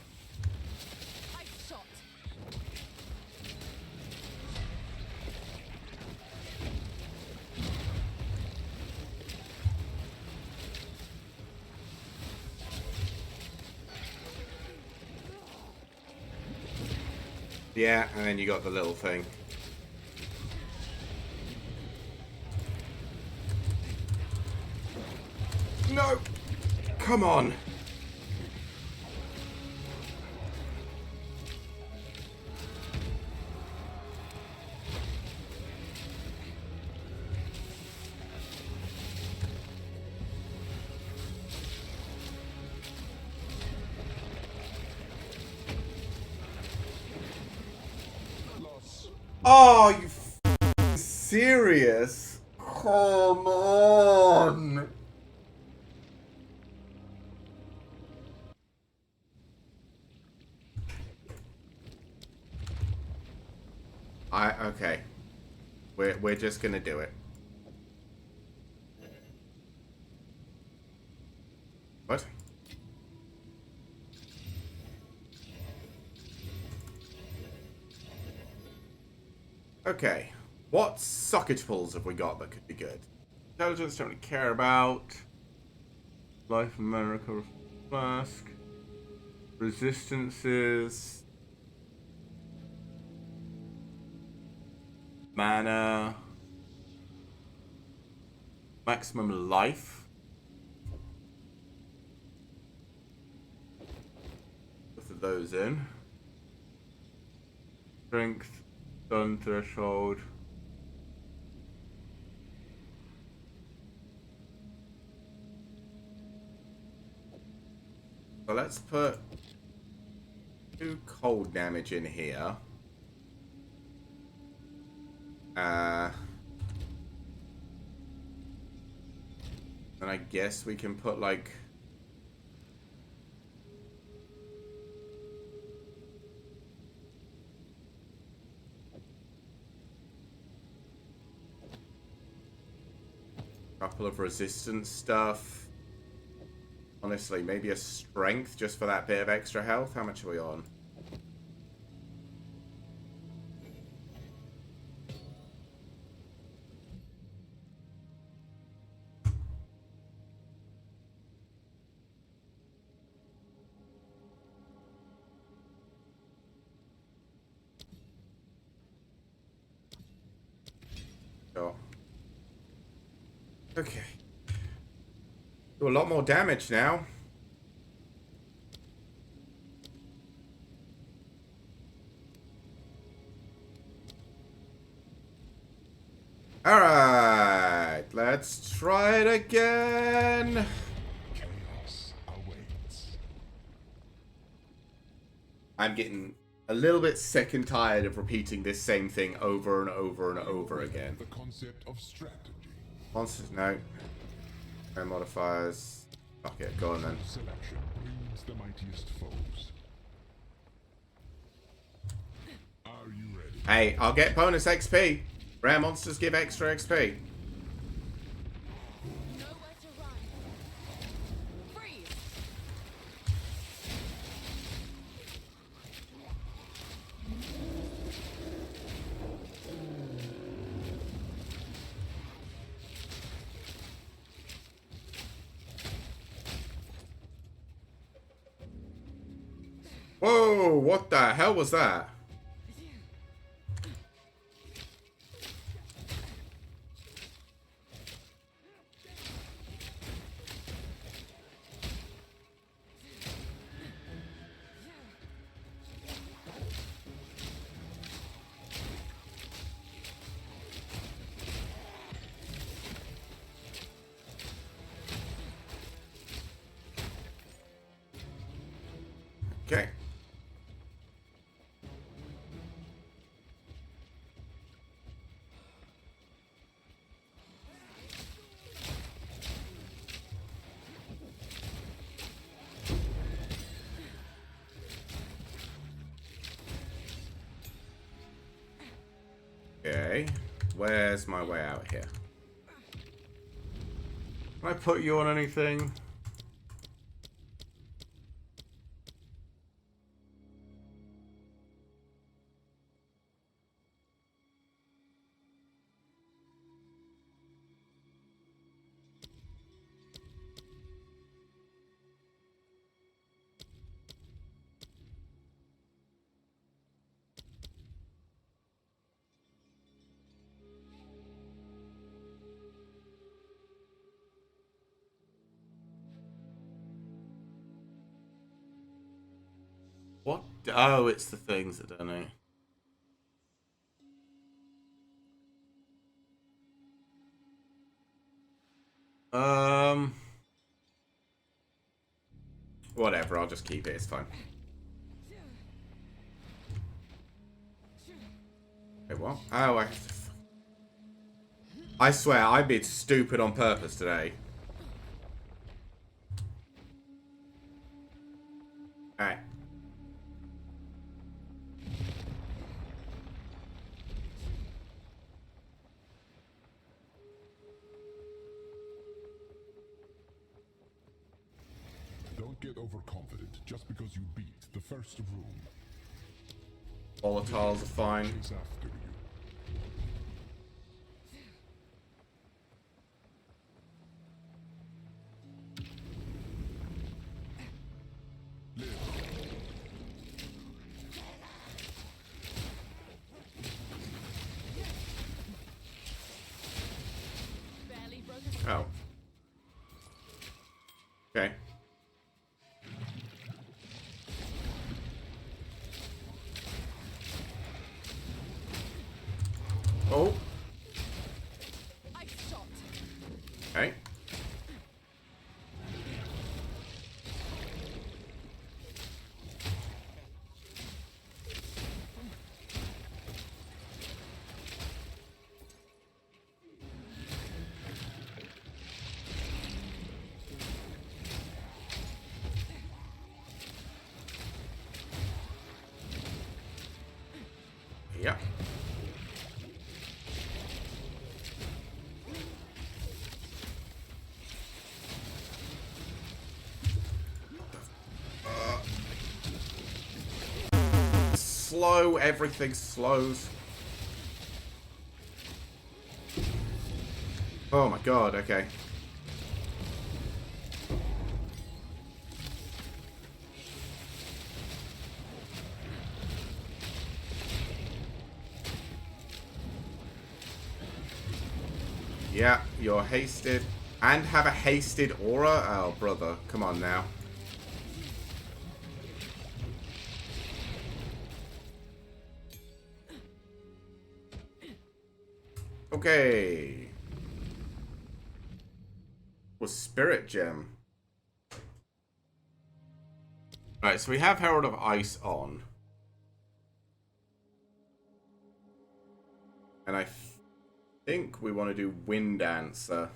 I shot. Yeah, and then you got the little thing. No! Come on! Loss. Oh, you f***ing serious? Come on! Okay. We're just gonna do it. What? Okay. What socket pulls have we got that could be good? Intelligence, don't really care about. Life America Flask. Resistances. Mana. Maximum life. Both of those in. Strength. Stun threshold. So let's put 2 cold damage in here. And I guess we can put like a couple of resistance stuff. Honestly, maybe a strength just for that bit of extra health. How much are we on? Sure. Okay. Do a lot more damage now. Alright, let's try it again. Chaos awaits. I'm getting a little bit sick and tired of repeating this same thing over and over and over again. The concept of strategy. Monsters, no. No modifiers. Fuck it, go on then. Selection brings the mightiest foes. Are you ready? Hey, I'll get bonus XP. Rare monsters give extra XP. Nowhere to run. Freeze. Whoa, what the hell was that? Okay. Okay. Where's my way out here? Can I put you on anything? What? Oh, it's the things that don't know. Whatever, I'll just keep it, it's fine. Wait, what? Oh, I swear, I've been stupid on purpose today. Alright. Don't get overconfident just because you beat the first room. Volatiles are fine. Chase after you. Barely broke a Oh. Okay. Oh. I shot. Okay. Yeah. Slow, everything slows. Oh my god, okay. Yeah, you're hasted. And have a hasted aura? Oh, brother. Come on now. Okay. Was Spirit Gem. Alright, so we have Herald of Ice on. And I think we want to do Wind Dancer.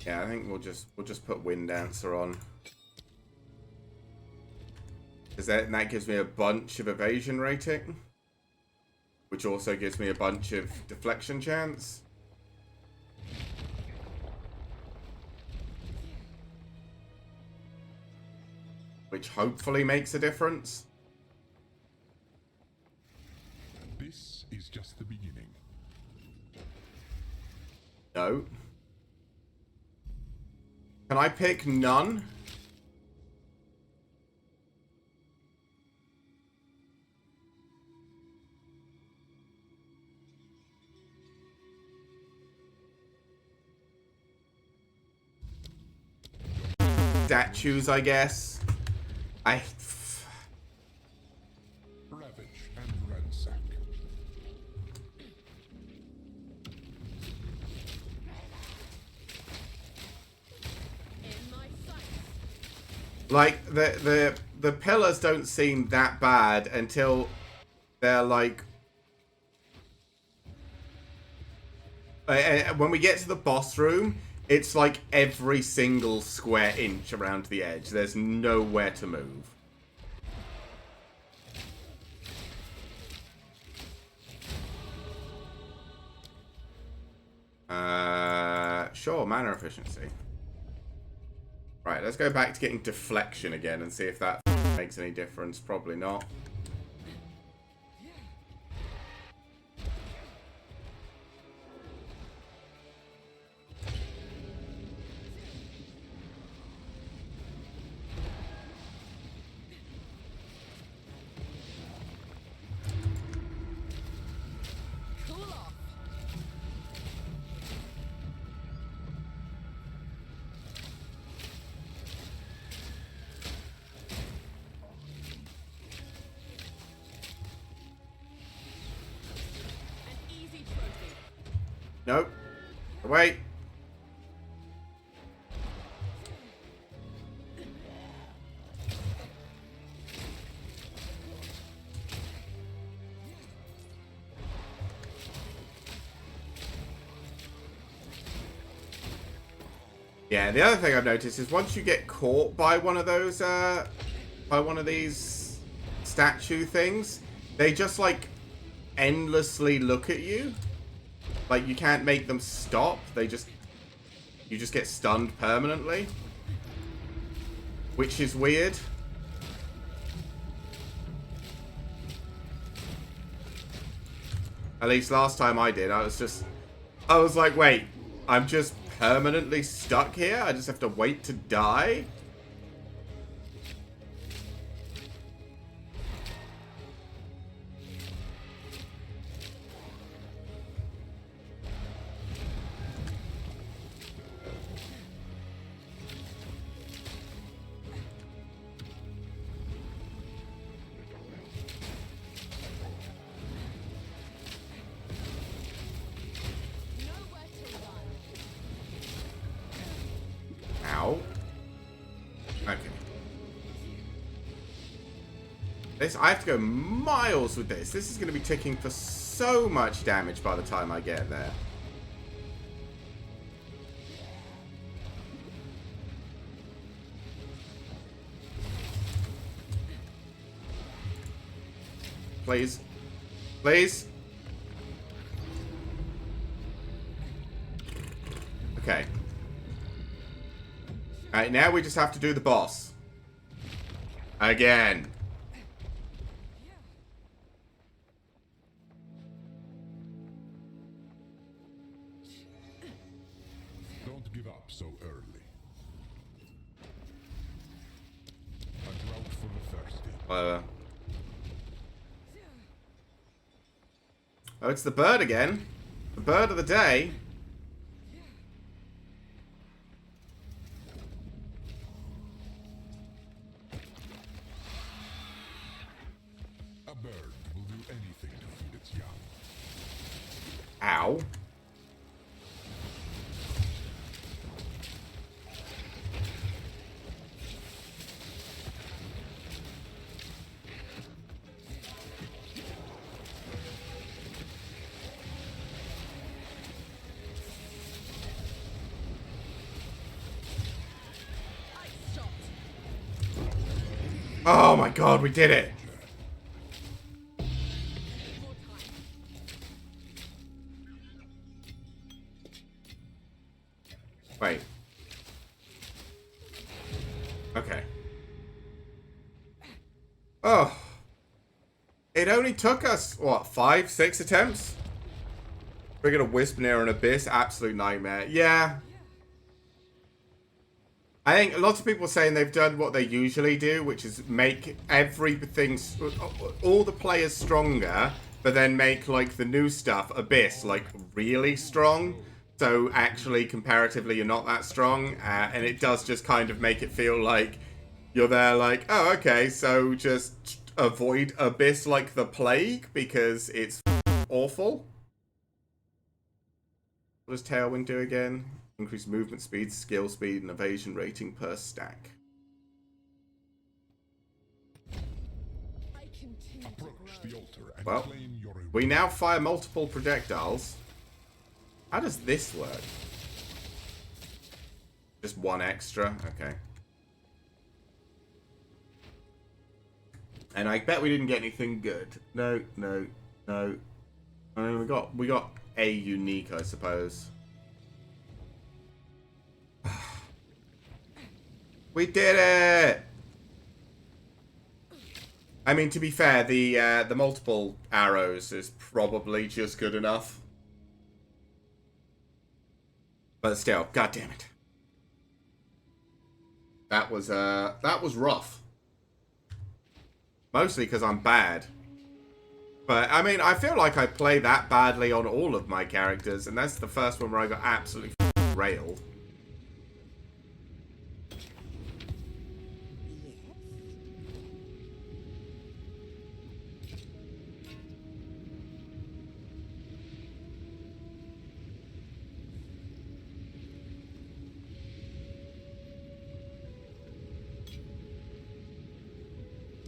Yeah, I think we'll just put Wind Dancer on. Because that gives me a bunch of evasion rating. Which also gives me a bunch of deflection chance. Which hopefully makes a difference. This is just the beginning. No. Can I pick none? Statues, I guess. Ravage and ransack. In my sights. Like the pillars don't seem that bad until they're like When we get to the boss room, it's like every single square inch around the edge. There's nowhere to move. Sure, mana efficiency. Right, let's go back to getting deflection again and see if that makes any difference. Probably not. Cool off. An easy trophy. Nope. Wait. Yeah, the other thing I've noticed is once you get caught by one of those, by one of these statue things, they just, like, endlessly look at you. Like, you can't make them stop. You just get stunned permanently. Which is weird. At least last time I did, I was like, wait, I'm just permanently stuck here? I just have to wait to die? Nowhere to run. Ow. Okay. I have to go miles with this. This is going to be ticking for so much damage by the time I get there. Please. Please. Okay. Alright, now we just have to do the boss. Again. Don't give up so early. A drought for the thirsty. Whatever. Oh, it's the bird again. The bird of the day. A bird will do anything to feed its young. Ow. Ice shot. Oh my god, we did it. More time. Wait. Okay. Oh. It only took us, what, 5, 6 attempts? We're gonna wisp near an abyss. Absolute nightmare. Yeah. I think lots of people are saying they've done what they usually do, which is make everything, all the players stronger, but then make, like, the new stuff, Abyss, like, really strong. So, actually, comparatively, you're not that strong. And it does just kind of make it feel like you're there, like, oh, okay, so just avoid Abyss like the plague, because it's awful. What does Tailwind do again? Increase movement speed, skill speed, and evasion rating per stack. I continue to Approach grow. the altar and Well, claim your reward. we now fire multiple projectiles. How does this work? Just one extra? Okay. And I bet we didn't get anything good. No, no, no. I mean, we got a unique, I suppose. We did it! I mean, to be fair, the multiple arrows is probably just good enough. But still, god damn it. That was rough. Mostly because I'm bad. But, I mean, I feel like I play that badly on all of my characters, and that's the first one where I got absolutely railed.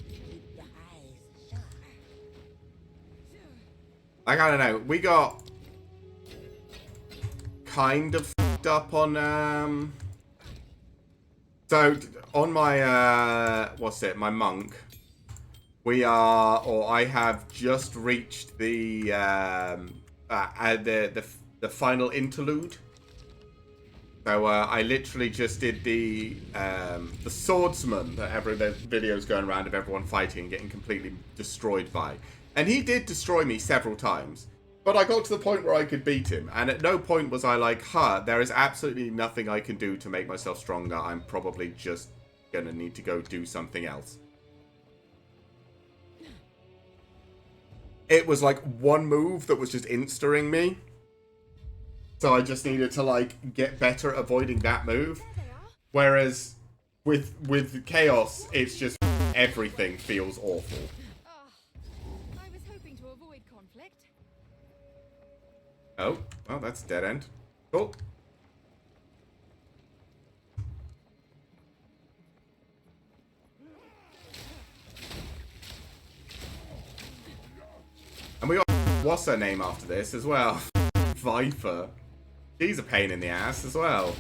Keep your eyes sharp. Like, I don't know, we got kind of f***ed up on, so, on my, my monk, I have just reached the final interlude. So, I literally just did the swordsman that the video's going around of everyone fighting and getting completely destroyed by. And he did destroy me several times. But I got to the point where I could beat him. And at no point was I like, there is absolutely nothing I can do to make myself stronger. I'm probably just gonna need to go do something else. It was like one move that was just instaring me. So I just needed to like get better at avoiding that move. Whereas with Chaos, it's just everything feels awful. I was hoping to avoid conflict. Oh, well, that's dead end. Cool. And we got what's her name after this as well? Viper. She's a pain in the ass as well.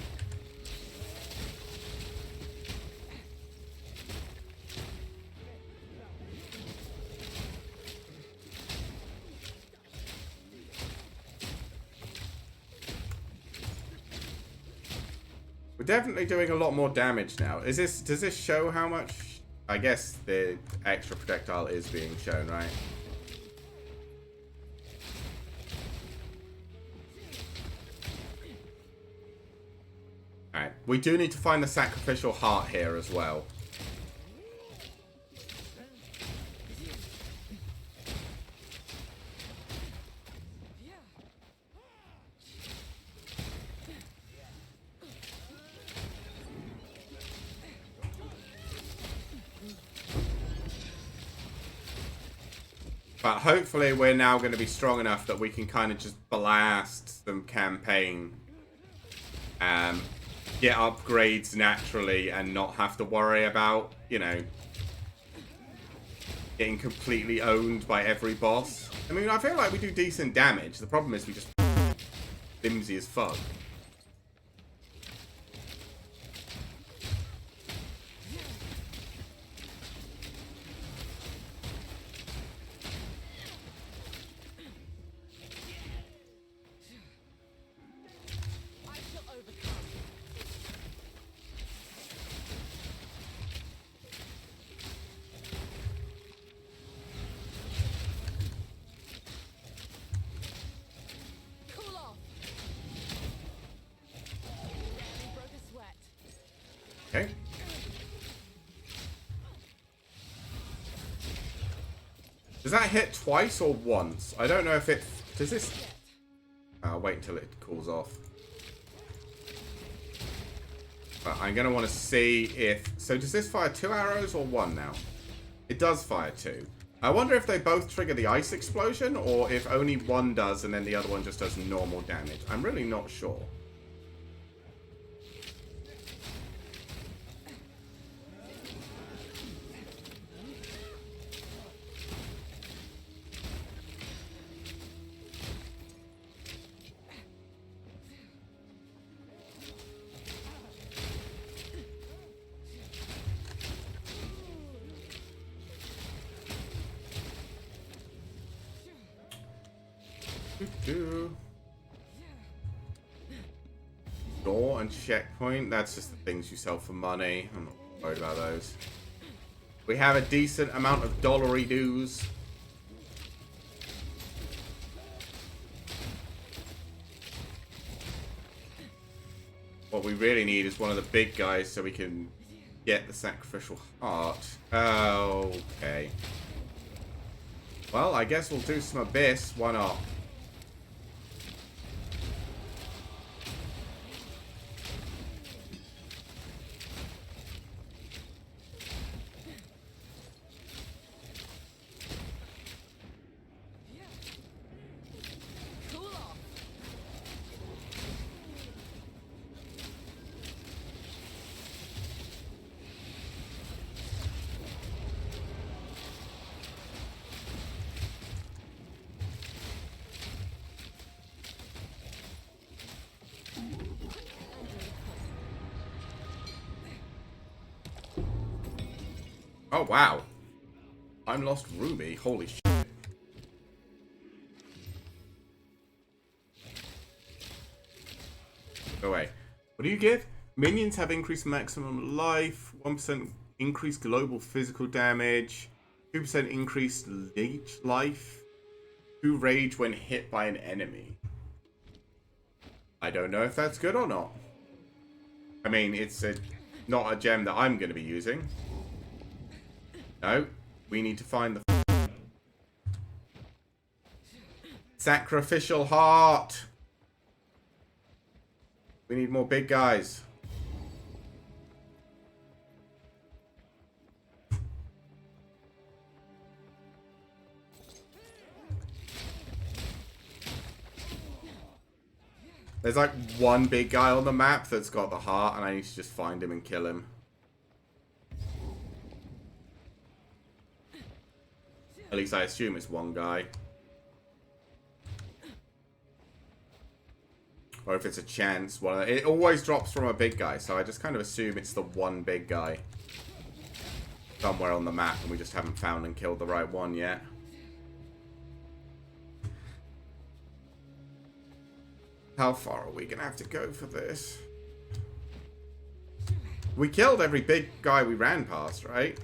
We're definitely doing a lot more damage now. Does this show how much? I guess the extra projectile is being shown, right? Alright, we do need to find the sacrificial heart here as well. But hopefully we're now going to be strong enough that we can kind of just blast some campaign. Get upgrades naturally and not have to worry about, you know, getting completely owned by every boss. I mean, I feel like we do decent damage. The problem is we just flimsy as fuck. Okay. Does that hit twice or once? I don't know if it... Does this... I'll wait until it cools off. But I'm going to want to see if... So does this fire 2 arrows or 1 now? It does fire 2. I wonder if they both trigger the ice explosion or if only one does and then the other one just does normal damage. I'm really not sure. Doo-doo. Door and checkpoint. That's just the things you sell for money. I'm not worried about those. We have a decent amount of dollary dues. What we really need is one of the big guys so we can get the sacrificial heart. Okay. Well, I guess we'll do some abyss. Why not? Cool off. Oh, wow. I'm lost Ruby. Holy shit. Go away. What do you give? Minions have increased maximum life, 1% increased global physical damage, 2% increased leech life, 2 rage when hit by an enemy. I don't know if that's good or not. I mean, it's not a gem that I'm going to be using. No, we need to find the sacrificial heart. We need more big guys. There's like one big guy on the map that's got the heart, and I need to just find him and kill him. At least I assume it's one guy. Or if it's a chance, well, it always drops from a big guy, so I just kind of assume it's the one big guy somewhere on the map, and we just haven't found and killed the right one yet. How far are we gonna have to go for this? We killed every big guy we ran past, right?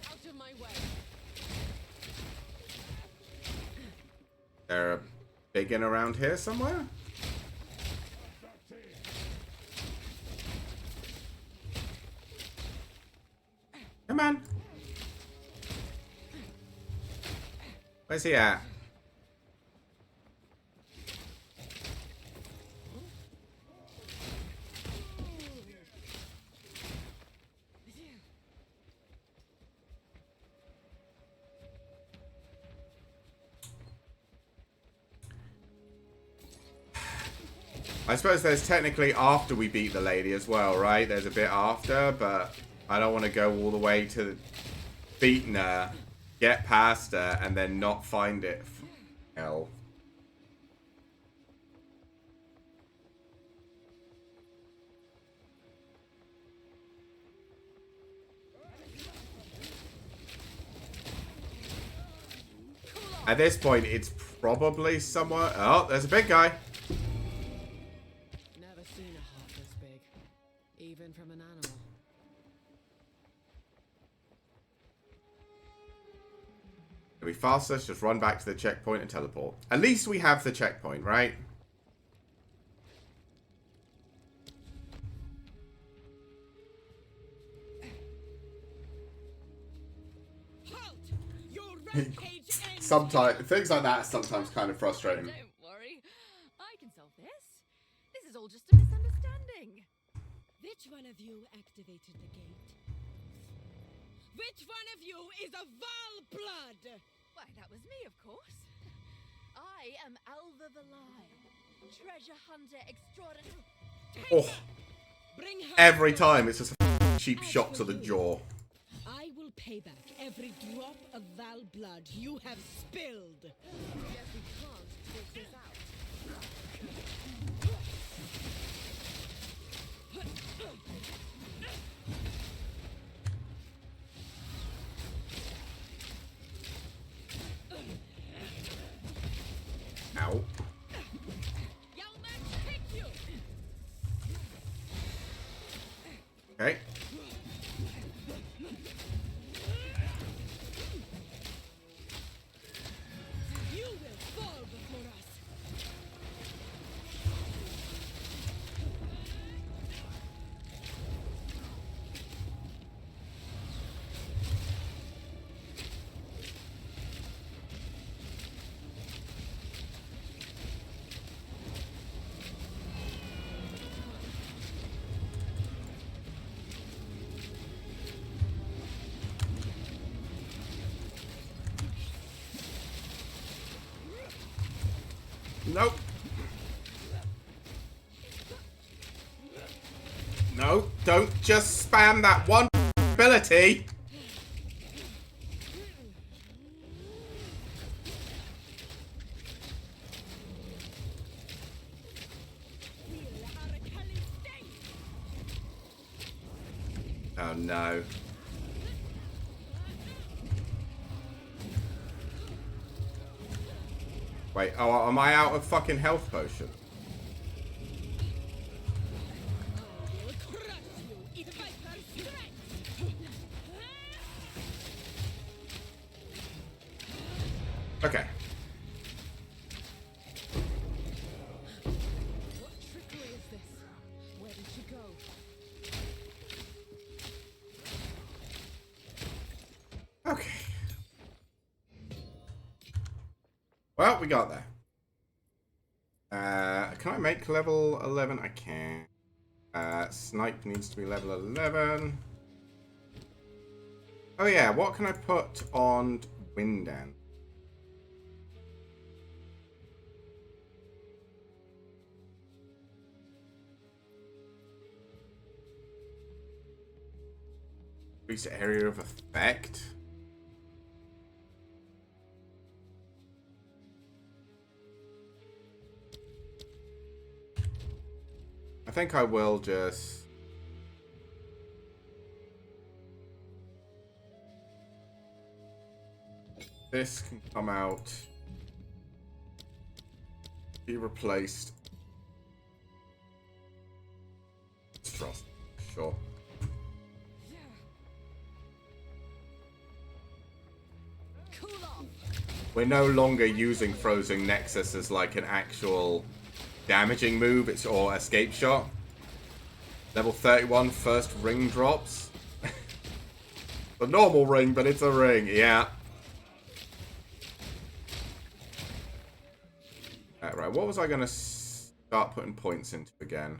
Out of my way. There a big one around here somewhere? Come on. Where's he at? I suppose there's technically after we beat the lady as well, right? There's a bit after, but I don't want to go all the way to beating her, get past her, and then not find it. Hell. At this point, it's probably somewhere... Oh, there's a big guy. Never seen a heart this big, even from an animal. It'll be faster, let's just run back to the checkpoint and teleport. At least we have the checkpoint, right? Halt! Your rampage ends. Sometimes, things like that are sometimes kind of frustrating. Don't worry. I can solve this. This is all just a misunderstanding. Which one of you activated the gate? Which one of you is a Val blood? Why, that was me, of course. I am Alva Valai, treasure hunter extraordinary. Oh, Bring her Every forth. time, it's just a cheap shot to the jaw. I will pay back every drop of Val blood you have spilled. Guess we can't take this out. Ow. Young man, take you. Okay. You will fall before us. Nope. No, don't just spam that one ability. Feel Araceli sting. Oh no. Wait, oh, am I out of fucking health potion? I will crush you if I can strength. Okay. What trickery is this? Where did she go? Okay. Well, we got there. Can I make level 11? I can. Snipe needs to be level 11. Oh yeah, what can I put on Windan? Increase area of effect. I think I will just... This can come out. Be replaced. Frost. Sure. Cool off. We're no longer using Frozen Nexus as like an actual damaging move, it's or escape shot. Level 31 first ring drops. The normal ring, but it's a ring, yeah. Right, what was I gonna start putting points into again?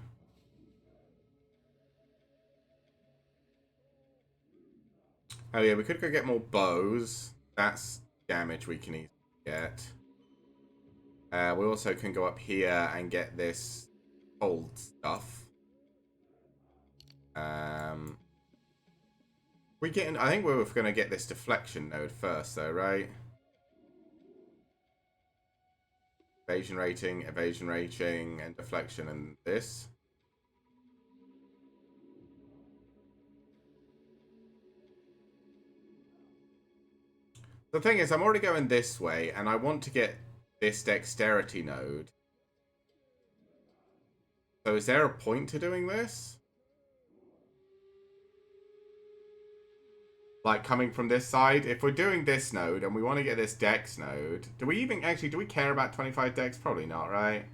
Oh yeah, we could go get more bows. That's damage we can easily get. We also can go up here and get this cold stuff. We getting? I think we were going to get this deflection node first, though, right? Evasion rating, and deflection, and this. The thing is, I'm already going this way, and I want to get this dexterity node. So is there a point to doing this? Like coming from this side? If we're doing this node and we want to get this dex node, do we even actually, do we care about 25 dex? Probably not, right?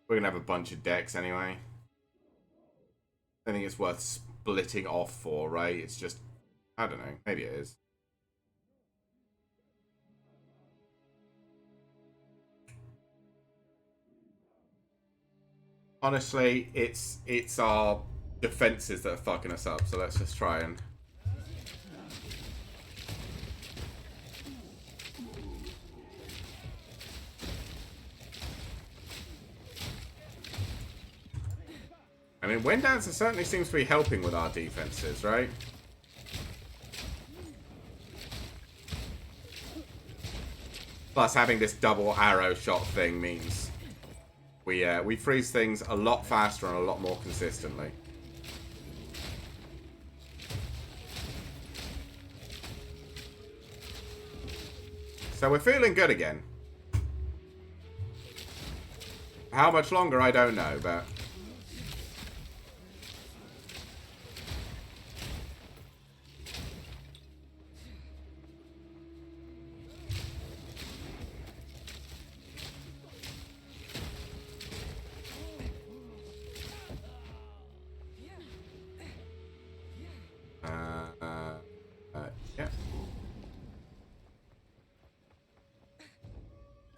We're going to have a bunch of dex anyway. I think it's worth splitting off for, right? It's just, I don't know. Maybe it is. Honestly, it's our defenses that are fucking us up, so let's just try and... I mean, Wind Dancer certainly seems to be helping with our defenses, right? Plus, having this double arrow shot thing means we freeze things a lot faster and a lot more consistently. So we're feeling good again. How much longer, I don't know, but... yeah.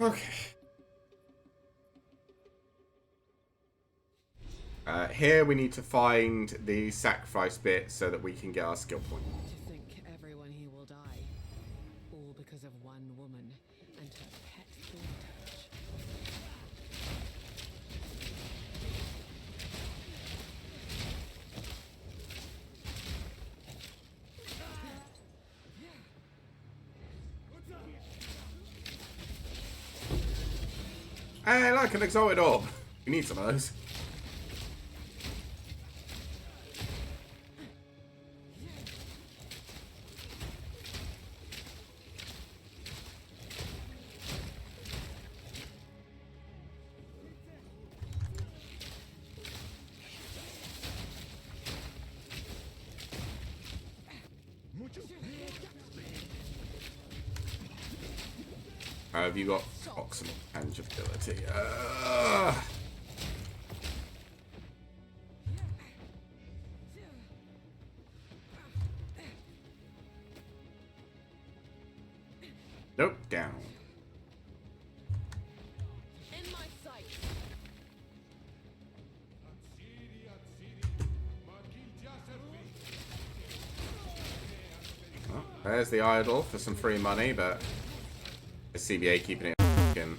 Okay. Here we need to find the sacrifice bit so that we can get our skill point. To think everyone here will die, all because of one woman and her pet thorn touch. Hey, look, an exalted orb. We need some of those. Have you got proximal tangibility? Nope, down. In my sight. Well, there's the idol for some free money, but the CBA keeping it fucking.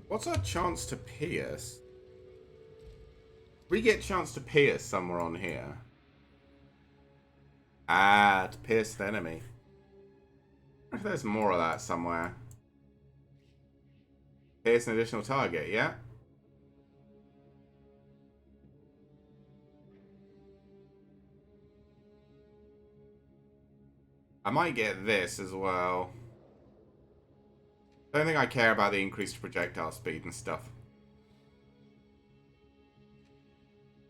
What's our chance to pierce? We get chance to pierce somewhere on here. Ah, to pierce the enemy. I wonder if there's more of that somewhere. Pierce an additional target, yeah? I might get this as well. I don't think I care about the increased projectile speed and stuff.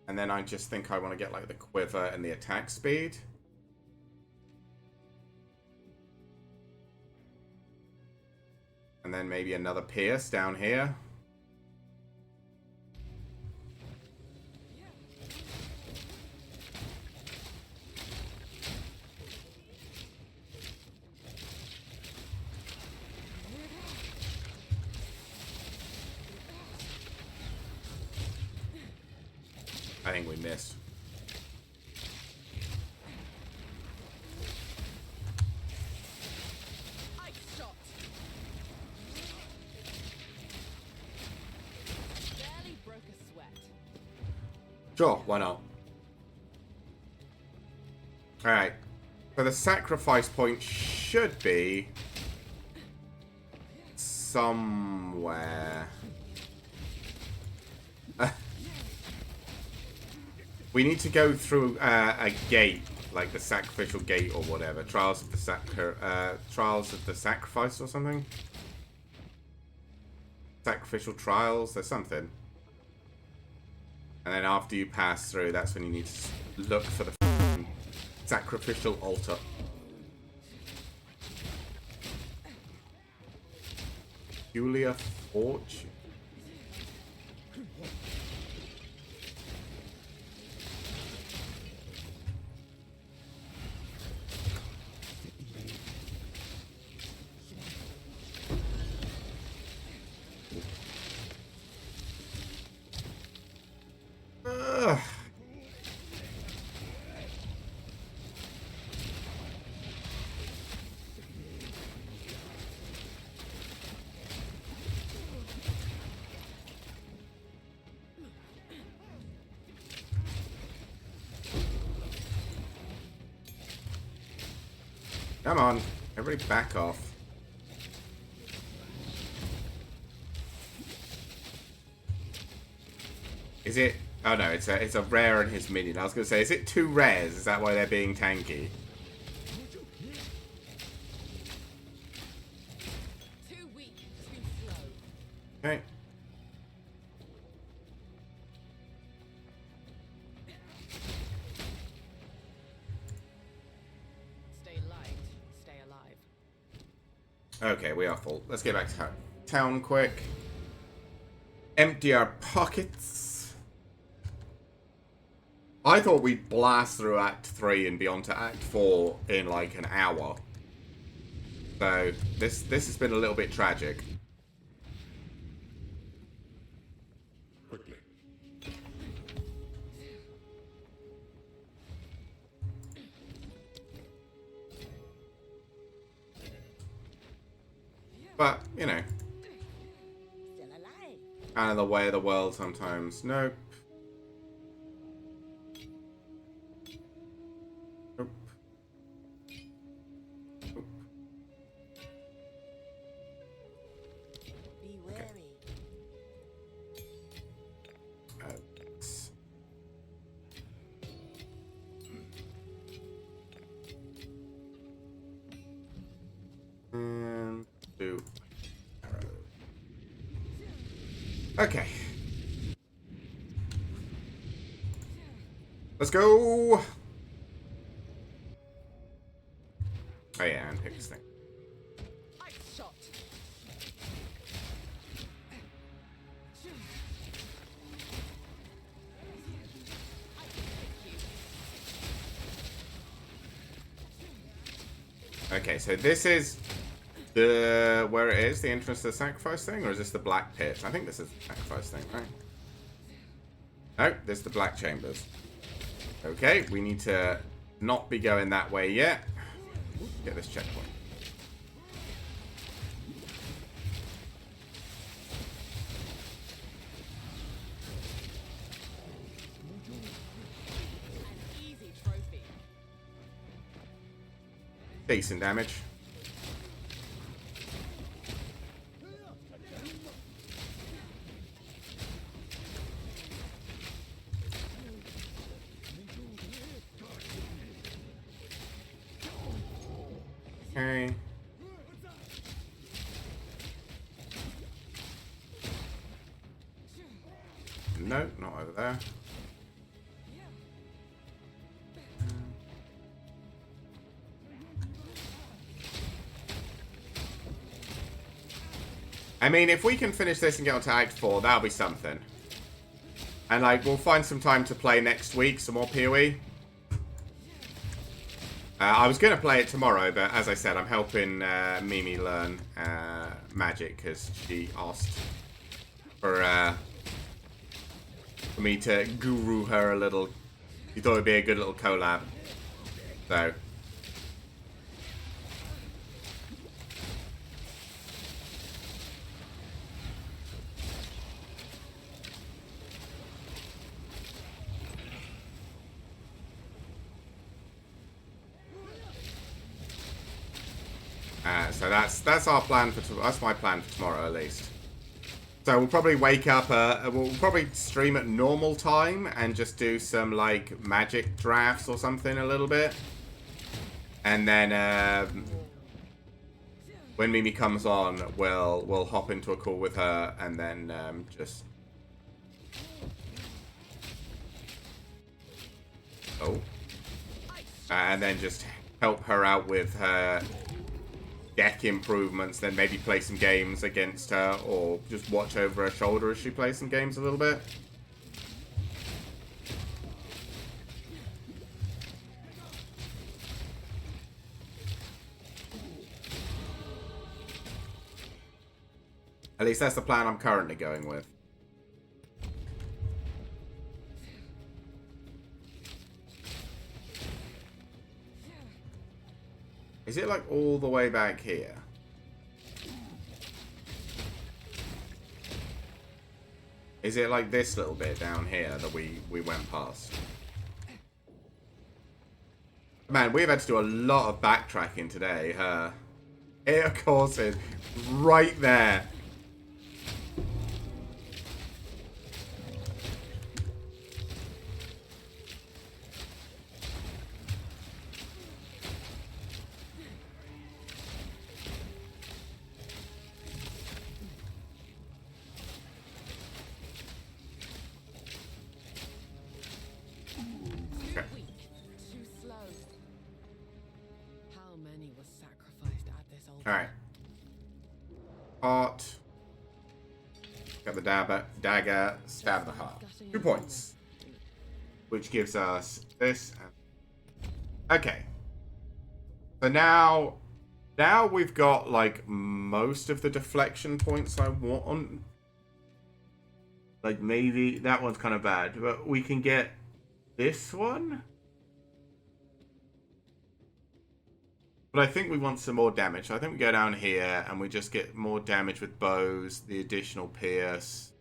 And then I just think I want to get like the quiver and the attack speed. And then maybe another pierce down here. I think we missed. I shot. Barely broke a sweat. Sure, why not? Alright. So the sacrifice point should be somewhere. We need to go through a gate, like the sacrificial gate or whatever. Trials of the sacrifice or something. Sacrificial trials, there's something. And then after you pass through, that's when you need to look for the sacrificial altar. Peculiar fortune. Ugh. Come on, everybody back off. Is it? Oh no, it's a rare and his minion. I was gonna say, is it 2 rares? Is that why they're being tanky? Too weak, too slow. Okay. Stay light, stay alive. Okay, we are full. Let's get back to town quick. Empty our pockets. I thought we'd blast through Act 3 and be on to Act 4 in like an hour. So this has been a little bit tragic. Quickly. But, you know, Still alive. kind of the way of the world sometimes. Nope. Nope. Nope. Be wary. Oops. And do arrow. Okay. Let's go. Oh yeah, and pick this thing. Ice shot. Okay, so this is the where it is, the entrance to the sacrifice thing, or is this the black pit? I think this is the sacrifice thing, right? No, this is the black chambers. Okay, we need to not be going that way yet. Get this checkpoint. An easy trophy. Decent damage. Okay. No, not over there. I mean, if we can finish this and get on to Act 4, that'll be something. And, like, we'll find some time to play next week, some more POE. I was going to play it tomorrow, but as I said, I'm helping Mimi learn magic, because she asked for me to guru her a little. She thought it'd be a good little collab. So... so that's our plan for that's my plan for tomorrow at least. So we'll probably wake up. We'll probably stream at normal time and just do some like magic drafts or something a little bit, and then when Mimi comes on, we'll hop into a call with her and then just and then just help her out with her deck improvements, then maybe play some games against her, or just watch over her shoulder as she plays some games a little bit. At least that's the plan I'm currently going with. Is it like all the way back here? Is it like this little bit down here that we went past? Man, we've had to do a lot of backtracking today. It of course is right there. Alright. Heart. Got the dagger. Stab the heart. 2 points. Which gives us this. Okay. So now we've got like most of the deflection points I want. Like maybe that one's kind of bad, but we can get this one. But I think we want some more damage. So I think we go down here and we just get more damage with bows, the additional pierce,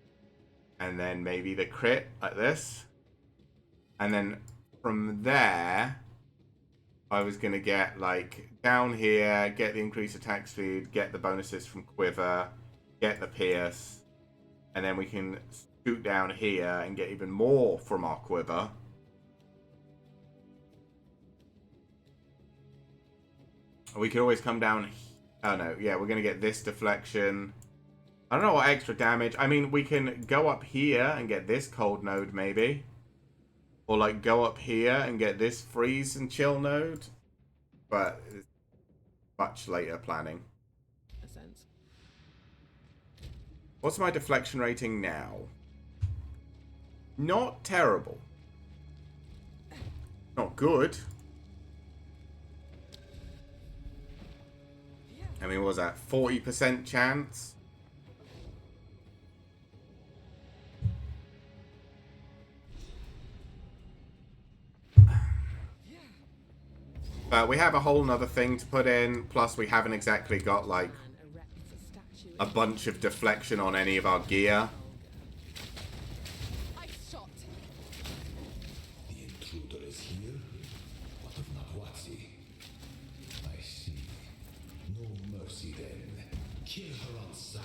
and then maybe the crit like this. And then from there, I was going to get like down here, get the increased attack speed, get the bonuses from quiver, get the pierce, and then we can scoot down here and get even more from our quiver. We could always come down. Oh no, yeah, we're gonna get this deflection. I don't know what extra damage. I mean, we can go up here and get this cold node maybe, or like go up here and get this freeze and chill node. But it's much later planning. What's my deflection rating now? Not terrible. Not good. I mean, what was that? 40% chance? But we have a whole nother thing to put in. Plus, we haven't exactly got, like, a bunch of deflection on any of our gear. The intruder is here, but of Nahuatzi. I see. No mercy then. Kill her on sight.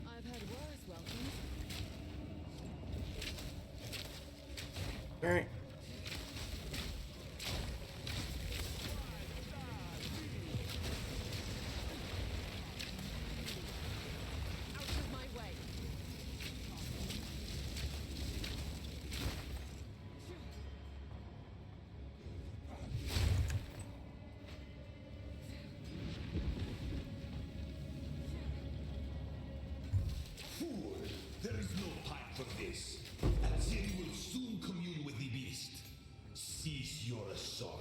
I've heard worse welcomes. Alright. Out of my way. Fool! There is no time for this. Azir will soon commune with the beast. Cease your assault.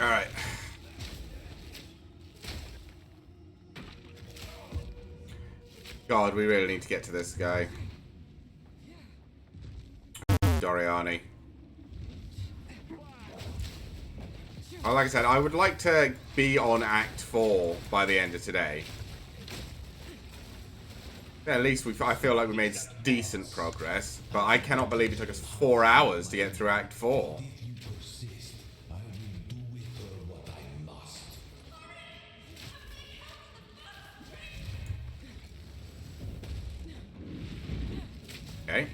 Alright. God, we really need to get to this guy. Doriani. Oh, like I said, I would like to be on Act 4 by the end of today. At least I feel like we made decent progress, but I cannot believe it took us 4 hours to get through Act 4. If you persist, I will do with her what I must. Okay.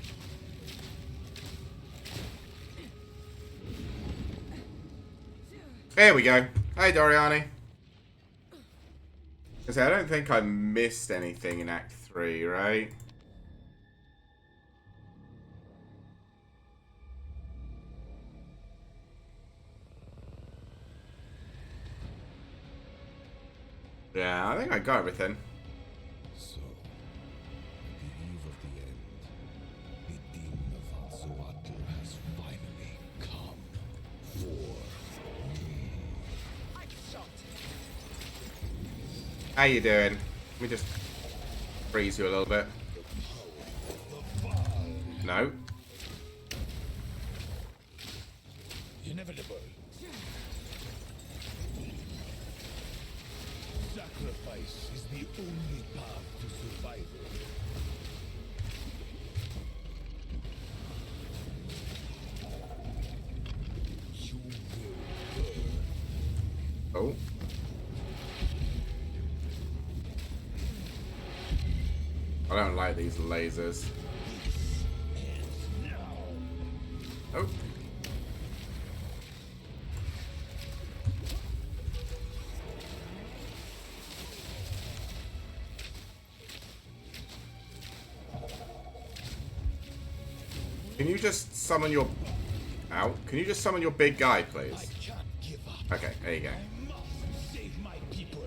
There we go. Hey, Doriani. I don't think I missed anything in Act 3, right? Yeah, I think I got everything. So, at the eve of the end, the demon of Alzoatl has finally come for me. How you doing? Let me just freeze you a little bit. No. Inevitable. Sacrifice is the only path to survival. You will burn. Oh. I don't like these lasers. Oh. Can you just summon your... Ow. Can you just summon your big guy, please? I can't give up. Okay, there you go. I must save my people.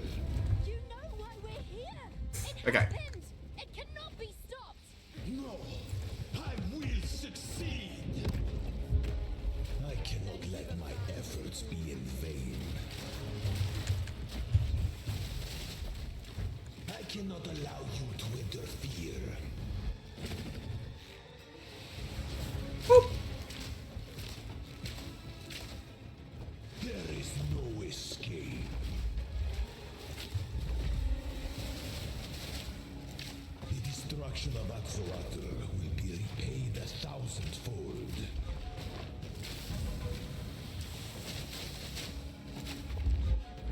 You know why we're here. It Okay. happened. It cannot be stopped. No, I will succeed. I cannot let my efforts be in vain. I cannot allow you to interfere. There is no escape. The destruction of Axolotl will be repaid 1,000-fold.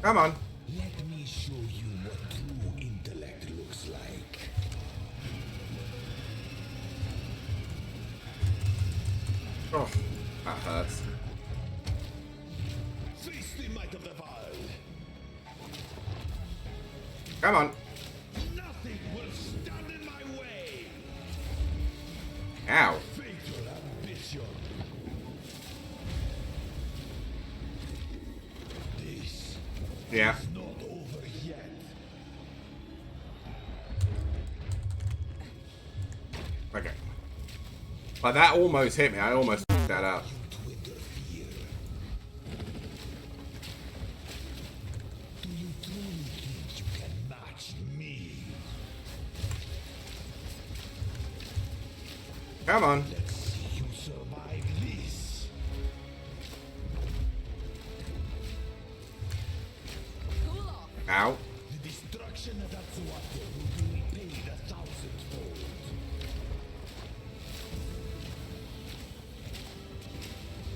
Come on. Let me show you what true intellect looks like. Oh, that hurts. Face the might of the Val. Come on. Nothing will stand in my way. Ow. Fatal ambition. This Yeah. is not over yet. Okay. But that almost hit me. I almost fucked that up. To interfere. Do you truly think you can match me? Come on. Let's see you survive this. Cool off. Ow. The destruction of Atsuato will be repaid 1,000-fold.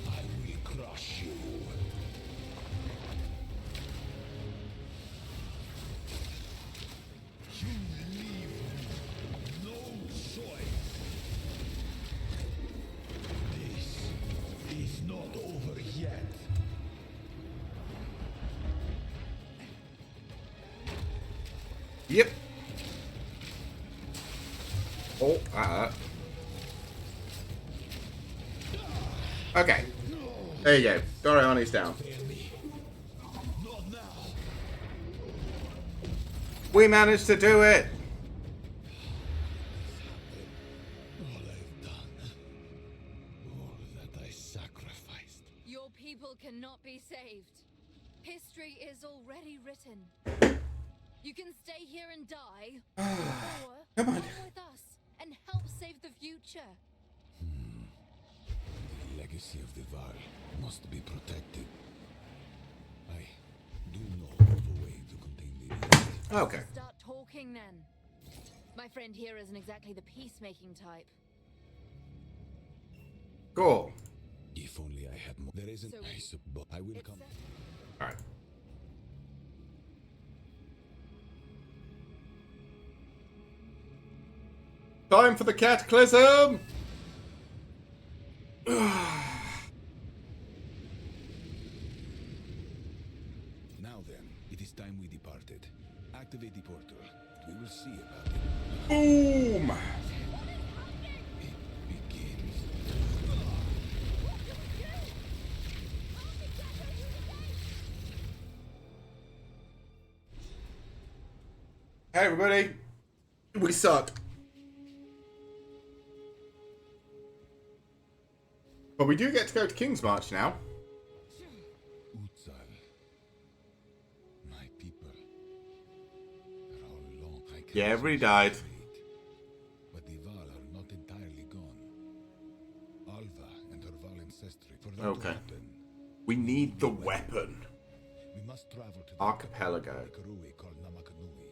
I will crush you. You leave me no choice. This is not over yet. Yep. Oh, Okay. There you go. Doriani's down. Fail me. Not now. We managed to do it. All I've done. All that I sacrificed. Your people cannot be saved. History is already written. You can stay here and die, or Come on. come with us and help save the future. The legacy of the Val must be protected. I do know of a way to contain the beast. Okay. Start talking then. My friend here isn't exactly the peacemaking type. Cool. If only I had more. There isn't. So I suppose I will come. Alright. Time for the cataclysm! Now then, it is time we departed. Activate the portal. We will see about it. Boom! It begins. Hey everybody! We suck. But we do get to go to King's March now. Exile. My people. For how long I can Yeah, everybody died. But the Val are not entirely gone. Alva and her Val ancestry. For that Okay. to happen, We need the weapon. we must travel to the Archipelago. Karui called Namakanui.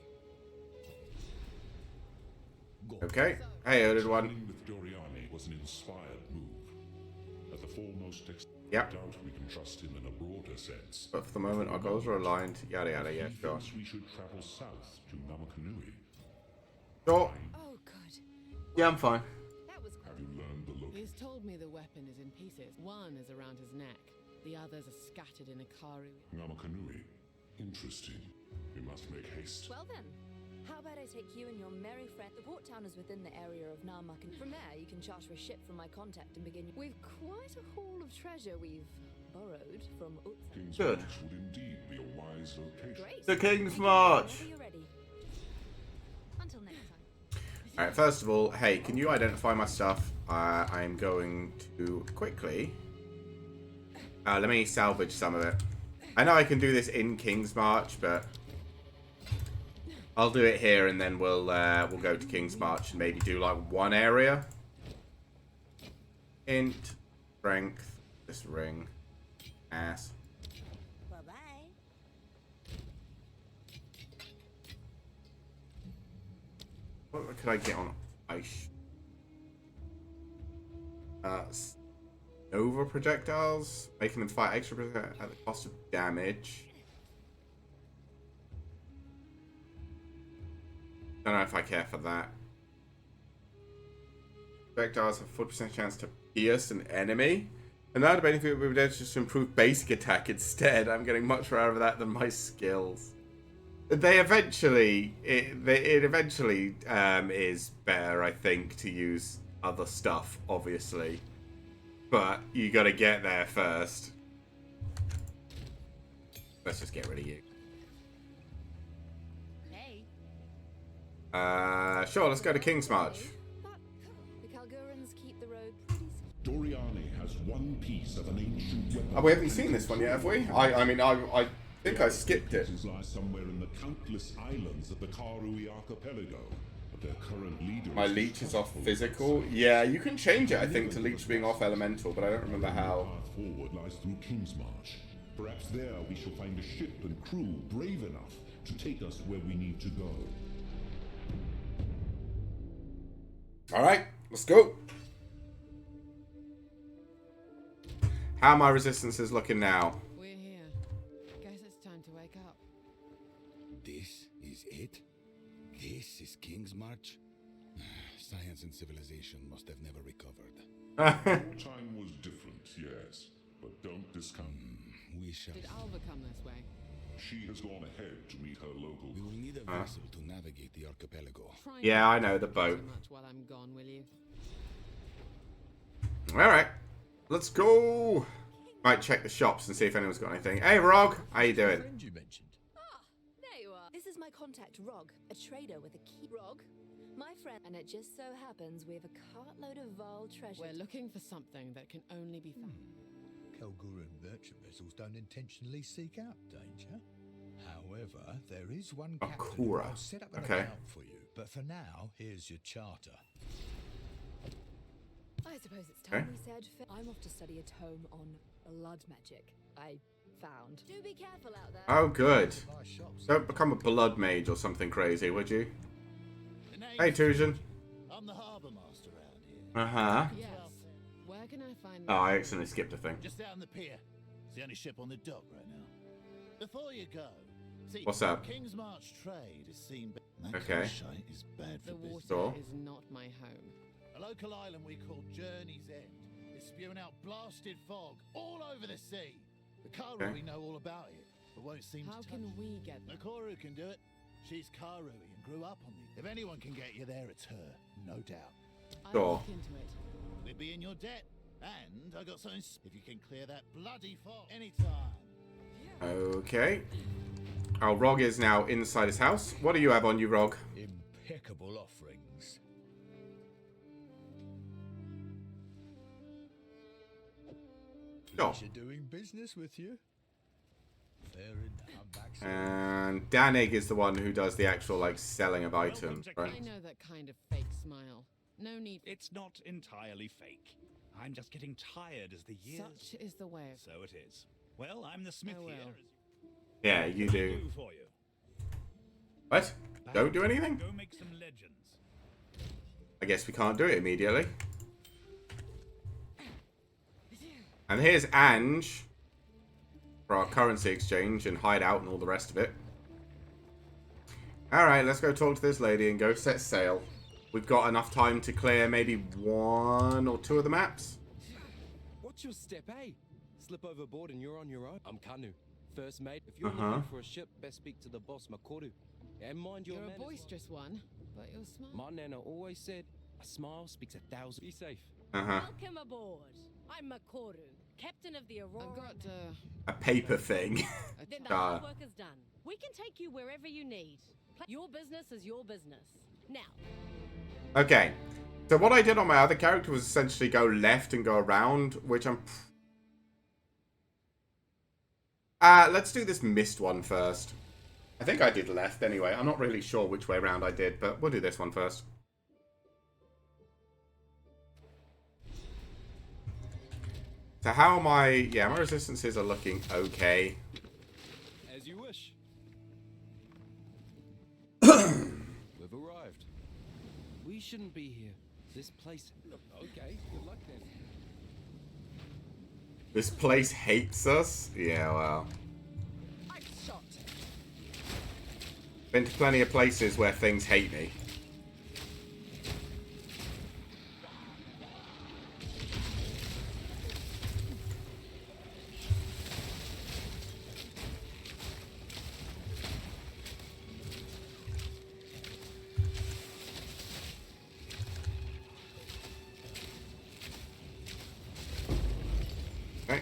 Go. Okay. Hey, Odin one. Dealing with Doriani was an inspired move. At the foremost Yep. doubt we can trust him in a broader sense. But for the moment, our goals are aligned. Yada yada, yeah, He sure. thinks we should travel south to Namakanui. Sure. Oh, good. Yeah, I'm fine. That was Have you learned the look? He's told me the weapon is in pieces. One is around his neck. The others are scattered in Ikaru. Namakanui. Interesting. We must make haste. Well then, how about I take you and your merry friend? The port town is within the area of Narmak, and from there you can charter a ship from my contact and begin. We've quite a haul of treasure we've borrowed from Utsa. King's Good. March would indeed be a wise location. Great. The King's You can March. whenever you're ready. Until next time. Alright, first of all, hey, can you identify my stuff? I am going to quickly... let me salvage some of it. I know I can do this in King's March, but... I'll do it here and then we'll go to King's March and maybe do like one area. Int, strength, this ring, ass. Bye-bye. What could I get on ice? Nova projectiles, making them fight extra at the cost of damage. Don't know if I care for that. Projectiles have 40% chance to pierce an enemy. And now debating if it would be better just to improve basic attack instead. I'm getting much more out of that than my skills. They eventually, it eventually is better, I think, to use other stuff, obviously. But you gotta get there first. Let's just get rid of you. Hey. Sure, let's go to King's March. But the Kalgurans keep the road pretty safe. Doriani has one piece of an ancient weapon. Oh, we haven't seen this one yet, have we? I mean, I think I skipped it. Pieces lie somewhere in the countless islands of the Karui archipelago. But their current leader My leech is off physical. Yeah, you can change it, I think, to leech being off elemental, but I don't remember how. The path forward lies through King's March. Perhaps there we shall find a ship and crew brave enough to take us where we need to go. Alright, let's go. How are my resistances looking now? We're here. Guess it's time to wake up. This is it? This is King's March? Science and civilization must have never recovered. Time was different, yes, but don't discount. We shall. Did Alva come this way? She has gone ahead to meet her local. We will need a vessel to navigate the archipelago. Try Yeah, not I to know, the talk boat. too much while I'm gone, will you? Alright, let's go. Might check the shops and see if anyone's got anything. Hey, Rog, how you doing? Friend you mentioned. Ah, there you are. This is my contact, Rog, a trader with a key. Rog, my friend, and it just so happens we have a cartload of Val treasure. We're looking for something that can only be found. Kalguran merchant vessels don't intentionally seek out danger. However, there is one captain who Akura. will set up an Okay. account for you. But for now, here's your charter. I suppose it's time Okay. we said I'm off to study a tome on blood magic I found. Do be careful out there. Oh, good. Buy shops. Don't become a blood mage or something crazy, would you? Hey, Tujan. I'm the harbour master around here. Uh-huh. Yes. Where can I find Oh, I accidentally skipped a thing. Just out on the pier. It's the only ship on the dock right now. Before you go, see, What's up? King's March trade is seen. That Okay. kind of shite is bad for The business. water Sure. is not my home. A local island we call Journey's End is spewing out blasted fog all over the sea. The Karu Okay. know all about it, but won't seem How to can touch it. we get there? Nakoru can do it. She's Karu and grew up on the. If anyone can get you there, it's her, no doubt. I'll Sure. look into it. We'll be in your debt, and I got something. If you can clear that bloody fog anytime. Okay. Our Rog is now inside his house. What do you have on you, Rog? Impeccable offerings. Sure. Pleasure doing business with you. Fair enough. I'm back soon. And Danig is the one who does the actual, like, selling of items, right? I know that kind of fake smile. No need. It's not entirely fake. I'm just getting tired as the years. Such is the way of. So it is. Well, I'm the smith Oh, well. here. Yeah, you do. Do for you. What? Don't do anything? Go make some legends. I guess we can't do it immediately. And here's Ange for our currency exchange and hideout and all the rest of it. Alright, let's go talk to this lady and go set sail. We've got enough time to clear maybe 1 or 2 of the maps. What's your step, eh? Slip overboard and you're on your own. I'm Kanu, first mate. If you're Uh-huh. looking for a ship, best speak to the boss, Makoru. And mind your You're a manners. boisterous one, but you're smart. My nana always said, a smile speaks 1,000. Be safe. Uh-huh. Welcome aboard. I'm Makoru, captain of the Aurora. I've got A paper thing. a Then the task. hard work is done. We can take you wherever you need. Your business is your business. Now, Okay. So what I did on my other character was essentially go left and go around, which I'm... let's do this mist one first. I think I did left anyway. I'm not really sure which way around I did, but we'll do this one first. So how am I... Yeah, my resistances are looking okay. As you wish. We've arrived. We shouldn't be here. This place... Okay, good luck then. This place hates us? Yeah, well. I'm shot. Been to plenty of places where things hate me. Okay.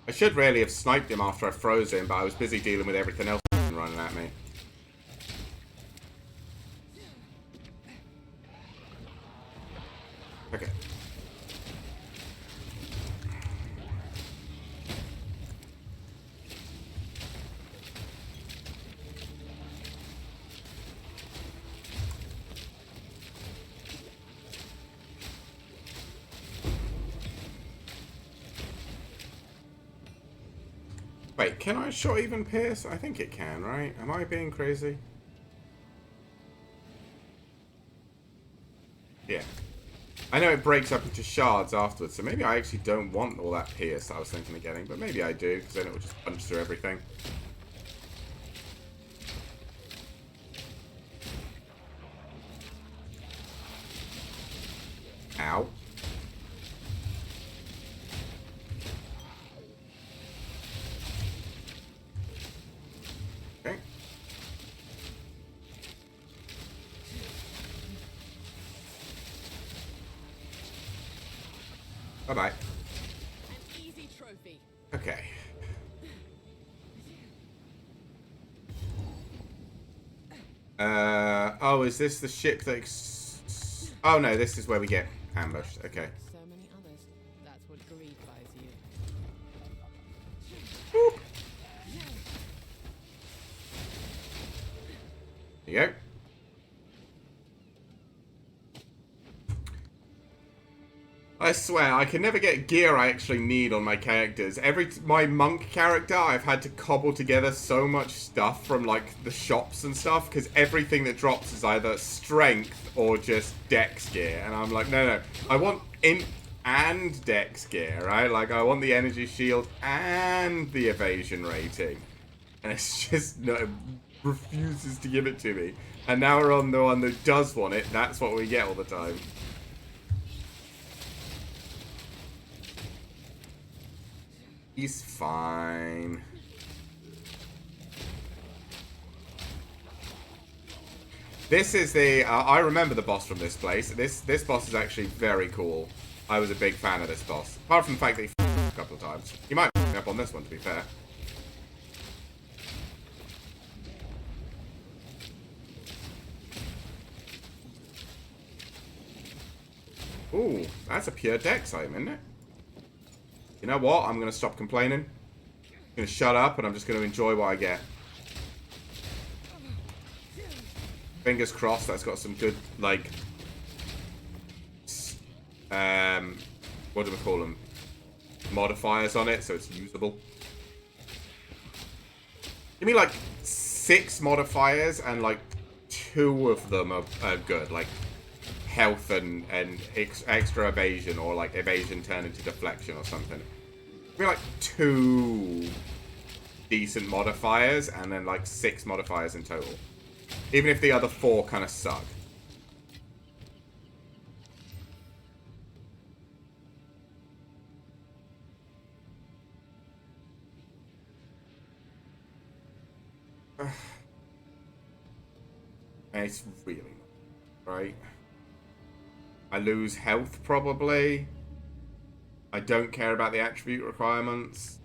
I should really have sniped him after I froze him, but I was busy dealing with everything else running at me. Okay. Wait, can I shot even pierce? I think it can, right? Am I being crazy? Yeah. I know it breaks up into shards afterwards, so maybe I actually don't want all that pierce that I was thinking of getting, but maybe I do, because then it will just punch through everything. Ow. Okay. Bye-bye. An easy trophy. Okay. Oh, is this the ship that... Oh, no, this is where we get ambushed. Okay. So many others. That's what greed buys you. There you go. I swear, I can never get gear I actually need on my characters. My monk character, I've had to cobble together so much stuff from, like, the shops and stuff, because everything that drops is either strength or just dex gear. And I'm like, no, I want int and dex gear, right? Like, I want the energy shield and the evasion rating. And it's just, no, it refuses to give it to me. And now we're on the one that does want it. That's what we get all the time. He's fine. This is the... I remember the boss from this place. This boss is actually very cool. I was a big fan of this boss. Apart from the fact that he f***ed a couple of times. He might f*** up on this one, to be fair. Ooh, that's a pure dex item, isn't it? You know what? I'm going to stop complaining. I'm going to shut up and I'm just going to enjoy what I get. Fingers crossed that's got some good, like... what do we call them? Modifiers on it, so it's usable. Give me, like, 6 modifiers and, like, 2 of them are good. Like, health and extra evasion, or like evasion turned into deflection or something. We're like 2 decent modifiers and then like 6 modifiers in total. Even if the other 4 kind of suck. It's really not right. I lose health, probably. I don't care about the attribute requirements.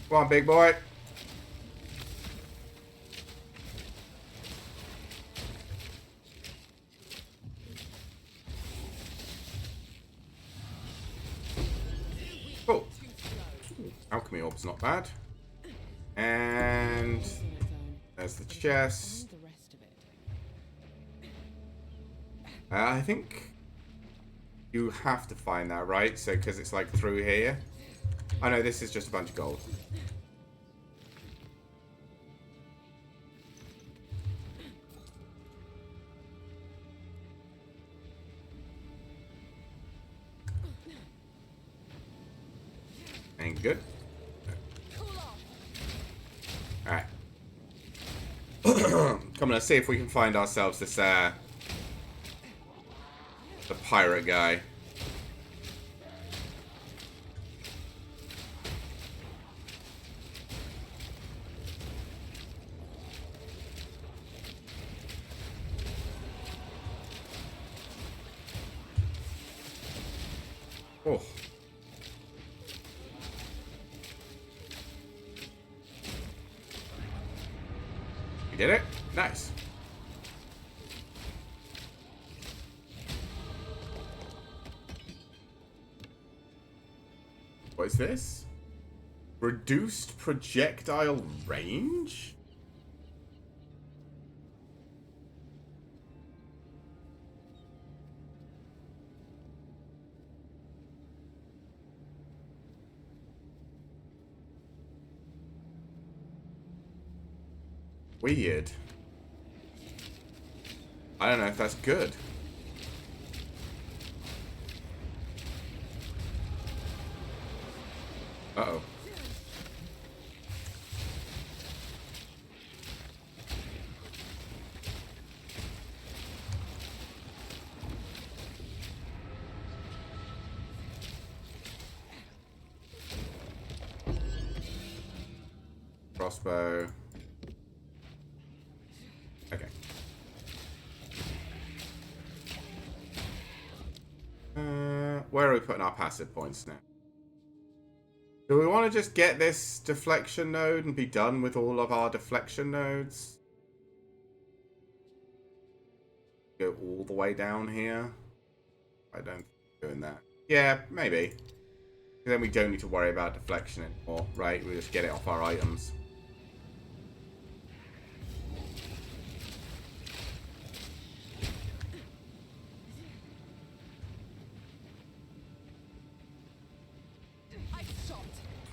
Come on, big boy. Cool. Alchemy orb's not bad. And there's the chest. I think you have to find that, right? So, because it's like through here. I know this is just a bunch of gold. Ain't good. Alright. Come on, let's see if we can find ourselves this, the pirate guy. Oh. We did it? Nice. What is this? Reduced projectile range? Weird. I don't know if that's good. Uh-oh. Crossbow. Okay. Where are we putting our passive points now? Do we want to just get this deflection node and be done with all of our deflection nodes? Go all the way down here? I don't think I'm doing that. Yeah, maybe. Then we don't need to worry about deflection anymore, right? We just get it off our items.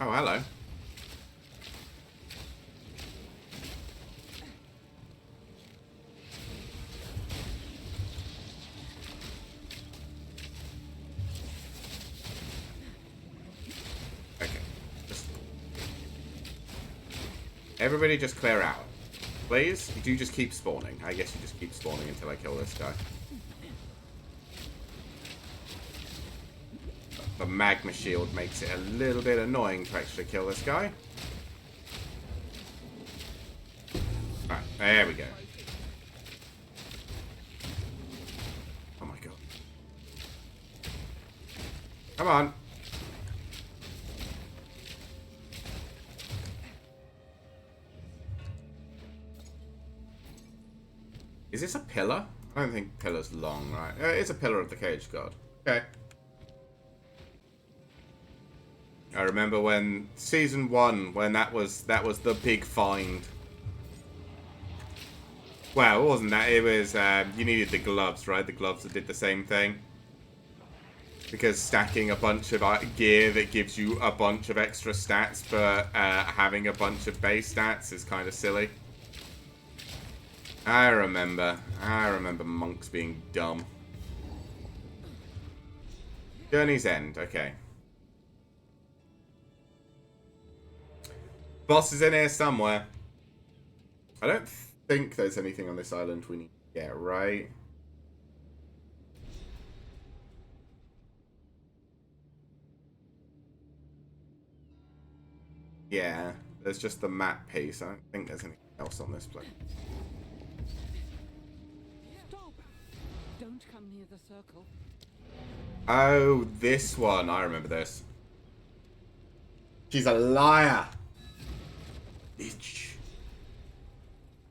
Oh, hello. Okay. Everybody just clear out. Please? You do just keep spawning. I guess you just keep spawning until I kill this guy. The magma shield makes it a little bit annoying to actually kill this guy. Alright, there we go. Oh my god. Come on. Is this a pillar? I don't think pillar's long, right? It's a pillar of the cage god. Okay. I remember when season 1, when that was the big find. Well, it wasn't that. It was you needed the gloves, right? The gloves that did the same thing. Because stacking a bunch of gear that gives you a bunch of extra stats, but having a bunch of base stats is kind of silly. I remember monks being dumb. Journey's End. Okay. Boss is in here somewhere. I don't think there's anything on this island we need to get, right? Yeah, there's just the map piece. I don't think there's anything else on this place. Stop! Don't come near the circle. Oh, this one. I remember this. She's a liar. Bitch.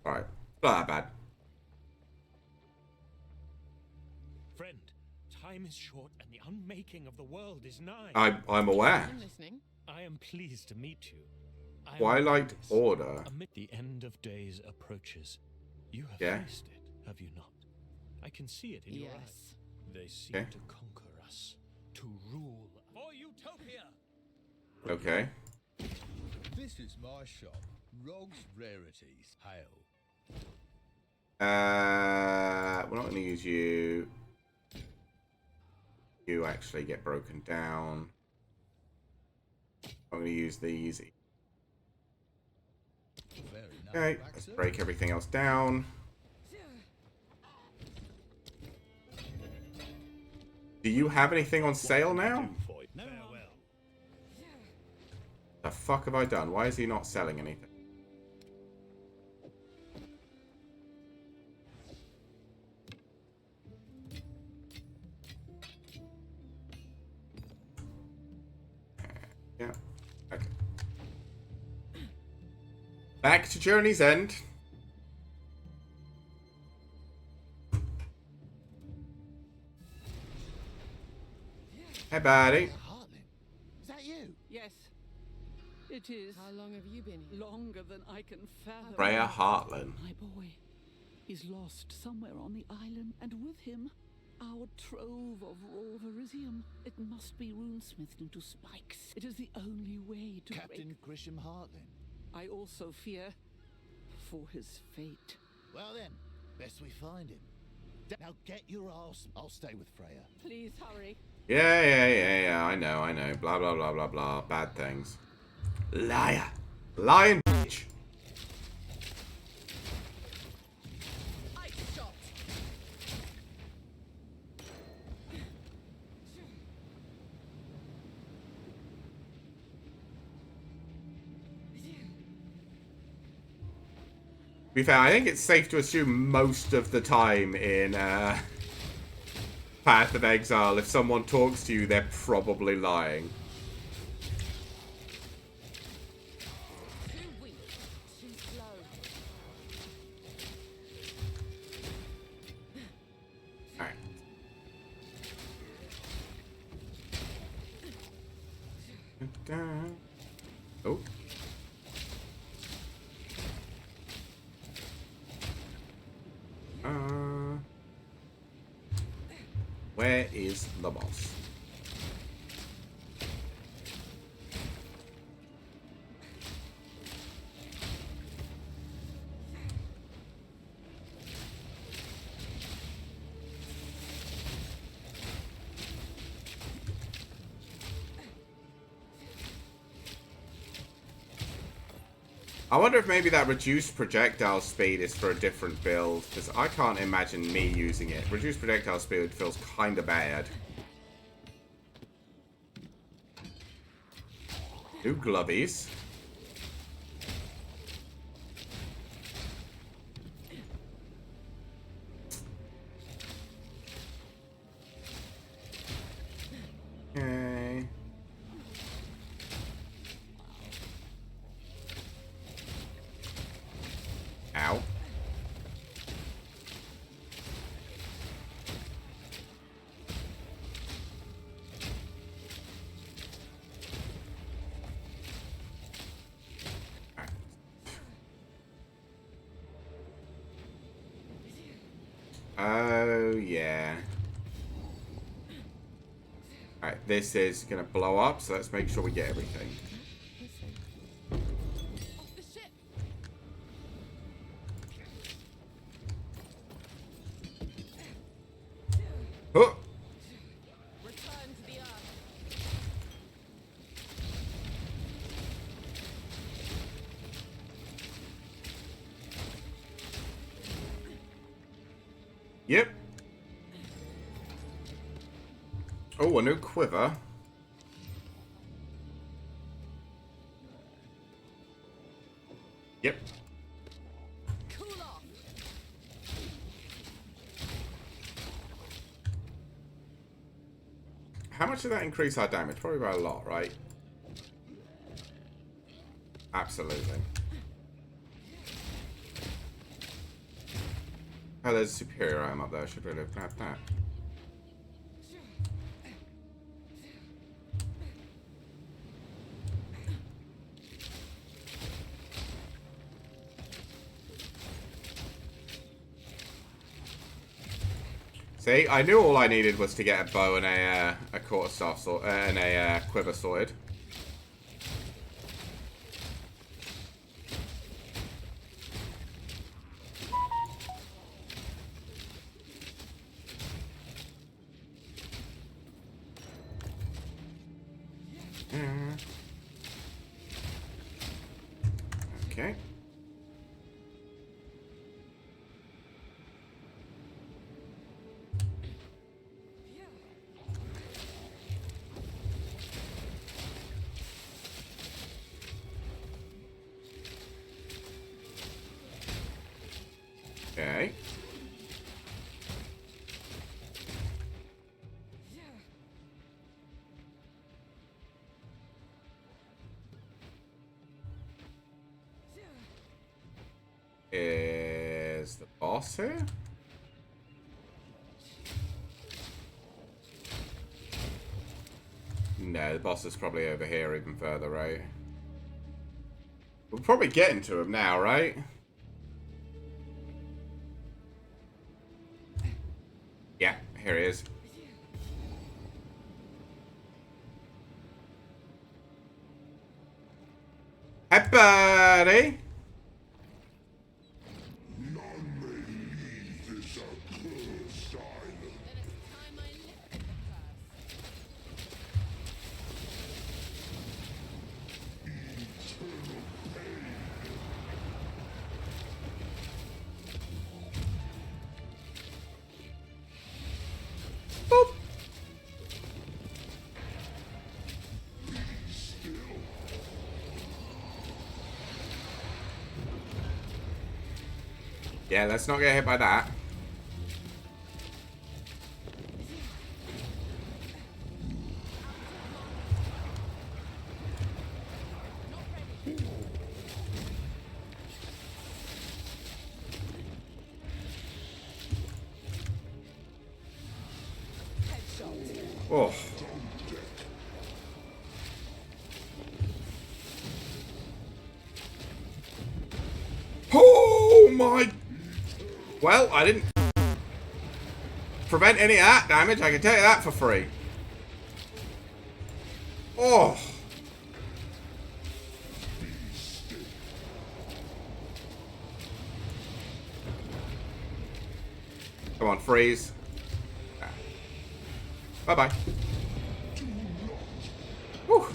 Alright. Not that bad. Friend, time is short and the unmaking of the world is nigh. I'm aware. I'm listening. I am pleased to meet you. I am Twilight Artemis. Order. Amid the end of days approaches. You have Yeah. faced it, have you not? I can see it in your eyes. Yes. They seem Okay. to conquer us, to rule for Utopia. Okay. This is my shop, Rog's Rarities. Hail. We're not going to use you. You actually get broken down. I'm going to use these. Very nice Okay, back, let's sir. break everything else down. Do you have anything on sale now? No, farewell. The fuck have I done? Why is he not selling anything? Yeah. Okay. Back to Journey's End. Hey, buddy. Heartland, is that you? Yes, it is. How long have you been here? Longer than I can fathom. Freya Heartland. My boy is lost somewhere on the island, and with him, our trove of raw verisium. It must be runesmithed into spikes. It is the only way to Captain break. Grisham Heartland. I also fear for his fate. Well then, best we find him. Now get your ass. I'll stay with Freya. Please hurry. Yeah. I know. Blah, blah, blah, blah, blah. Bad things. Liar. Lying bitch. To be fair, I think it's safe to assume most of the time in Path of Exile, if someone talks to you, they're probably lying. Too weak. Too slow. Alright. Oh. Where is the boss? I wonder if maybe that reduced projectile speed is for a different build, because I can't imagine me using it. Reduced projectile speed feels kind of bad. New glovies. Okay. Ow. Oh, yeah. Alright, this is gonna blow up, so let's make sure we get everything. Oh! Return to the earth. Yep. Oh, a new quiver. Yep. Cool off. How much did that increase our damage? Probably by a lot, right? Absolutely. Oh, there's a superior item up there. I should really have grabbed that. See, I knew all I needed was to get a bow and a quarterstaff sort and a quiver sorted. Okay. Okay. Is the boss here? No, the boss is probably over here even further, right? We're probably getting to him now, right? Yeah, here he is. Hi, buddy! Boop. Yeah, let's not get hit by that. Oh. my... Well, I didn't prevent any of that damage, I can tell you that for free. Oh. Come on, freeze. Bye-bye. Whew.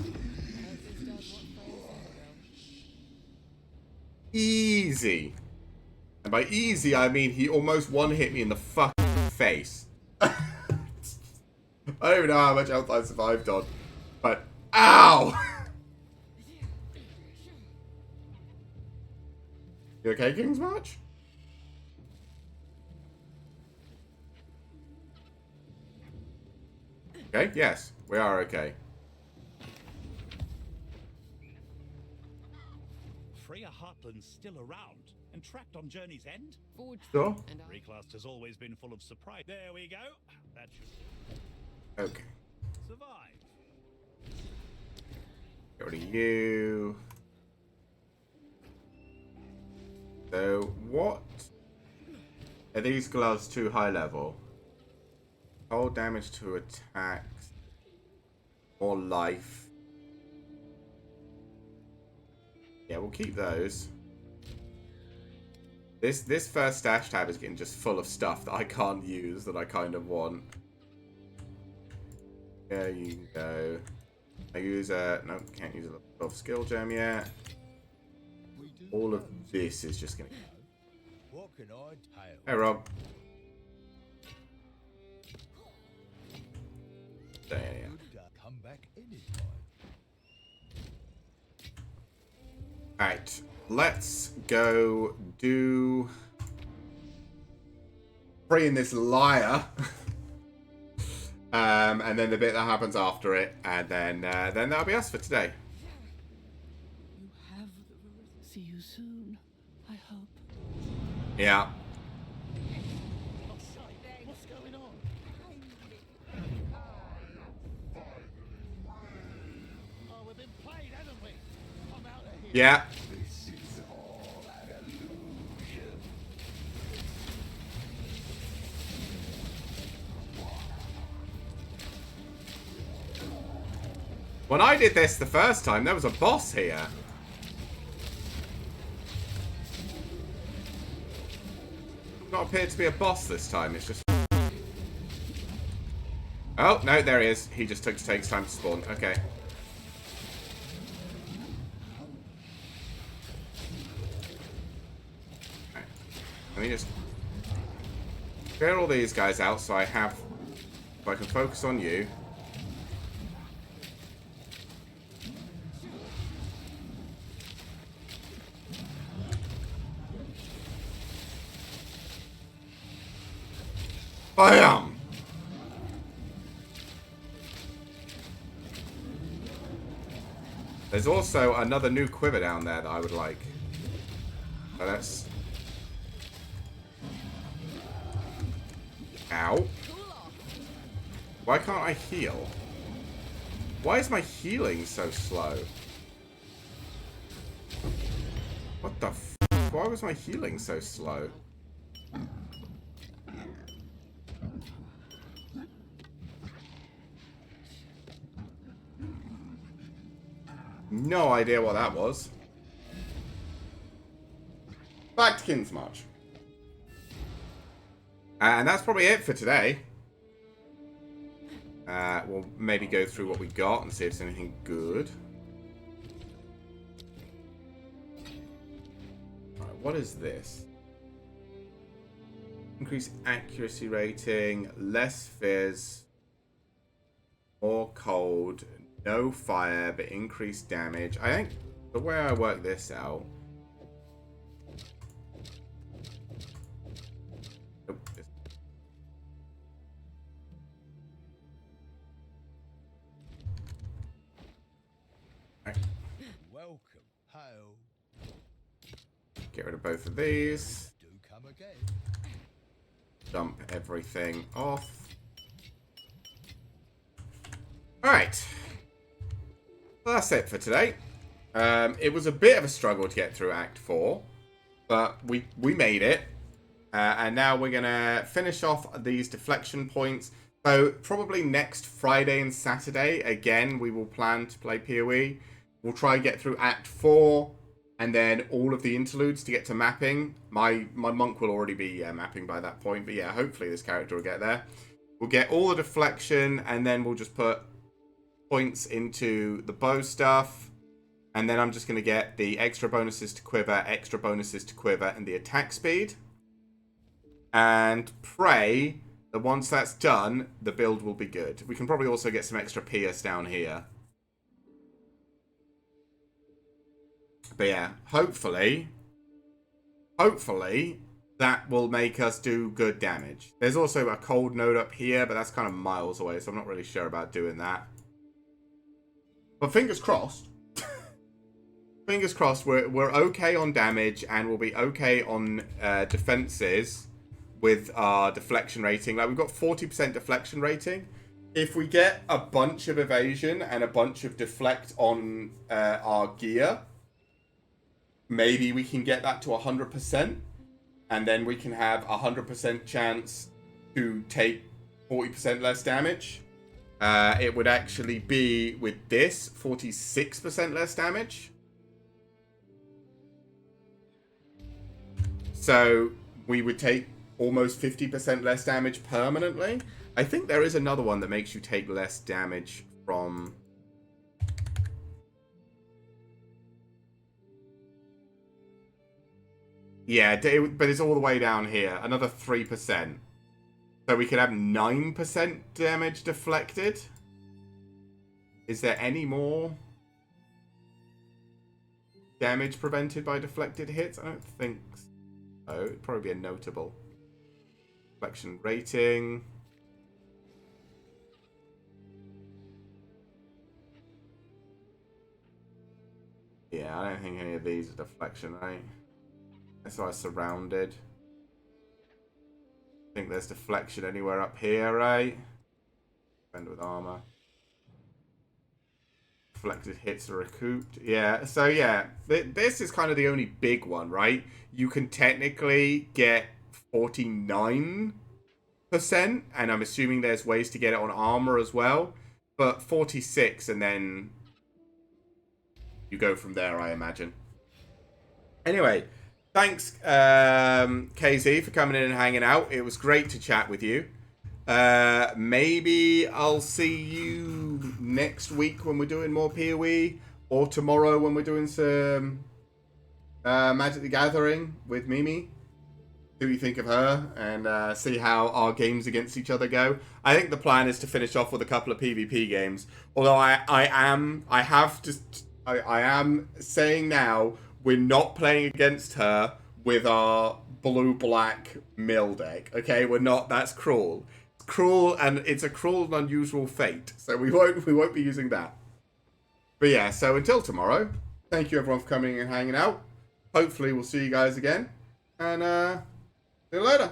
Easy. And by easy, I mean he almost one-hit me in the fucking face. I don't even know how much health I survived on. But, ow! You okay, King's March? Okay, yes, we are okay. Freya Heartland's still around and trapped on Journey's End? Sure. Reclast has always been full of surprise. There we go. That should Okay. survive. Go to you. So, what? Are these gloves too high level? Hold damage to attacks. More life. Yeah, we'll keep those. This first stash tab is getting just full of stuff that I can't use that I kind of want. There you go. I use a... Nope, can't use a lot of skill gem yet. All of this is just going to... What can I tell? Hey, Rob. There you go. Come back anytime. Alright, let's go do... freeing this liar. And then the bit that happens after it, and then that'll be us for today. You have the... See you soon, I hope. Yeah. What's going on? Oh, we've been played, haven't we? I'm out of here. Yeah. When I did this the first time, there was a boss here. Not appeared to be a boss this time, it's just... Oh, no, there he is. He just takes time to spawn. Okay. Right. Let me just clear all these guys out so I can focus on you. Bam! There's also another new quiver down there that I would like. So let's... Ow. Why can't I heal? Why is my healing so slow? What the f***? Why was my healing so slow? No idea what that was. Back to King's March. And that's probably it for today. We'll maybe go through what we got and see if there's anything good. Alright, what is this? Increase accuracy rating, less fizz, more cold, no fire, but increased damage. I think the way I work this out... Nope. Right. Welcome, hail. Get rid of both of these. Do come again. Dump everything off. Alright. Well, that's it for today. It was a bit of a struggle to get through Act 4. But we made it. And now we're going to finish off these deflection points. So probably next Friday and Saturday, again, we will plan to play POE. We'll try and get through Act 4 and then all of the interludes to get to mapping. My monk will already be mapping by that point. But yeah, hopefully this character will get there. We'll get all the deflection and then we'll just put points into the bow stuff. And then I'm just going to get the extra bonuses to quiver, and the attack speed. And pray that once that's done, the build will be good. We can probably also get some extra Pierce down here. But yeah, hopefully that will make us do good damage. There's also a cold node up here, but that's kind of miles away, so I'm not really sure about doing that. But fingers crossed. Fingers crossed we're okay on damage and we'll be okay on defenses with our deflection rating. Like, we've got 40% deflection rating. If we get a bunch of evasion and a bunch of deflect on our gear, maybe we can get that to 100%. And then we can have a 100% chance to take 40% less damage. It would actually be, with this, 46% less damage. So we would take almost 50% less damage permanently. I think there is another one that makes you take less damage from... Yeah, but it's all the way down here. Another 3%. So we could have 9% damage deflected. Is there any more damage prevented by deflected hits? I don't think so. It'd probably be a notable. Deflection rating. Yeah, I don't think any of these are deflection, right? That's why I surrounded. I think there's deflection anywhere up here, right? Defend with armor. Deflected hits are recouped. Yeah, so yeah, this is kind of the only big one, right? You can technically get 49%, and I'm assuming there's ways to get it on armor as well. But 46, and then you go from there, I imagine. Anyway, thanks, KZ, for coming in and hanging out. It was great to chat with you. Maybe I'll see you next week when we're doing more POE, or tomorrow when we're doing some Magic the Gathering with Mimi. See what you think of her, and see how our games against each other go. I think the plan is to finish off with a couple of PvP games. Although I am saying now, we're not playing against her with our blue-black mill deck. Okay, we're not. That's cruel. It's cruel, and it's a cruel and unusual fate. So we won't be using that. But yeah, so until tomorrow, thank you everyone for coming and hanging out. Hopefully we'll see you guys again, and see you later.